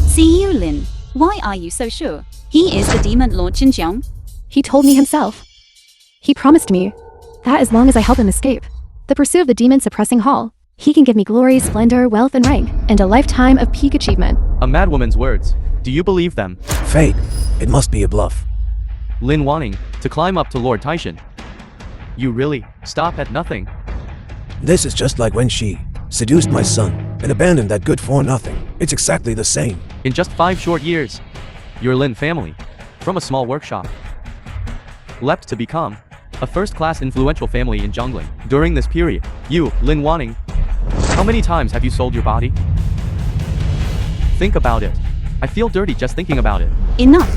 See you, Lin. Why are you so sure? He is the demon Lord Jiang.
He told me himself. He promised me that as long as I help him escape the pursuit of the demon suppressing hall, he can give me glory, splendor, wealth, and rank, and a lifetime of peak achievement.
A madwoman's words. Do you believe them?
Fate. It must be a bluff.
Lin wanting to climb up to Lord Taishan. You really stop at nothing.
This is just like when she seduced my son and abandoned that good-for-nothing. It's exactly the same.
In just 5 short years, your Lin family, from a small workshop, leapt to become a first-class influential family in Jiangling. During this period, you, Lin Wanning, how many times have you sold your body? Think about it. I feel dirty just thinking about it.
Enough.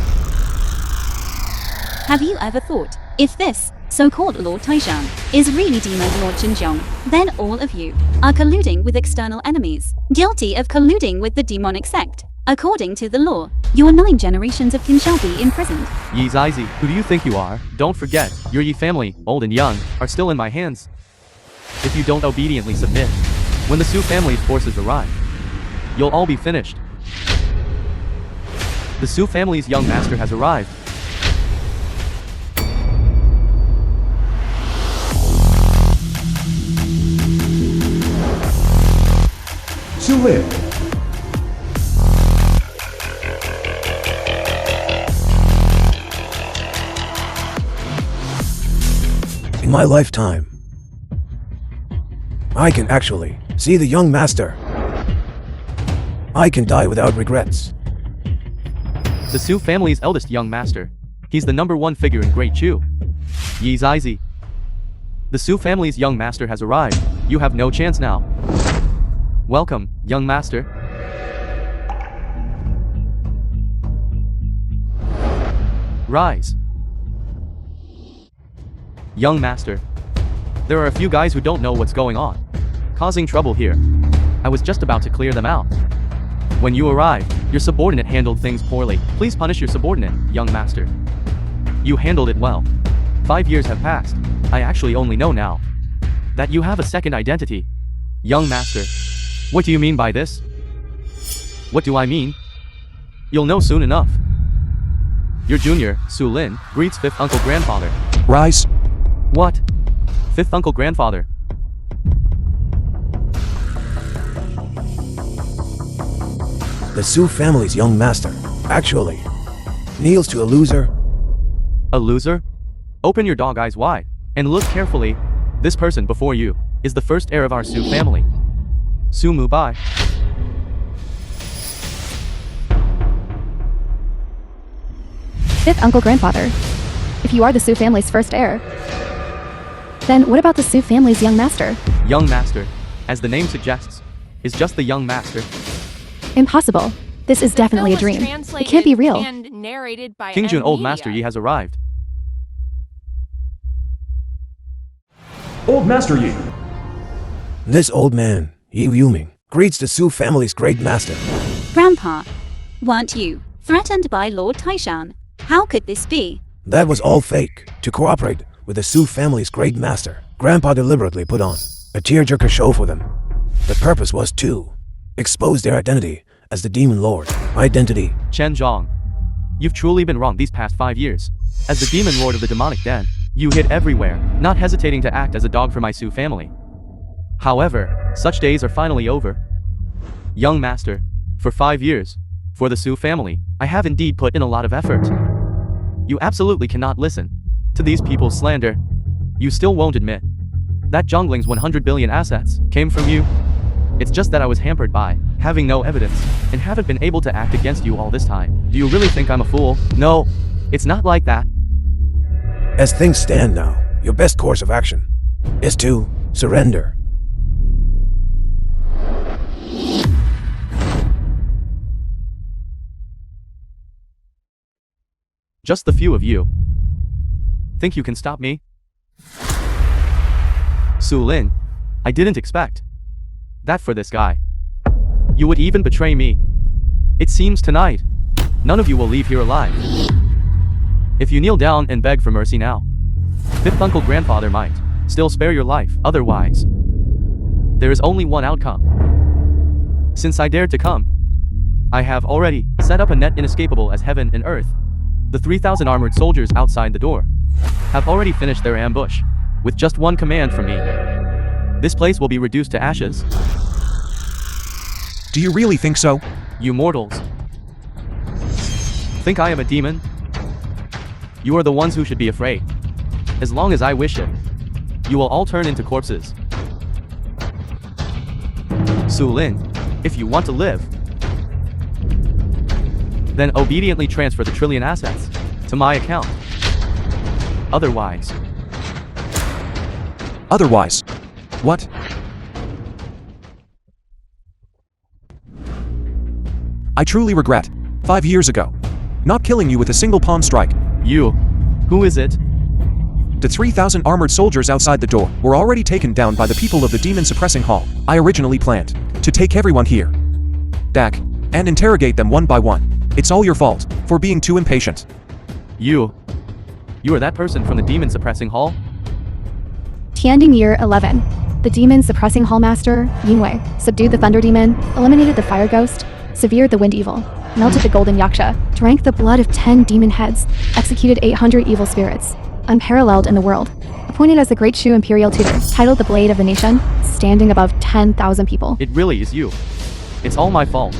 Have you ever thought, if this so-called Lord Taishan is really demon Lord Xinjiang, then all of you are colluding with external enemies, guilty of colluding with the demonic sect? According to the law, your 9 generations of kin shall be imprisoned.
Yi Zizy, who do you think you are? Don't forget, your Yi family, old and young, are still in my hands. If you don't obediently submit, when the Su family's forces arrive, you'll all be finished. The Su family's young master has arrived.
Su Lin.
In my lifetime, I can actually see the young master. I can die without regrets.
The Su family's eldest young master. He's the #1 figure in Great Chu. Yi Zizy. The Su family's young master has arrived. You have no chance now. Welcome, young master. Rise. Young master. There are a few guys who don't know what's going on, causing trouble here. I was just about to clear them out. When you arrived, your subordinate handled things poorly. Please punish your subordinate, young master. You handled it well. 5 years have passed. I actually only know now that you have a second identity. Young master. What do you mean by this? What do I mean? You'll know soon enough. Your junior, Su Lin, greets 5th uncle grandfather.
Rise.
What? 5th uncle grandfather.
The Su family's young master, actually, kneels to a loser.
A loser? Open your dog eyes wide, and look carefully. This person before you is the first heir of our Su family. Su Mubai.
Fifth uncle grandfather. If you are the Su family's first heir, then what about the Su family's young master?
Young master, as the name suggests, is just the young master.
Impossible. This is definitely a dream. It can't be real.
And narrated by
King Jun, old
Media.
master Yi has arrived.
Old Master Yi.
This old man, Yi Yuming, greets the Su family's great master.
Grandpa, weren't you threatened by Lord Taishan? How could this be?
That was all fake. To cooperate with the Su family's great master, Grandpa deliberately put on a tearjerker show for them. The purpose was to expose their identity as the Demon Lord. Identity.
Chen Zhang. You've truly been wrong these past 5 years. As the Demon Lord of the Demonic Den, you hid everywhere, not hesitating to act as a dog for my Su family. However, such days are finally over. Young master, for 5 years, for the Su family, I have indeed put in a lot of effort. You absolutely cannot listen to these people's slander. You still won't admit that Zhongling's 100 billion assets came from you. It's just that I was hampered by having no evidence and haven't been able to act against you all this time. Do you really think I'm a fool? No, it's not like that.
As things stand now, your best course of action is to surrender.
Just the few of you. Think you can stop me? Su Lin, I didn't expect that for this guy. You would even betray me. It seems tonight, none of you will leave here alive. If you kneel down and beg for mercy now, fifth uncle grandfather might still spare your life. Otherwise, there is only one outcome. Since I dared to come, I have already set up a net inescapable as heaven and earth. The 3,000 armored soldiers outside the door have already finished their ambush. With just one command from me, this place will be reduced to ashes.
Do you really think so?
You mortals think I am a demon? You are the ones who should be afraid. As long as I wish it, you will all turn into corpses. Su Lin, if you want to live, then obediently transfer the trillion assets to my account. Otherwise,
what? I truly regret, 5 years ago, not killing you with a single pawn strike.
you, who is it?
The 3,000 armored soldiers outside the door were already taken down by the people of the demon suppressing hall. I originally planned to take everyone here back and interrogate them one by one. It's all your fault for being too impatient.
You are that person from the demon suppressing hall?
Tianding Year 11. The demon suppressing hall master, Yingwei, subdued the thunder demon, eliminated the fire ghost, severed the wind evil, melted the golden yaksha, drank the blood of 10 demon heads, executed 800 evil spirits, unparalleled in the world, appointed as the Great Shu Imperial Tutor, titled the Blade of the Nation, standing above 10,000 people.
It really is you. It's all my fault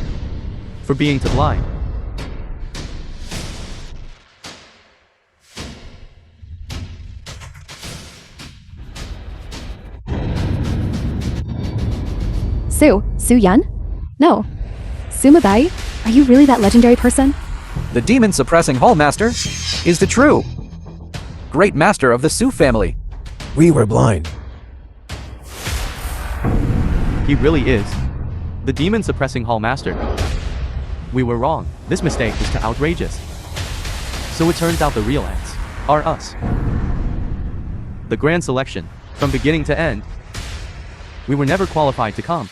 for being too blind.
Su Yan? No. Sumabai, are you really that legendary person?
The demon suppressing hall master is the true great master of the Su family.
We were blind.
He really is the demon suppressing hall master. We were wrong. This mistake is too outrageous. So it turns out the real ends are us. The grand selection, from beginning to end, we were never qualified to come.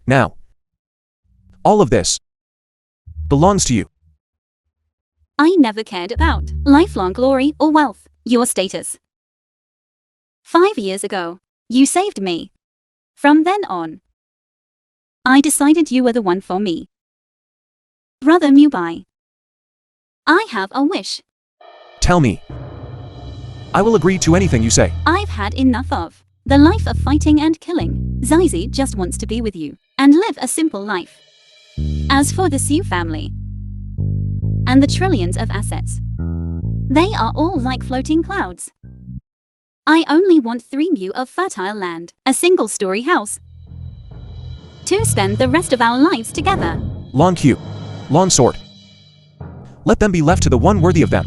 Now, all of this belongs to you.
I never cared about lifelong glory or wealth, your status. 5 years ago, you saved me. From then on, I decided you were the one for me. Brother Mubai, I have a wish.
Tell me. I will agree to anything you say.
I've had enough of the life of fighting and killing. Zizy just wants to be with you and live a simple life. As for the Su family and the trillions of assets, they are all like floating clouds. I only want 3 mu of fertile land, a single-story house, to spend the rest of our lives together.
Long Q. Long sword. Let them be left to the one worthy of them.